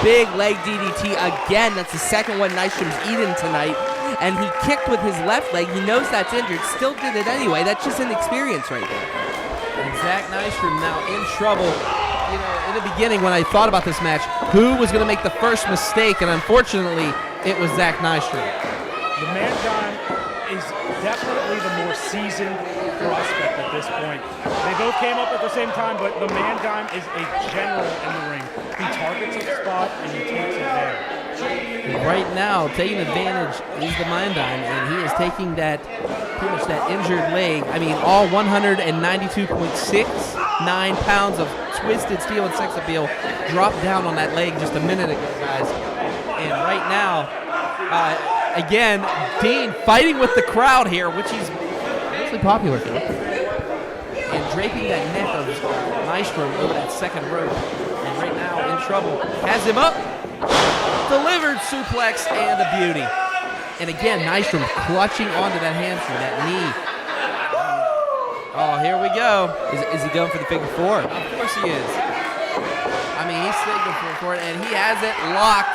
Big leg DDT again. That's the second one Nystrom's eaten tonight. And he kicked with his left leg. He knows that's injured. Still did it anyway. That's just inexperience right there. And Zack Nystrom now in trouble. in the beginning when I thought about this match, who was going to make the first mistake, and unfortunately, it was Zack Nystrom. The Man-Dime is definitely the more seasoned prospect at this point. They both came up at the same time, but the Man-Dime is a general in the ring. He targets a spot and he takes it there. Right now, taking advantage is the Man-Dime, and he is taking that, pretty much that injured leg. I mean, all 192.69 pounds of twisted steel and sex appeal dropped down on that leg just a minute ago, guys. And right now, again, Dean fighting with the crowd here, which he's mostly popular for. And draping that neck of Nystrom over that second rope. And right now, in trouble. Has him up. Delivered suplex and a beauty. And again, Nystrom clutching onto that hamstring, that knee. Oh, here we go. Is he going for the figure four? Of course he is. I mean, he's sticking for it, and he has it locked.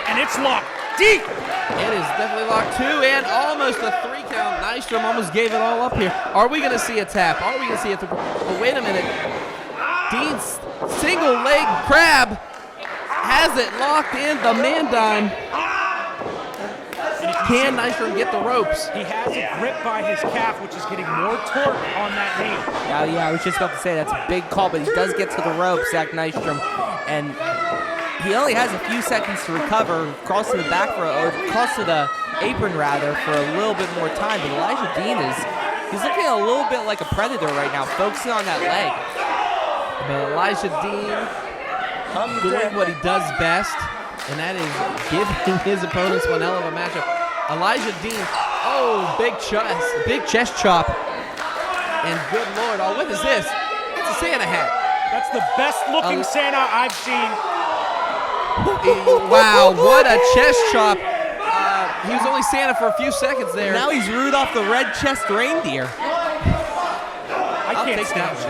And it's locked deep. It is definitely locked too, and almost a 3 count. Nystrom almost gave it all up here. Are we going to see a tap? Are we going to see a tap? But wait a minute. Dean's single leg crab has it locked in. The Man-Dime. Can Nystrom get the ropes? He has it gripped by his calf, which is getting more torque on that knee. Yeah, I was just about to say that's a big call, but he does get to the ropes, Zack Nystrom, and he only has a few seconds to recover, cross to the back row, or cross to the apron rather, for a little bit more time. But Elijah Dean he's looking a little bit like a predator right now, focusing on that leg. But Elijah Dean doing what he does best, and that is giving his opponents one hell of a matchup. Elijah Dean, big chest chop. And good Lord, what is this? It's a Santa hat. That's the best looking Santa I've seen. Wow, what a chest chop. He was only Santa for a few seconds there. Now he's Rudolph the red-chest reindeer. I can't stand it.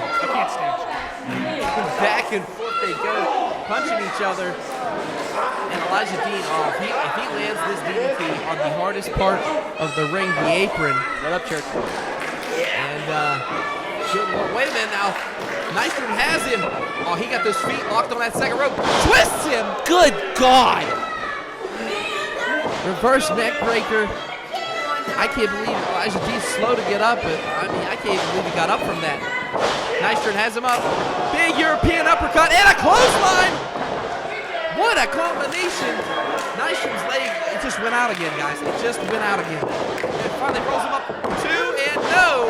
Back and forth they go, punching each other. And Elijah Dean, if he lands this DDT on the hardest part of the ring, the apron. What up, Church? And, wait a minute now. Nystrom has him. Oh, he got those feet locked on that second rope. Twists him. Good God. Reverse neck breaker. I can't believe Elijah Dean's slow to get up, but I mean, I can't even believe he got up from that. Nystrom has him up. Big European uppercut and a clothesline. What a combination. Nystrom's leg, it just went out again, guys. It just went out again. And finally rolls him up 2 and no.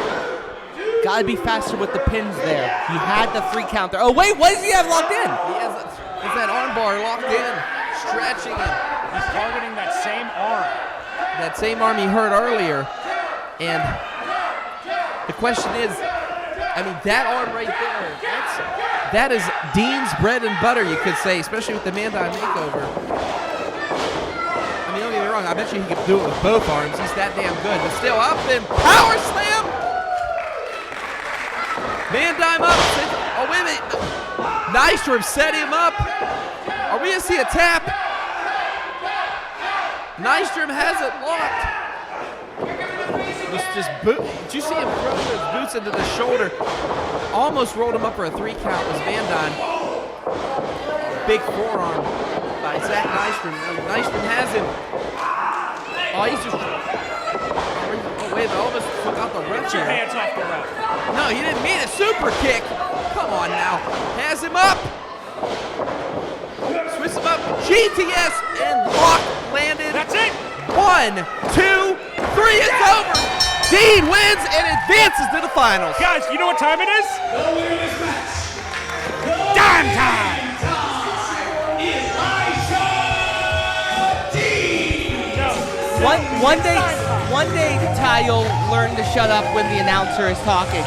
Gotta be faster with the pins there. He had the 3 count there. Oh, wait, what does he have locked in? He has that arm bar locked in, stretching him. He's targeting that same arm. That same arm he heard earlier. And the question is, I mean, that arm right there, that is Dean's bread and butter, you could say, especially with the Man-Dime makeover. I mean, don't get me wrong, I bet you he could do it with both arms. He's that damn good. But still, up and power slam! Man-Dime up. Oh, wait a minute. Nystrom set him up. Are we going to see a tap? Nystrom has it locked. Did you see him throw those boots into the shoulder? Almost rolled him up for a 3 count. Was Man-Dime. Big forearm by Zack Nystrom. Nystrom has him. Oh, he's just... Oh, wait, I almost took out the ref Get your here. hands off the ref. No, he didn't mean a super kick. Come on now. Has him up. Switch him up. GTS and lock landed. That's it. 1, 2, 3. It's over. Dean wins and advances to the finals. Guys, you know what time it is? The winner of this match. Dime time. One day, Ty, you'll learn to shut up when the announcer is talking.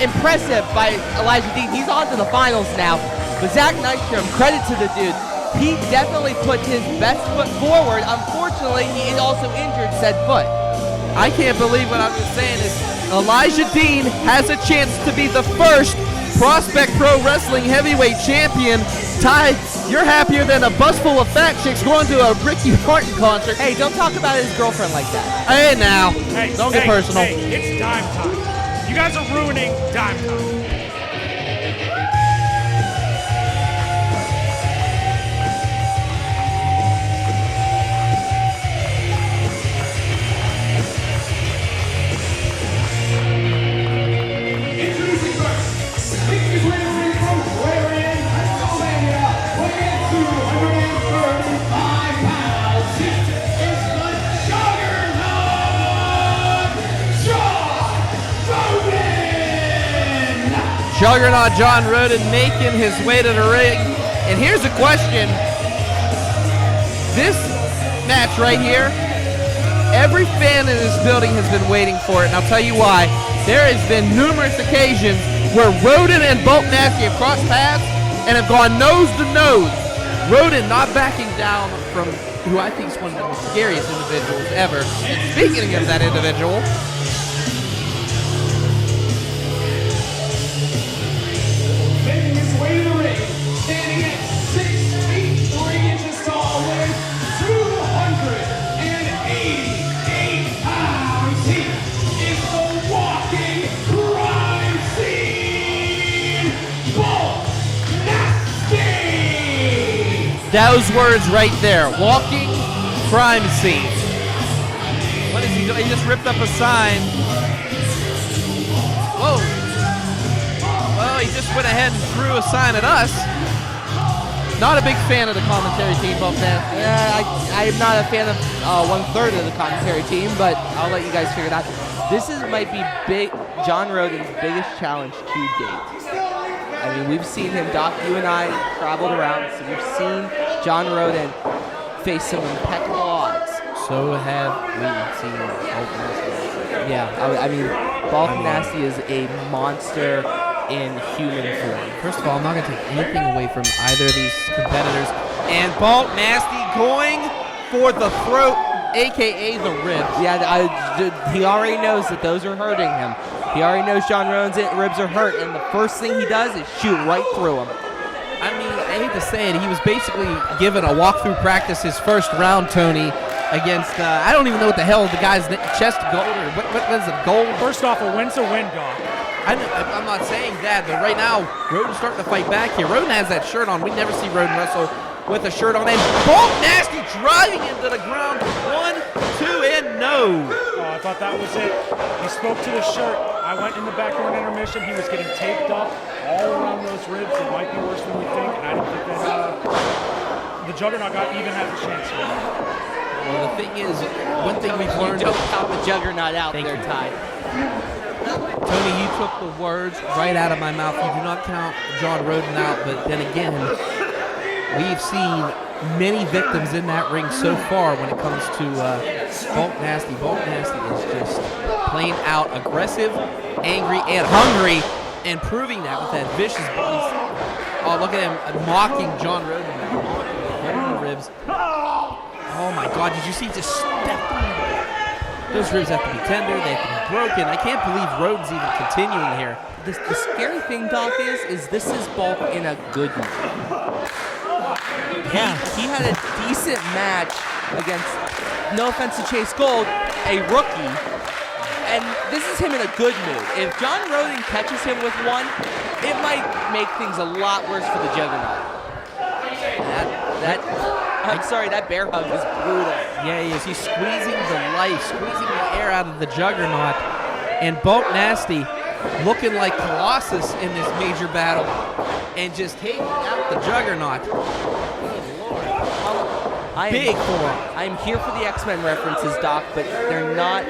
Impressive by Elijah Dean. He's on to the finals now. But Zack Nystrom, credit to the dude. He definitely put his best foot forward. Unfortunately, he also injured said foot. I can't believe what I'm just saying is Elijah Dean has a chance to be the first Prospect Pro Wrestling Heavyweight Champion. Ty, you're happier than a bus full of fat chicks going to a Ricky Martin concert. Hey, don't talk about his girlfriend like that. Hey, now. Don't get personal. Hey, it's dime time. You guys are ruining dime time. Juggernaut John Rhoden making his way to the ring. And here's a question. This match right here, every fan in this building has been waiting for it, and I'll tell you why. There has been numerous occasions where Rhoden and Bulk Nasty have crossed paths and have gone nose to nose. Rhoden not backing down from who I think is one of the scariest individuals ever. And speaking of that individual, Making his way to the ring, standing at 6 feet 3 inches tall, weighing 288 pounds. He is the walking crime scene. Bulk Nasty. those words right there, walking crime scene. What is he doing? He just ripped up a sign. Whoa. Well, he just went ahead and threw a sign at us. Not a big fan of the commentary team, Bulk Nasty. Yeah, I'm not a fan of 1/3 of the commentary team, but I'll let you guys figure it out. This might be John Rhoden's biggest challenge to date. I mean, we've seen him, Doc, you and I traveled around, so we've seen John Rhoden face some impeccable odds. So have we seen Bulk Nasty. Yeah, I mean, Bulk Nasty is a monster in human form. First of all, I'm not going to take anything away from either of these competitors. And Bulk Nasty going for the throat, a.k.a. the ribs. Yeah, he already knows that those are hurting him. He already knows John Rhoden's ribs are hurt, and the first thing he does is shoot right through him. I mean, I hate to say it, he was basically given a walkthrough practice his first round, Tony, against, I don't even know what the hell the guy's chest gold, or what is it, gold? First off, a win's a win, Doc. I'm not saying that, but right now, Rhoden's starting to fight back here. Rhoden has that shirt on. We never see Rhoden wrestle with a shirt on. And Bulk Nasty driving into the ground. 1, 2, and no. Oh, I thought that was it. He spoke to the shirt. I went in the back during intermission. He was getting taped up all around those ribs. It might be worse than we think. And I don't think that the Juggernaut even has a chance here. Well, the thing is, one thing we've learned. Don't count the Juggernaut out Thank there, you. Ty. Tony, you took the words right out of my mouth. You do not count John Rhoden out, but then again, we've seen many victims in that ring so far when it comes to Bulk Nasty. Bulk Nasty is just plain out aggressive, angry, and hungry, and proving that with that vicious body. Oh, look at him mocking John Rhoden now. Holding the ribs. Oh my God, did you see he just stepped on him? Those ribs have to be tender, they have to be broken. I can't believe Rhoden's even continuing here. The scary thing, Doc, is this is Bulk in a good mood. Yeah. He had a decent match against, no offense to Chase Gold, a rookie. And this is him in a good mood. If John Rhoden catches him with one, it might make things a lot worse for the Juggernaut. I'm sorry, that bear hug is brutal. Yeah, he is. He's squeezing the life, squeezing the air out of the Juggernaut. And Bulk Nasty looking like Colossus in this major battle and just taking out the Juggernaut. Good Lord. Big forearm. I'm here for the X-Men references, Doc, but they're not.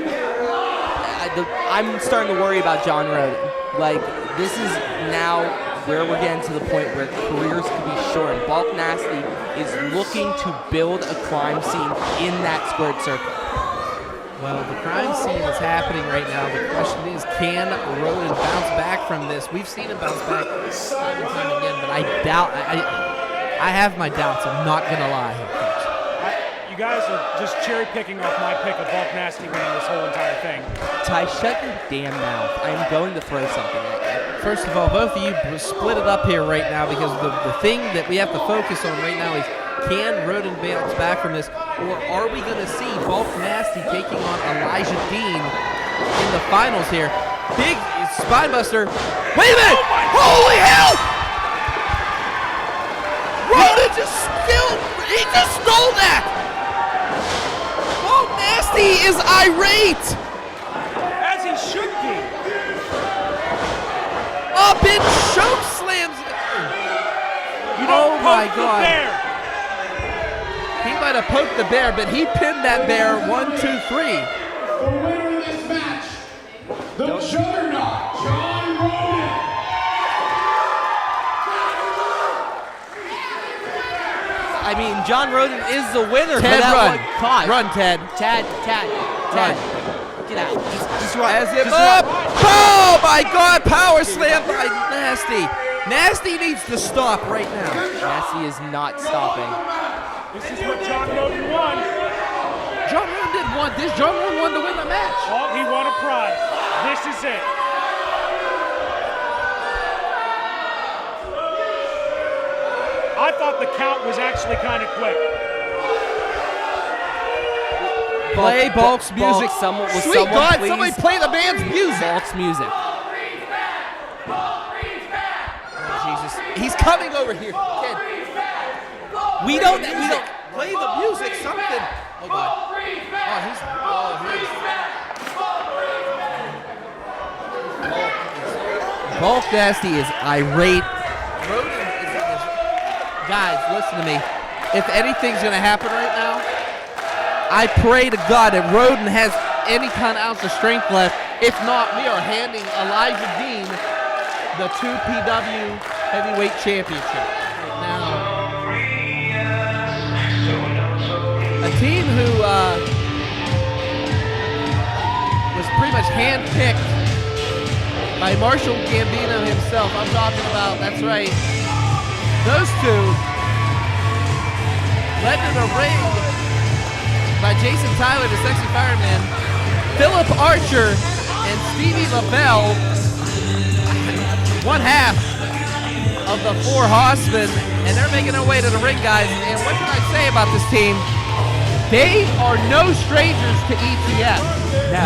I'm starting to worry about John Rhoden. Like, this is now where we're getting to the point where careers could be shortened. Bulk Nasty is looking to build a crime scene in that squared circle. Well, the crime scene is happening right now. The question is, can Rhoden bounce back from this? We've seen him bounce back time and time again, but I doubt. I have my doubts. I'm not gonna lie here, Coach. You guys are just cherry picking off my pick of Bulk Nasty winning this whole entire thing. Ty, shut your damn mouth. I'm going to throw something at you. First of all, both of you split it up here right now because the thing that we have to focus on right now is, can Rhoden bounce back from this, or are we going to see Bulk Nasty taking on Elijah Dean in the finals here? Big spinebuster. Wait a minute! Holy hell! Rhoden just stole that! Bulk Nasty is irate! As he should be. Up and choke slams! You don't Oh my poke the God. bear. He might have poked the bear, but he pinned that bear 1, 2, 3. The winner of this match, the Juggernaut, John Rhoden. I mean, John Rhoden is the winner for Ted, that run. one caught. Run, Ted. Ted. Get out. Just run. As it Just up. run. Oh my God! Power slam by Nasty. Nasty needs to stop right now. Nasty is not stopping. This is what John Rhoden won. John Rhoden didn't want this. John Rhoden wanted to win the match. Oh, he won a prize. This is it. I thought the count was actually kind of quick. Play Bulk's music. Will Sweet someone God, please somebody play the band's music. Bulk's music. Oh, Jesus. He's coming over here. Kid. We don't. Play the music, something. Oh, God. Bulk Nasty is irate. Rhoden is in this. Guys, listen to me. If anything's going to happen right now, I pray to God that Rhoden has any kind of ounce of strength left. If not, we are handing Elijah Dean the 2PW Heavyweight Championship. Right now, a team who was pretty much handpicked by Marshall Gambino himself. I'm talking about, that's right, those two led to the ring by Jason Tyler, the Sexy Fireman, Philip Archer, and Stevie LeBell, one half of the four Hossmen, and they're making their way to the ring, guys. And what can I say about this team? They are no strangers to ETF.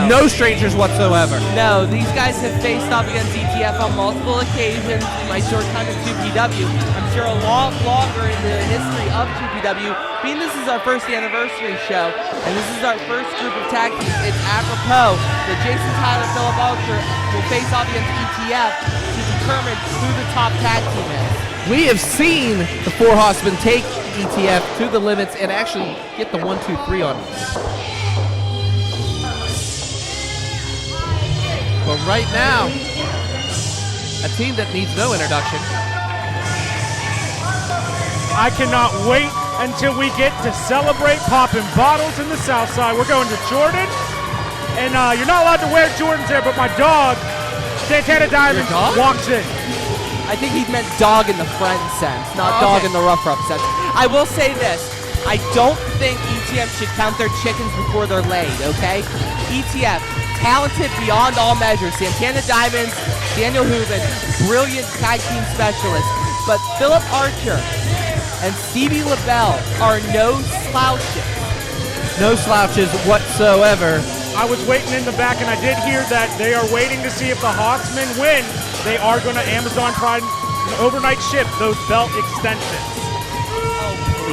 No strangers whatsoever. No, these guys have faced off against ETF on multiple occasions in my short time at 2PW. I'm sure a lot longer in the history of 2PW. Being this is our first anniversary show, and this is our first group of tag teams, it's apropos that Jason Tyler, Philip Archer will face off against ETF to determine who the top tag team is. We have seen the four Hossmen take ETF to the limits and actually get the 1, 2, 3 on them. But right now, a team that needs no introduction. I cannot wait until we get to celebrate popping bottles in the South Side. We're going to Jordan, and you're not allowed to wear Jordans there, but my dog, Santana Diamond, walks in. I think he meant dog in the friend sense, not dog in the rough sense. I will say this. I don't think ETF should count their chickens before they're laid, okay? ETF, talented beyond all measures. Santana Diamonds, Daniel Hooven, brilliant tag team specialists. But Philip Archer and Stevie LeBell are no slouches. No slouches whatsoever. I was waiting in the back, and I did hear that they are waiting to see if the Hossmen win. They are going to Amazon Prime overnight ship those belt extensions.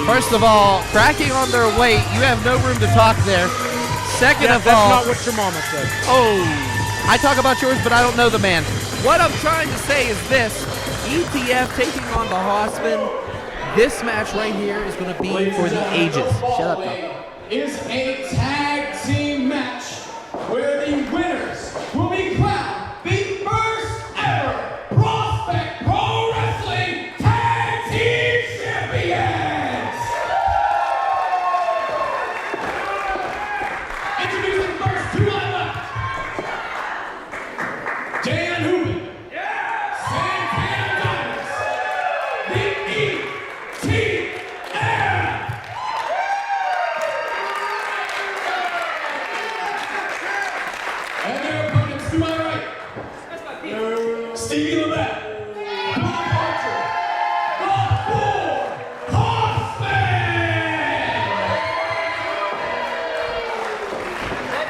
First of all, cracking on their weight, you have no room to talk there. Second of that's all, not what your mama said. oh, I talk about yours, but I don't know the man. What I'm trying to say is this: ETF taking on the Hossmen. This match right here is going to be for the ages. Shut up, Doc. Is a tag team match where the winners will be crowned the first ever Prospect Pro Wrestling Tag Team Champions. Introducing first to my left, Dan Hooven, Santana Diamonds, the ETF. And their opponents to my right, Stevie LeBell, Philip Archer, the four Hossmen.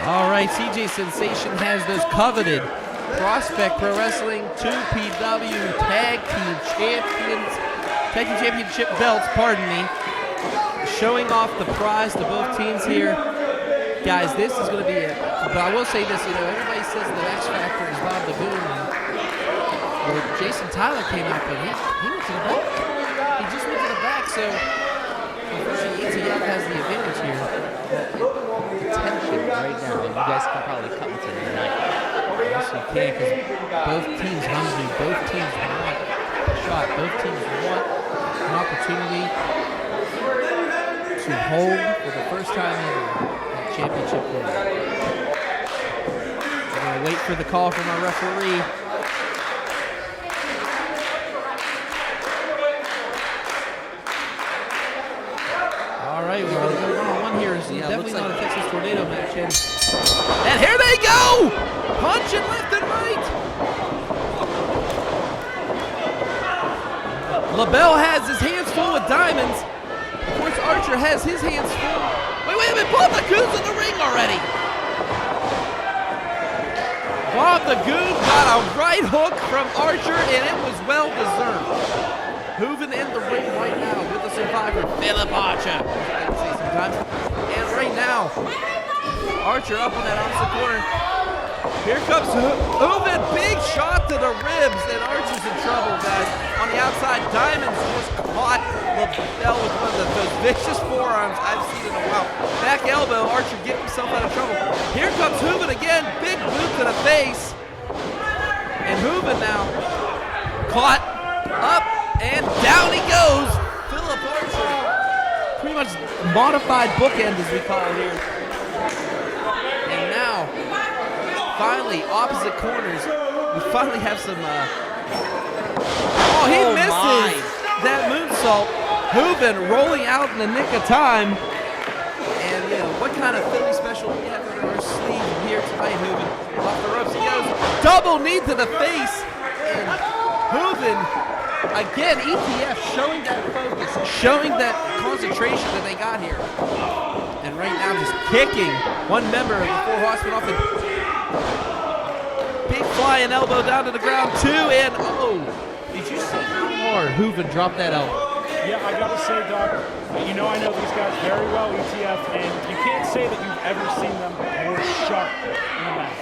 All right, CJ Sensation has those coveted Prospect Pro Wrestling 2PW Tag Team Championship belts, pardon me. Showing off the prize to both teams here. Guys, this is going to be it. But I will say this, everybody says the X Factor is Bob the Boom. Well, Jason Tyler came out, but he went to the back. He just went to the back, so unfortunately ETF has the advantage here. Tension right now. You guys can probably cut me to the night. Yes, you can, because both teams hungry, both teams want a shot, both teams want an opportunity. to hold for the first time ever that championship win. We're going to wait for the call from our referee. All right, we're going to go one-on-one here. It's definitely not a Texas Tornado match. And here they go! Punching left and right. LeBell has his hands full with diamonds. Of course, Archer has his hands full. Wait a minute, Bob the Goon's in the ring already. Bob the Goon got a right hook from Archer, and it was well deserved. Hooven in the ring right now with the survivor, Philip Archer. I can say sometimes. And right now, Archer up on that opposite corner. Here comes Hooven, big shot to the ribs, and Archer's in trouble, guys. On the outside, Diamonds just caught LeBell with one of those vicious forearms I've seen in a while. Back elbow, Archer getting himself out of trouble. Here comes Hooven again, big boot to the face. And Hooven now caught up, and down he goes. Philip Archer, pretty much modified bookend as we call it here. And now, finally, opposite corners, we finally have some, he misses that moonsault. Hooven rolling out in the nick of time. And, what kind of Philly special we have under our sleeve here tonight, Hooven? Off the ropes he goes. Double knee to the face. And Hooven, again, ETF showing that focus, showing that concentration that they got here. And right now just kicking one member of the four Hossmen off the big flying elbow down to the ground, two, and did you see how hard Hooven dropped that elbow? Yeah, I gotta say, Doc, I know these guys very well, ETF, and you can't say that you've ever seen them more sharp in a match.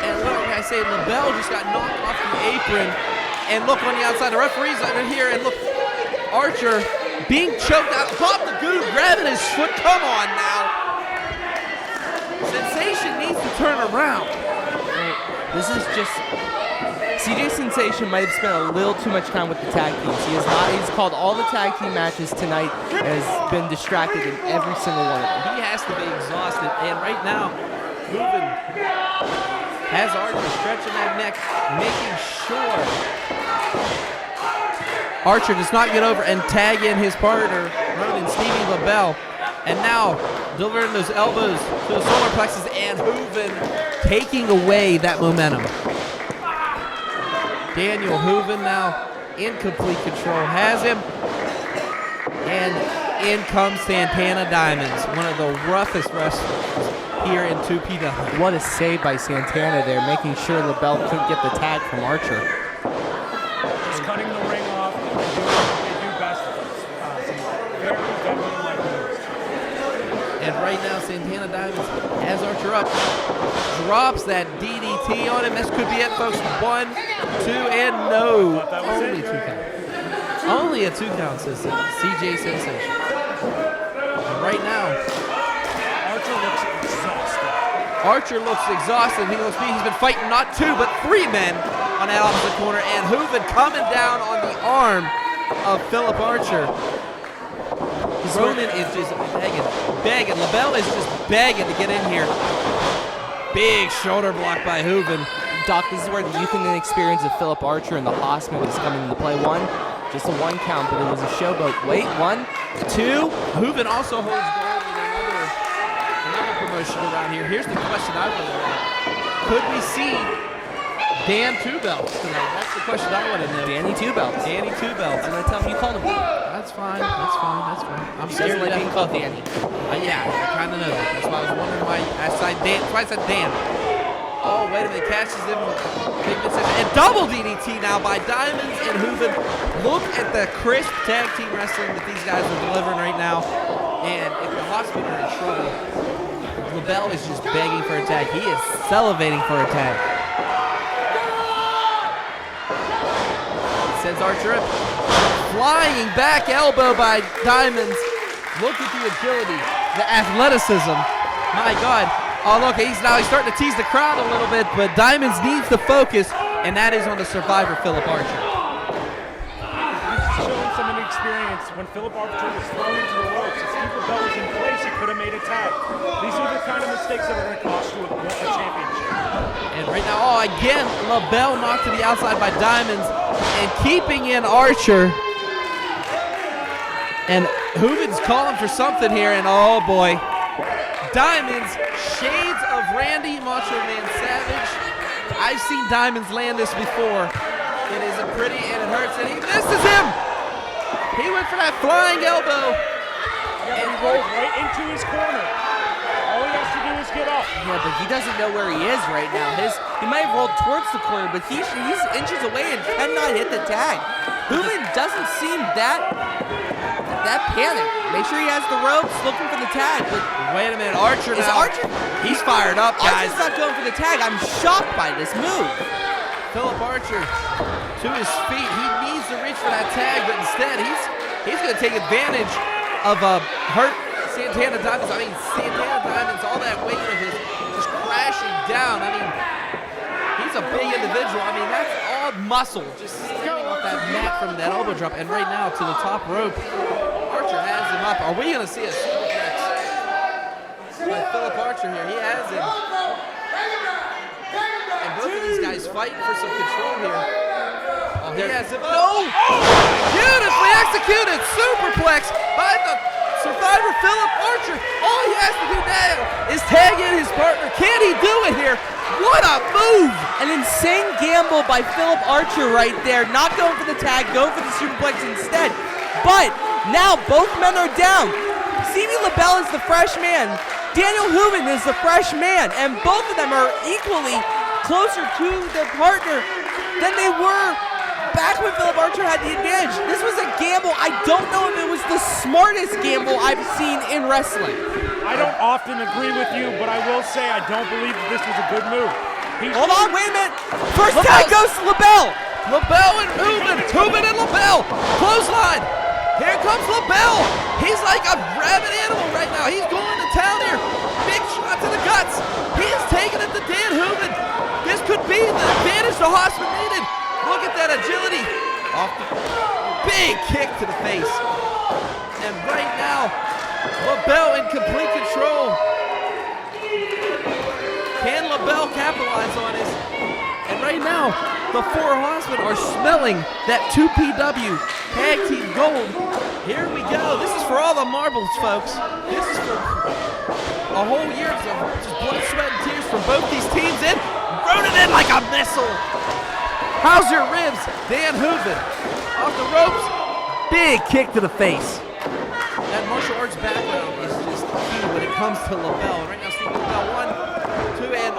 And look, like I say, LeBell just got knocked off the apron, and look on the outside, the referee's over here, and look, Archer being choked out, Bob the Goon grabbing his foot, come on now. Sensation needs to turn around. This is just, CJ Sensation might have spent a little too much time with the tag teams. He's called all the tag team matches tonight and has been distracted in every single one of them. He has to be exhausted, and right now, Hooven has Archer stretching that neck, making sure Archer does not get over and tag in his partner, Rhoden, Stevie, LeBell. And now, delivering those elbows to the solar plexus, and Hooven taking away that momentum. Daniel Hooven now in complete control, has him. And in comes Santana Diamonds, one of the roughest wrestlers here in 2PW. What a save by Santana there, making sure LeBell couldn't get the tag from Archer. Just cutting the ring off, they do best. Some very definitely like moves. And right now, Santana Diamonds has Archer up, drops that DDT on him. This could be it, folks. 1, 2, and no. Only 2 count. Only a 2 count, says CJ Sensation. And right now, Archer looks exhausted. He's been fighting not 2, but 3 men on that opposite corner. And Hooven coming down on the arm of Philip Archer. Rhoden is just begging. LeBell is just begging to get in here. Big shoulder block by Hooven. Doc, this is where the youth and inexperience of Philip Archer and the Hossmen is coming into play. Just a 1 count, but it was a showboat. Wait, 1, 2. Hooven also holds gold in another promotion around here. Here's the question I want to know. Could we see Dan 2 belts tonight? That's the question I want to know. Danny 2 belts. Danny 2 belts. I'm going to tell him you called him. That's fine. I'm scared like being called Danny. Yeah, I kind of know that. That's why I was wondering why I said Dan. That's why I said Dan. Oh, wait a minute. Catches him. And double DDT now by Diamonds and Hooven. Look at the crisp tag team wrestling that these guys are delivering right now. And if the Hossmen are in trouble, LeBell is just begging for a tag. He is salivating for a tag. Sends Archer up. Flying back elbow by Diamonds. Look at the agility, the athleticism. My God. Oh, look, he's starting to tease the crowd a little bit, but Diamonds needs to focus, and that is on the survivor, Philip Archer. He's showing some experience, when Philip Archer was thrown into the ropes, if Steve LeBell was in place, he could have made a tag. These are the kind of mistakes that are going to cost you a championship. And right now, again, LeBell knocked to the outside by Diamonds and keeping in Archer. And Hooven's calling for something here, and oh boy. Diamonds, shades of Randy Macho Man Savage. I've seen Diamonds land this before. It isn't pretty and it hurts, and he misses him. He went for that flying elbow. And he rolled right into his corner. All he has to do is get up. Yeah, but he doesn't know where he is right now. He might have rolled towards the corner, but he's inches away and cannot hit the tag. Hooven doesn't seem that panicked. Make sure he has the ropes, looking for the tag. But wait a minute, Archer is now. Archer? He's fired up, guys. Archer's not going for the tag. I'm shocked by this move. Philip Archer to his feet. He needs to reach for that tag, but instead he's going to take advantage of hurt Santana Diamonds. I mean, Santana Diamonds, all that weight of his just crashing down. I mean, he's a big individual. I mean, that's all muscle just standing off that mat from that elbow drop. And right now to the top rope, Archer has him up. Are we going to see a superplex by Philip Archer here? He has him. And both of these guys fighting for some control here. Oh, he has him. Oh! Beautifully executed superplex by the survivor Philip Archer. All he has to do now is tag in his partner. Can he do it here? What a move! An insane gamble by Philip Archer right there. Not going for the tag, going for the superplex instead. But now both men are down. Stevie LeBell is the fresh man. Daniel Hooven is the fresh man. And both of them are equally closer to their partner than they were back when Philip Archer had the advantage. This was a gamble. I don't know if it was the smartest gamble I've seen in wrestling. I don't often agree with you, but I will say I don't believe that this was a good move. Hold on, wait a minute. First tag goes to LeBell. LeBell and Hooven. Hooven and LeBell. Clothesline. Here comes LeBell. He's like a rabid animal right now. He's going to town here. Big shot to the guts. He is taking it to Dan Hooven. This could be the advantage the Hossmen needed. Look at that agility. Off the big kick to the face. And right now, LeBell in complete control. Can LeBell capitalize on this? And right now, the four Hossmen are smelling that 2PW Tag Team Gold. Here we go. This is for all the marbles, folks. This is for a whole year of just blood, sweat, and tears from both these teams. And Rhoden in like a missile. How's your ribs? Dan Hooven off the ropes. Big kick to the face. That martial arts background is just key when it comes to LeBell. And right now, Stevie LeBell 1, 2, and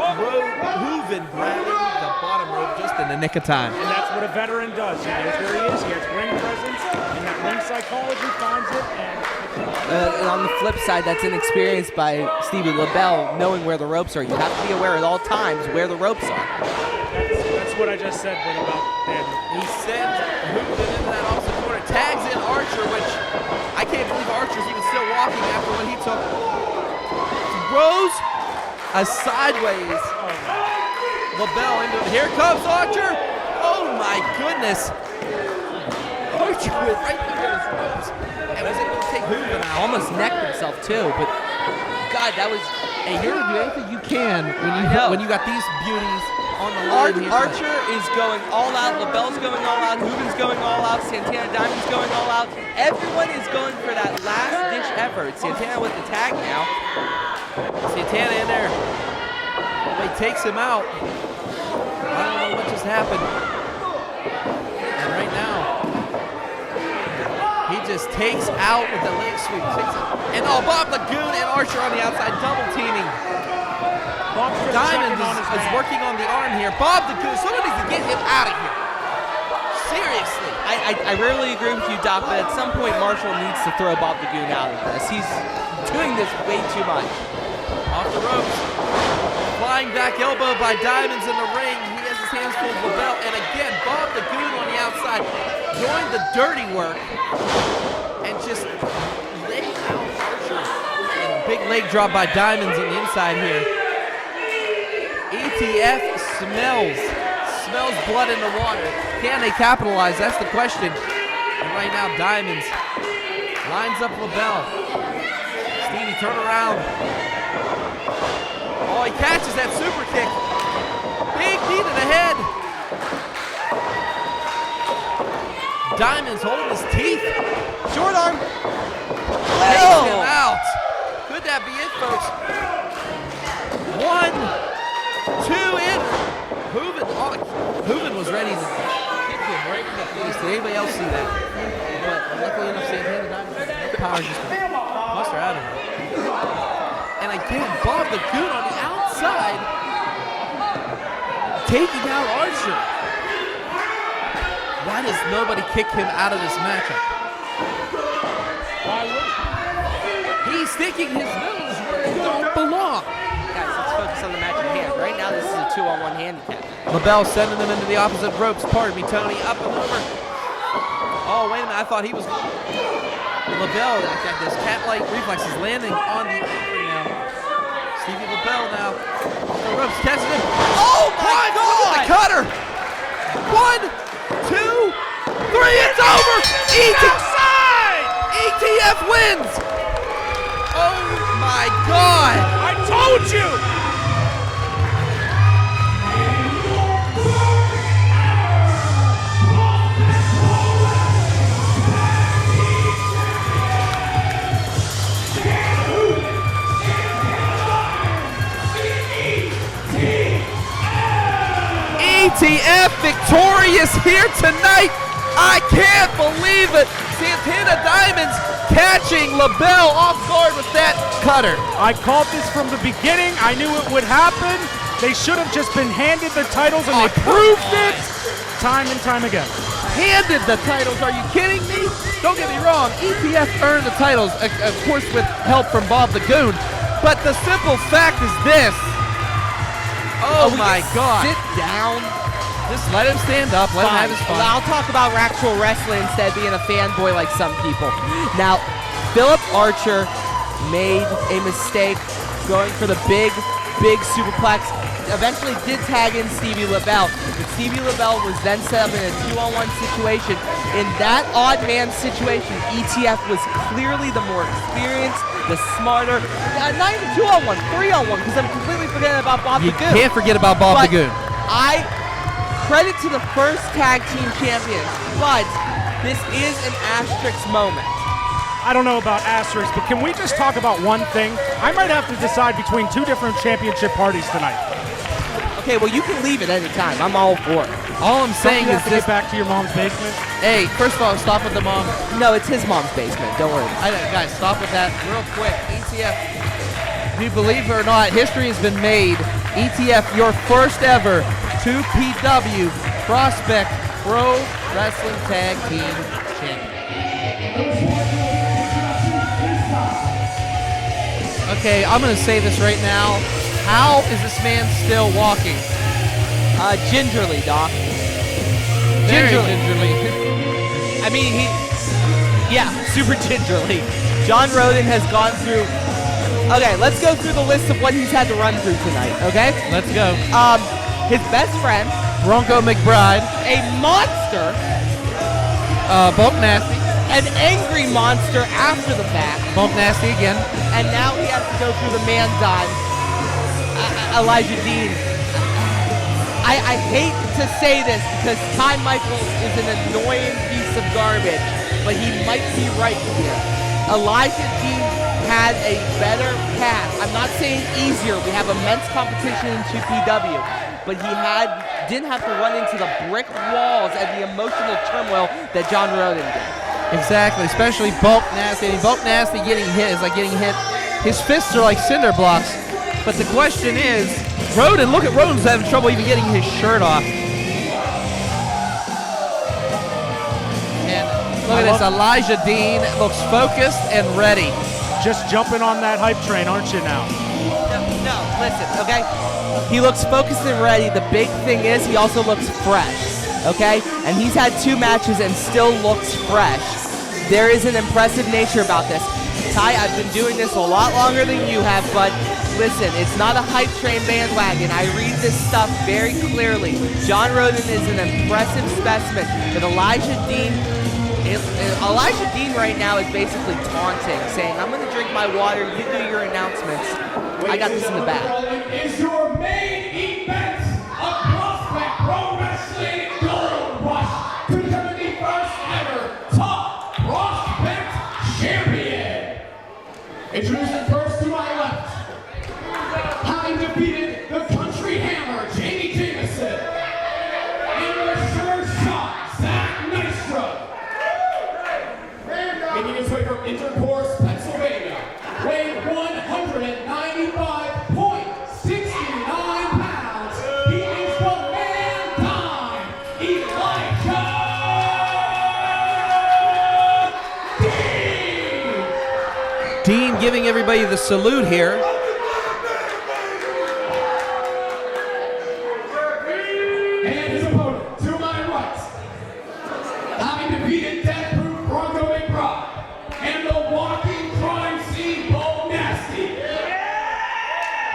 Hooven grabbing the bottom rope just in the nick of time. And that's what a veteran does. He knows where he is. He has ring presence, and that ring psychology finds it. And on the flip side, that's inexperienced by Stevie LeBell, knowing where the ropes are. You have to be aware at all times where the ropes are. That's what I just said, but about Daniel. He sends Hooven into that opposite corner, tags in Archer, which I can't believe Archer's even still walking after what he took. Throws a sideways LeBell into it. Here comes Archer. Oh my goodness. Archer with right through his ropes. And was able to take Hooven out. Almost necked himself too, but God, that was. Hey, you're gonna do anything you can when you got these beauties on the line. Archer is going all out. LeBell's going all out. Hooven's going all out. Santana Diamond's going all out. Everyone is going for that last ditch effort. Santana with the tag now. Santana in there. He takes him out. I don't know what just happened. And right now, he just takes out with the leg sweep. And Bob Lagoon and Archer on the outside, double teaming. Diamond is working on the arm here. Bob Lagoon, someone needs to get him out of here. Seriously. I rarely agree with you, Doc, but at some point Marshall needs to throw Bob Lagoon out of this. He's doing this way too much. Off the ropes. Flying back elbow by Diamonds in the ring. He has his hands full of LeBell. And again, Bob Lagoon on the outside doing the dirty work. And just letting out Archer. And big leg drop by Diamonds on the inside here. ETF smells blood in the water. Can they capitalize? That's the question. And right now, Diamonds lines up LeBell. Stevie, turn around. Oh, he catches that super kick. Big knee to the head. Diamonds holding his teeth. Short arm. Takes him out. Could that be it, folks? 1, 2 in. Hooven was ready to kick him right in the face. Did anybody else see that? But luckily enough, Santana Diamonds had enough power just to bust her out of it. And again, Bob the Goon on the outside, taking out Archer. Why does nobody kick him out of this matchup? Why would he? He's sticking his nose where it don't belong. Guys, let's focus on the match at hand. Right now, this is a 2-on-1 handicap. LeBell sending them into the opposite ropes. Pardon me, Tony. Up and over. Oh, wait a minute. I thought he was... LeBell, got this cat-like reflexes landing on the apron now. Stevie LeBell now. Off the ropes, catching him. Oh, my God! The cutter! 1, 2, 3, it's over! ETF wins! Oh, my God! I told you! ETF victorious here tonight. I can't believe it. Santana Diamonds catching LeBell off guard with that cutter. I called this from the beginning. I knew it would happen. They should have just been handed the titles, and they proved it time and time again. Handed the titles? Are you kidding me? Don't get me wrong. ETF earned the titles, of course, with help from Bob the Goon. But the simple fact is this. Oh my God. Sit down. Just let him stand up. Let him have his fun. I'll talk about actual wrestling instead of being a fanboy like some people. Now, Philip Archer made a mistake going for the big superplex. Eventually did tag in Stevie LeBell. But Stevie LeBell was then set up in a 2-on-1 situation. In that odd man situation, ETF was clearly the more experienced, the smarter. Not even 2-on-1, 3-on-1, because I'm completely forgetting about Bob the Goon. You can't forget about Bob the Goon. Credit to the first tag team champions, but this is an asterisk moment. I don't know about asterisks, but can we just talk about one thing? I might have to decide between 2 different championship parties tonight. Okay, well, you can leave at any time. I'm all for it. All I'm saying is to get back to your mom's basement. Hey, first of all, stop with the mom. No, it's his mom's basement. Don't worry. Guys, stop with that real quick. ETF, if you believe it or not, history has been made. ETF, your first ever 2PW Prospect Pro Wrestling Tag Team Champion. Okay, I'm going to say this right now. How is this man still walking? Gingerly, Doc. Very gingerly. I mean, yeah, super gingerly. John Rhoden has gone through. Okay, let's go through the list of what he's had to run through tonight, okay? Let's go. His best friend, Bronco McBride. a monster, Bulk Nasty. an angry monster after the fact, Bulk Nasty again. and now he has to go through the man-don, Elijah Dean. I hate to say this because Ty Michaels is an annoying piece of garbage, but he might be right here. Elijah Dean had a better path. I'm not saying easier. We have immense competition in 2PW, but he didn't have to run into the brick walls and the emotional turmoil that John Rodin did. Exactly, especially Bulk Nasty. And Bulk Nasty getting hit is like getting hit. His fists are like cinder blocks. But the question is, Rhoden, look at Rhoden's having trouble even getting his shirt off. And look at this, Elijah Dean looks focused and ready. Just jumping on that hype train, aren't you now? No, listen, okay? He looks focused and ready. The big thing is he also looks fresh, okay? And he's had 2 matches and still looks fresh. There is an impressive nature about this. Ty, I've been doing this a lot longer than you have, but listen, it's not a hype train bandwagon. I read this stuff very clearly. John Rhoden is an impressive specimen, but Elijah Dean Elijah Dean right now is basically taunting, saying, I'm going to drink my water, you do your announcements. I got this in the back. Is your main event of Prospect Pro Wrestling Gold Rush to become the first ever top prospect champion. Introducing first to my left, having defeated the Country Hammer, Jameson, and the Sure Shot, Zack Nystrom. Making his way from Intercourse, Pennsylvania, weighing 195.69 pounds. He is the man-time Elijah Dean. Dean giving everybody the salute here. And his opponent, to my right, having defeated death-proof Bronco McBride and the walking crime scene Bull Nasty.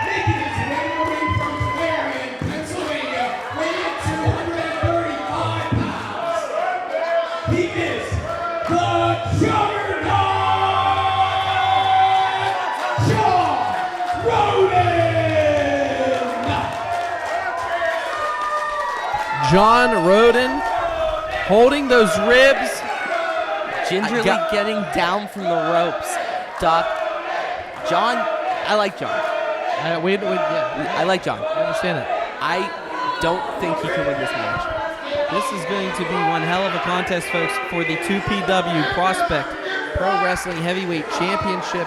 Making his way away from Clarion, Pennsylvania, weighing 235 pounds. He is the Juggernaut, John Rhoden. John Rhoden holding those ribs. Gingerly getting down from the ropes. Doc, John, I like John. Yeah, I like John. I understand it. I don't think he can win this match. This is going to be one hell of a contest, folks, for the 2PW Prospect Pro Wrestling Heavyweight Championship.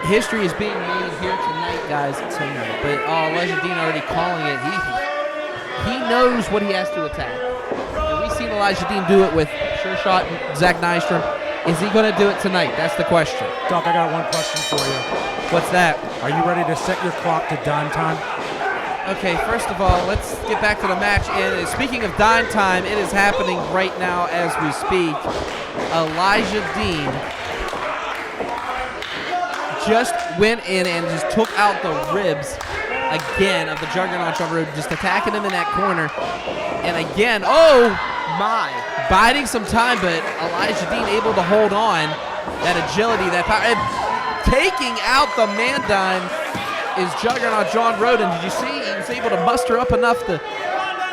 History is being made here tonight, guys. But Elijah Dean already calling it. He knows what he has to attack. And we've seen Elijah Dean do it with Sure Shot and Zack Nystrom. Is he going to do it tonight? That's the question. Doc, I got one question for you. What's that? Are you ready to set your clock to dime time? Okay, first of all, let's get back to the match. And speaking of dime time, it is happening right now as we speak. Elijah Dean just went in and just took out the ribs again of the Juggernaut John Rhoden, just attacking him in that corner. And again, oh my, biding some time, but Elijah Dean able to hold on. That agility, that power, and taking out the man-dime is Juggernaut John Rhoden. Did you see? He was able to muster up enough to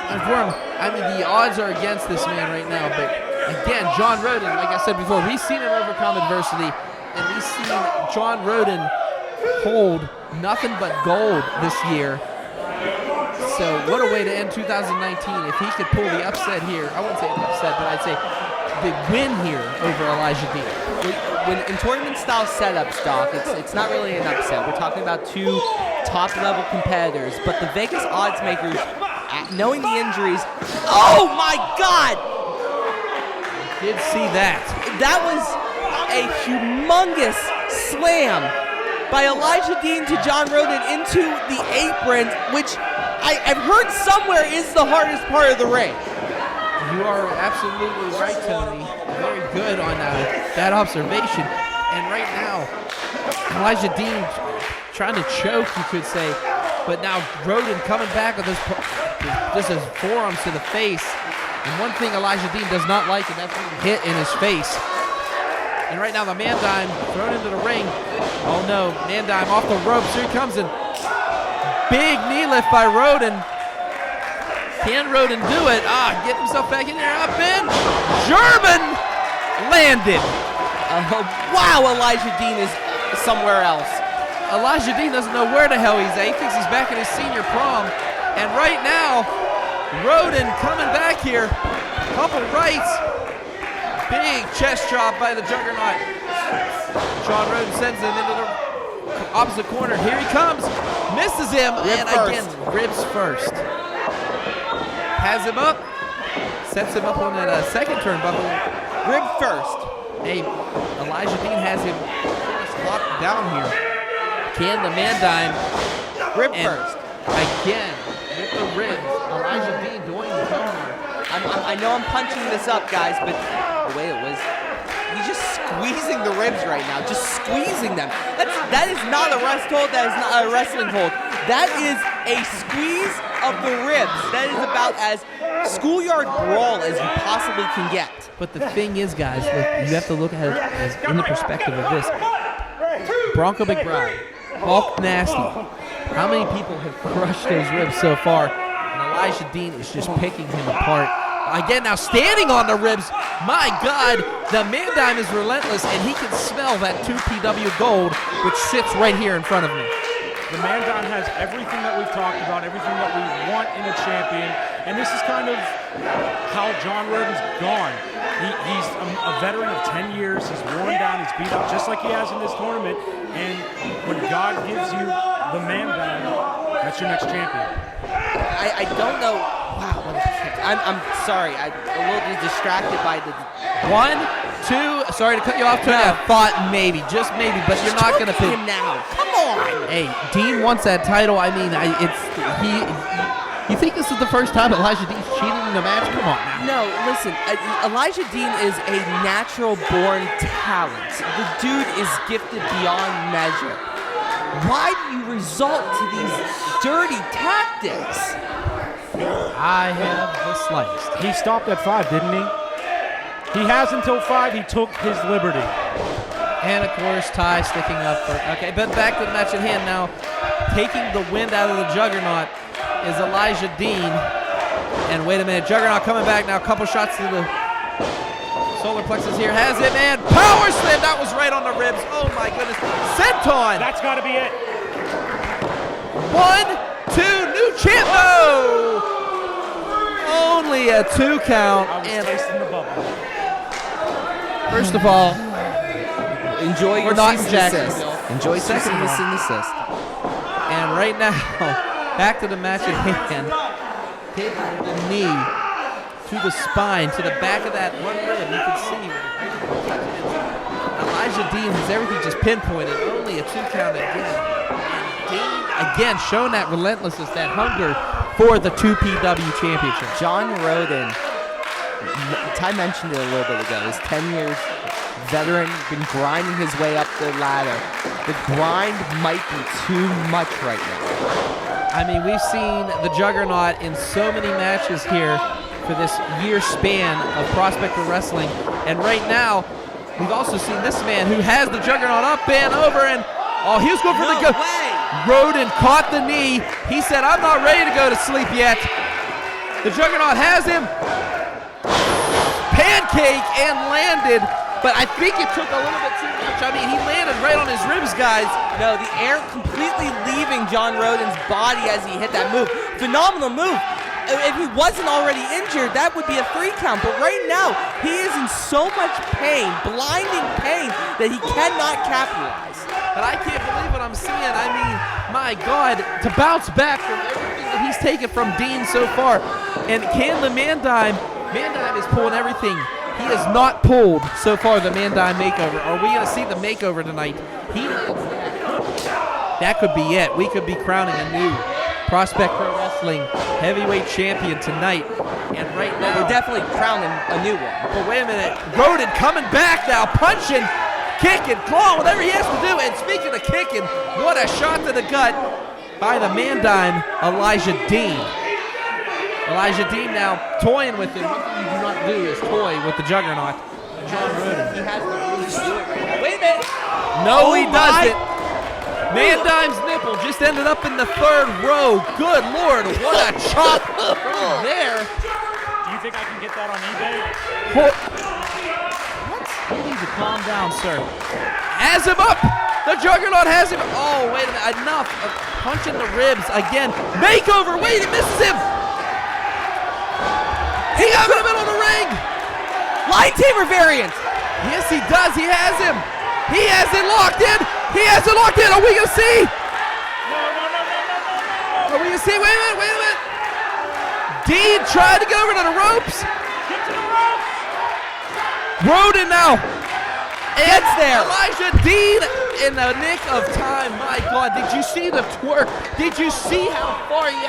perform. I mean, the odds are against this man right now, but again, John Rhoden, like I said before, we've seen him overcome adversity, and we've seen John Rhoden hold nothing but gold this year. So what a way to end 2019 if he could pull the upset here. I wouldn't say an upset, but I'd say the win here over Elijah Dean. When in tournament-style setups, Doc, it's not really an upset. We're talking about two top-level competitors, but the Vegas odds makers, knowing the injuries, oh my God! Did see that. That was a humongous slam by Elijah Dean to John Rhoden into the apron, which I've heard somewhere is the hardest part of the ring. You are absolutely right, Tony. Very good on that observation. And right now, Elijah Dean trying to choke, you could say. But now Rhoden coming back with his forearms to the face. And one thing Elijah Dean does not like, and that's being hit in his face. And right now the man-dime thrown into the ring. Oh no, man-dime off the ropes. Here he comes, and big knee lift by Rhoden. Can Rhoden do it? Get himself back in there. Up in. German landed. Wow, Elijah Dean is somewhere else. Elijah Dean doesn't know where the hell he's at. He thinks he's back in his senior prom. And right now, Rhoden coming back here. Couple rights. Big chest drop by the Juggernaut. John Rhoden sends him into the opposite corner. Here he comes. Misses him. Again, ribs first. Has him up. Sets him up on that second turnbuckle. Rib first. Hey, Elijah Dean has him locked down here. Can the man-dime. Rib first. Again, with the ribs. Elijah Dean doing the job. I know I'm punching this up, guys, but the way it was, he's just squeezing the ribs right now, just squeezing them. That is not a rest hold, that is not a wrestling hold. That is a squeeze of the ribs. That is about as schoolyard brawl as you possibly can get. But the thing is, guys, look, you have to look at it as in the perspective of this. Bronco McBride, Hulk Nasty. How many people have crushed those ribs so far? And Elijah Dean is just picking him apart. Again, now standing on the ribs. My God, the Man-Dime is relentless, and he can smell that 2PW gold, which sits right here in front of me. The Man-Dime has everything that we've talked about, everything that we want in a champion, and this is kind of how John Rhoden's gone. He's a veteran of 10 years. He's worn down. He's beat up just like he has in this tournament. And when God gives you the Man-Dime, that's your next champion. I don't know. Wow, what a kick. I'm sorry. I'm a little distracted by the 1, 2. Sorry to cut you off, Tony. I thought maybe, just maybe, but you're not going to pick him now. Come on. Hey, Dean wants that title. I mean, You think this is the first time Elijah Dean's cheated in a match? Come on now. No, listen, Elijah Dean is a natural-born talent. The dude is gifted beyond measure. Why do you resort to these dirty tactics? I have the slightest. He stopped at 5, didn't he? He has until 5. He took his liberty. And, of course, Ty sticking up for... Okay, but back to the match at hand now. Taking the wind out of the Juggernaut is Elijah Dean. And wait a minute, Juggernaut coming back now. A couple shots to the solar plexus here. Has it, and power slam. That was right on the ribs. Oh, my goodness. Senton. That's got to be it. 1, 2, new champ. No! Only a 2 count. I was placed in the bubble. First of all, enjoy your not cease in and desist. Jacksonville. Enjoy cease Second of all. and desist. And right now, back to the match at hand. Taking the knee to the spine, to the back of that one rib. You can see Elijah Dean has everything just pinpointed. Only a 2 count again. And Dean, again, showing that relentlessness, that hunger for the 2PW championship. John Rhoden, Ty mentioned it a little bit ago, he's 10 years veteran, been grinding his way up the ladder. The grind might be too much right now. I mean, we've seen the Juggernaut in so many matches here for this year span of Prospector Wrestling. And right now, we've also seen this man who has the Juggernaut up and over, and he was going for the go. Rhoden caught the knee. He said, I'm not ready to go to sleep yet. The Juggernaut has him. Pancake and landed, but I think it took a little bit too much. I mean, he landed right on his ribs, guys. No, the air completely leaving John Rhoden's body as he hit that move. Phenomenal move. If he wasn't already injured, that would be a 3 count. But right now, he is in so much pain, blinding pain, that he cannot capitalize. But I can't believe what I'm seeing. I mean, my God, to bounce back from everything that he's taken from Dean so far. And can the Man-Dime is pulling everything. He has not pulled so far the Man-Dime makeover. Are we going to see the makeover tonight? That could be it. We could be crowning a new Prospect Pro Wrestling heavyweight champion tonight. And right now, we're definitely crowning a new one. But wait a minute, Rhoden coming back now, punching, kicking, clawing, whatever he has to do. And speaking of kicking, what a shot to the gut by the Man-Dime, Elijah Dean. Elijah Dean now toying with him. One thing you do not do is toy with the Juggernaut. John Rhoden. He has the rules to do it right now. Wait a minute. No, he doesn't. Man-Dime's nipple just ended up in the 3rd row. Good Lord, what a chop from there. Do you think I can get that on eBay? What? You need to calm down, sir. Has him up. The Juggernaut has him. Oh, wait a minute. Enough of punching the ribs again. Makeover. Wait, he misses him. He got him in the middle of the ring. Lightsaber variant. Yes, he does. He has him. He has it locked in. He has it locked in. Are we going to see? No. Are we going to see? Wait a minute. Dean tried to get over to the ropes. Get to the ropes. Rhoden now. Gets there. Elijah Dean in the nick of time. My God, did you see the twerk? Did you see how far he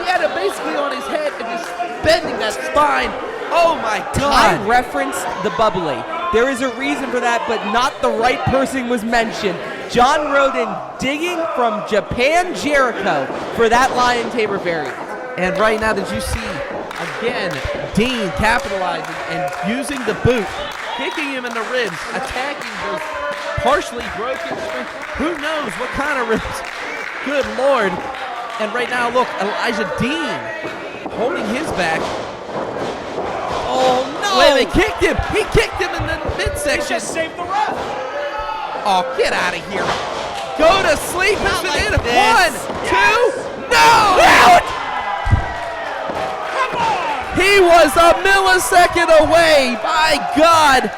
had it basically on his head and just bending that spine. Oh my God. I referenced the bubbly. There is a reason for that, but not the right person was mentioned. John Rhoden digging from Japan Jericho for that Lion Tabor variant. And right now, did you see Again, Dean capitalizing and using the boot, kicking him in the ribs, attacking those partially broken strings. Who knows what kind of ribs? Good Lord. And right now, look, Elijah Dean holding his back. Oh, no. Wait, they kicked him. He kicked him in the midsection. Just save the ref. Oh, get out of here. Go to sleep. Not like in. this. 1, 2, no! Out! He was a millisecond away. My God.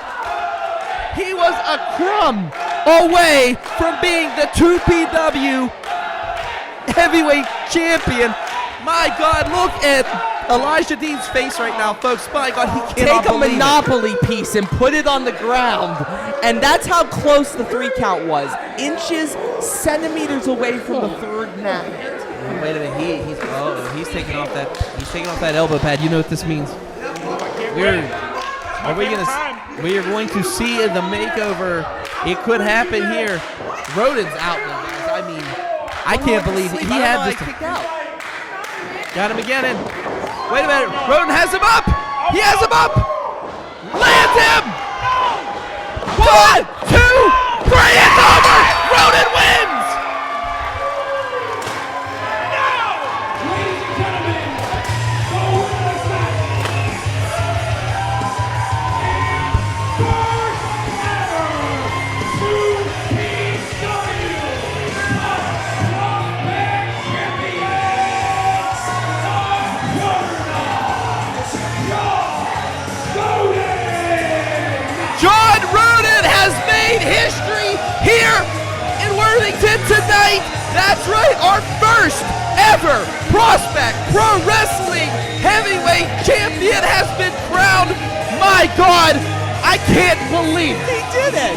He was a crumb away from being the 2PW heavyweight champion. My God, look at Elijah Dean's face right now, folks. My God, he cannot Take a believe Monopoly piece and put it on the ground. And that's how close the 3 count was. Inches, centimeters away from the third mat. Oh, wait a minute, he's taking off that elbow pad. You know what this means? We are going to see the makeover. It could happen here. Rhoden's out now, guys. I mean, I can't believe he had this. Kicked out. Got him again in. Wait a minute. Rhoden has him up. He has him up. Lands him. 1, 2, 3. It's over. Rhoden wins. Ladies and gentlemen, the winner of match. First ever 2PW Prospect Champions, John Rhoden has made history here in Worthington tonight. That's right, our first ever Prospect Pro Wrestling Heavyweight Champion has been crowned. My God, I can't believe He did it.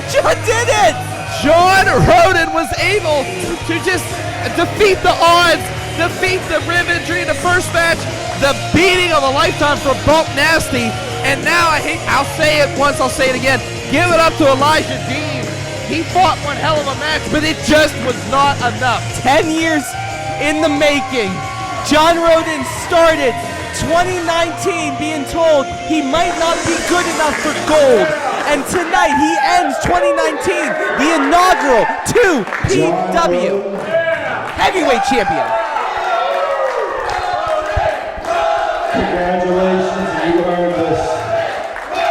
John did it. John Rhoden was able to just defeat the odds, defeat the rib injury in the first match, the beating of a lifetime from Bulk Nasty, and now I'll say it once, I'll say it again, give it up to Elijah Dean. He fought one hell of a match, but it just was not enough. 10 years in the making. John Rhoden started 2019 being told he might not be good enough for gold. And tonight he ends 2019, the inaugural 2PW Heavyweight Champion. Congratulations, you earned this.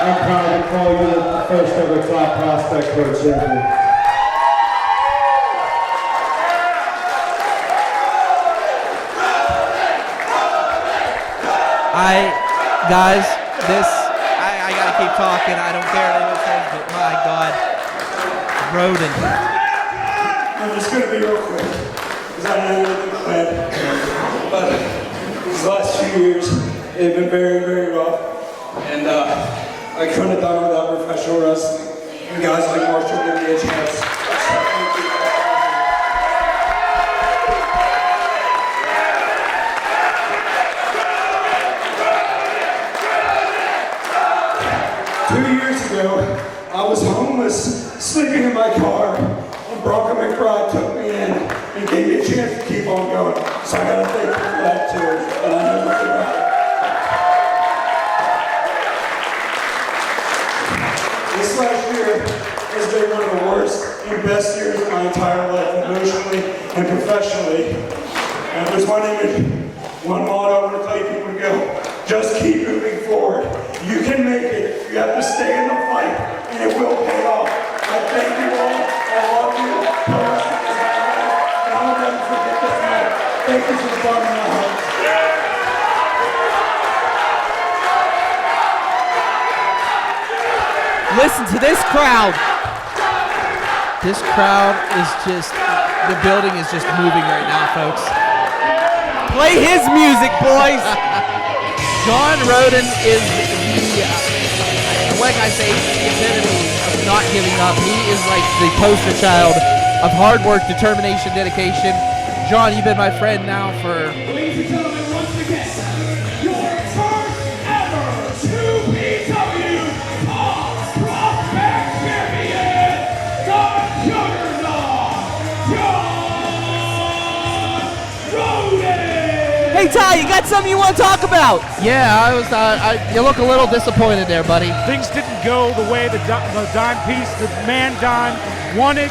I'm proud to call you the first ever top prospect pro champion. I gotta keep talking. I don't care what anyone says, but my God, Rhoden. I'm just going to be real quick, because I know you're the plan. But these last few years, they've been very, very rough. And I couldn't have done it without professional wrestling. And guys like Marshall give me a chance. Thank you. 2 years ago, I was homeless, sleeping in my car, and Bronco McBride took me in and gave me a chance to keep on going. So I gotta thank you for that too, and I never forgot it. This last year has been one of the worst and best years of my entire life, emotionally and professionally. And there's one image, one motto I want to tell you people to go. Just keep moving forward. You can make it. You have to stay in the fight, and it will pay off. I thank you all. I love you. Pro wrestling is my life, and I'll never forget this night. Thank you for the bottom of my heart. Listen to this crowd. This crowd is just, the building is just moving right now, folks. Play his music, boys. John Rhoden is like I say, he's the epitome of not giving up. He is like the poster child of hard work, determination, dedication. John, you've been my friend now for... Ladies and gentlemen, once again, your first ever 2PW Prospect Champion, the Juggernaut, John Rhoden! Hey, Ty, you got something you want to talk about? Yeah, you look a little disappointed there, buddy. Things didn't go the way the dime piece, the man Don wanted,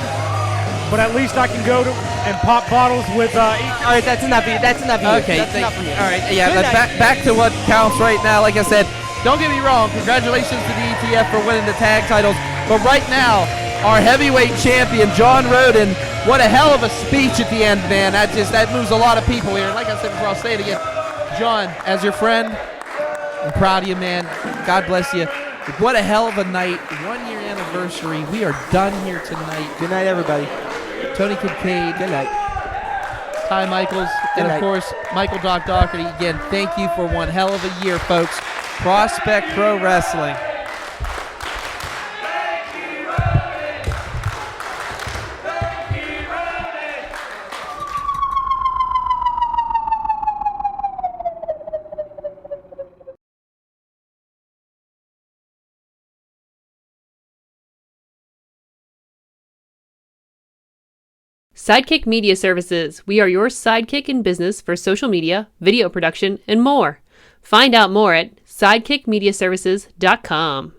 but at least I can go to and pop bottles with. All right, that's enough of you. That's enough of you. Okay, That's enough of you. all right, yeah. Good night. Back to what counts right now. Like I said, don't get me wrong. Congratulations to the ETF for winning the tag titles. But right now, our heavyweight champion, John Rhoden, what a hell of a speech at the end, man. That moves a lot of people here. And like I said before, I'll say it again. John, as your friend, I'm proud of you, man. God bless you. What a hell of a night. 1 year anniversary. We are done here tonight. Good night, everybody. Tony Kincaid. Good night. Ty Michaels. And of course, Michael Doc Doherty. Again, thank you for one hell of a year, folks. Prospect Pro Wrestling. Sidekick Media Services. We are your sidekick in business for social media, video production, and more. Find out more at sidekickmediaservices.com.